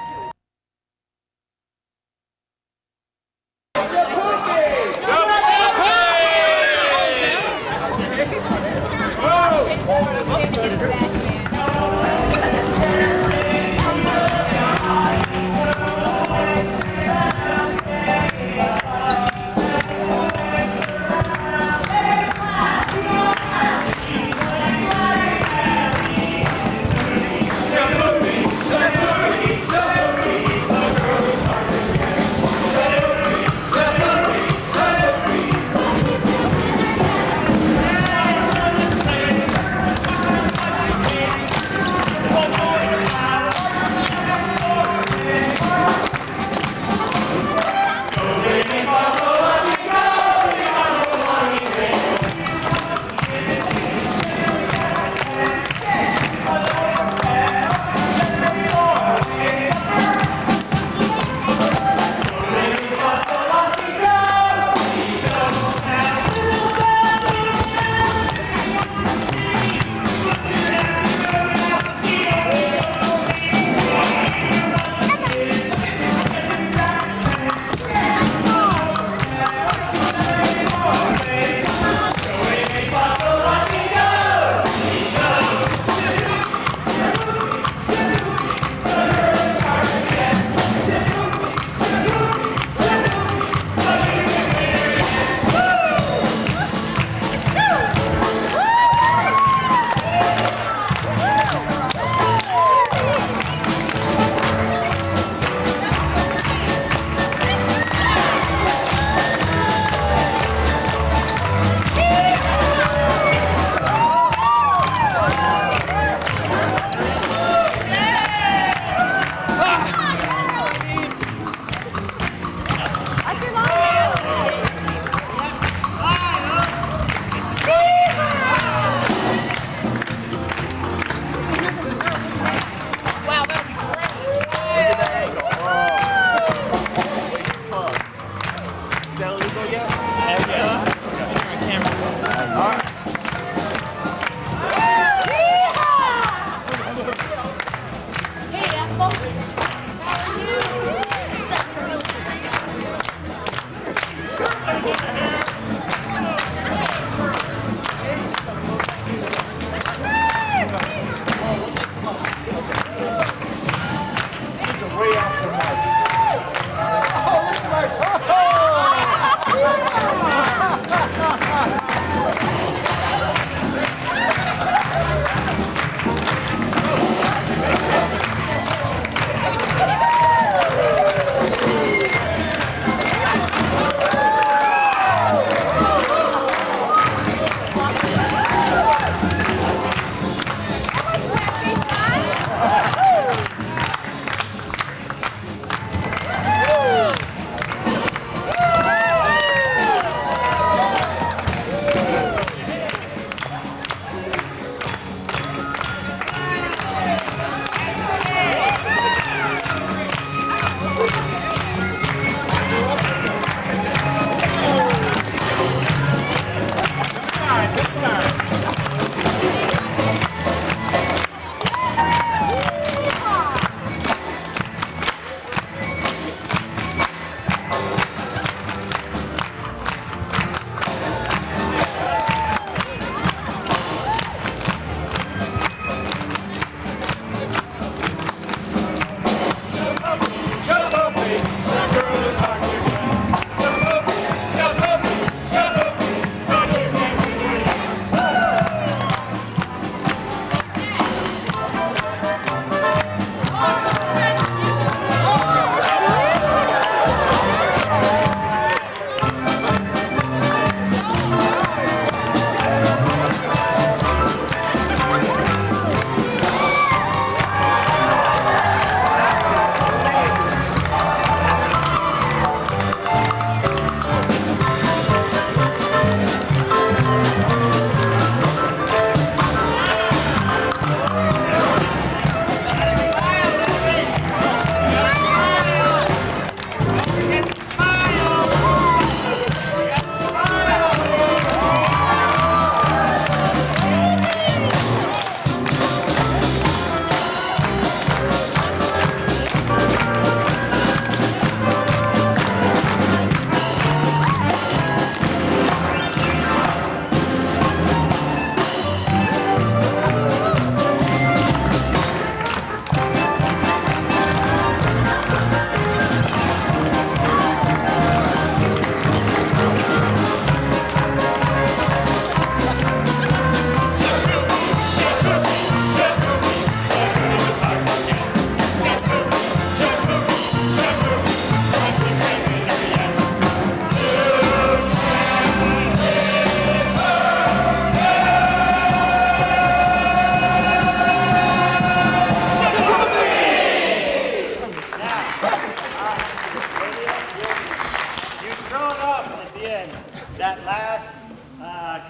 That last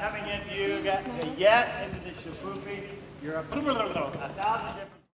coming into you, got the yet into the shapoopy. You're a 1,000 different.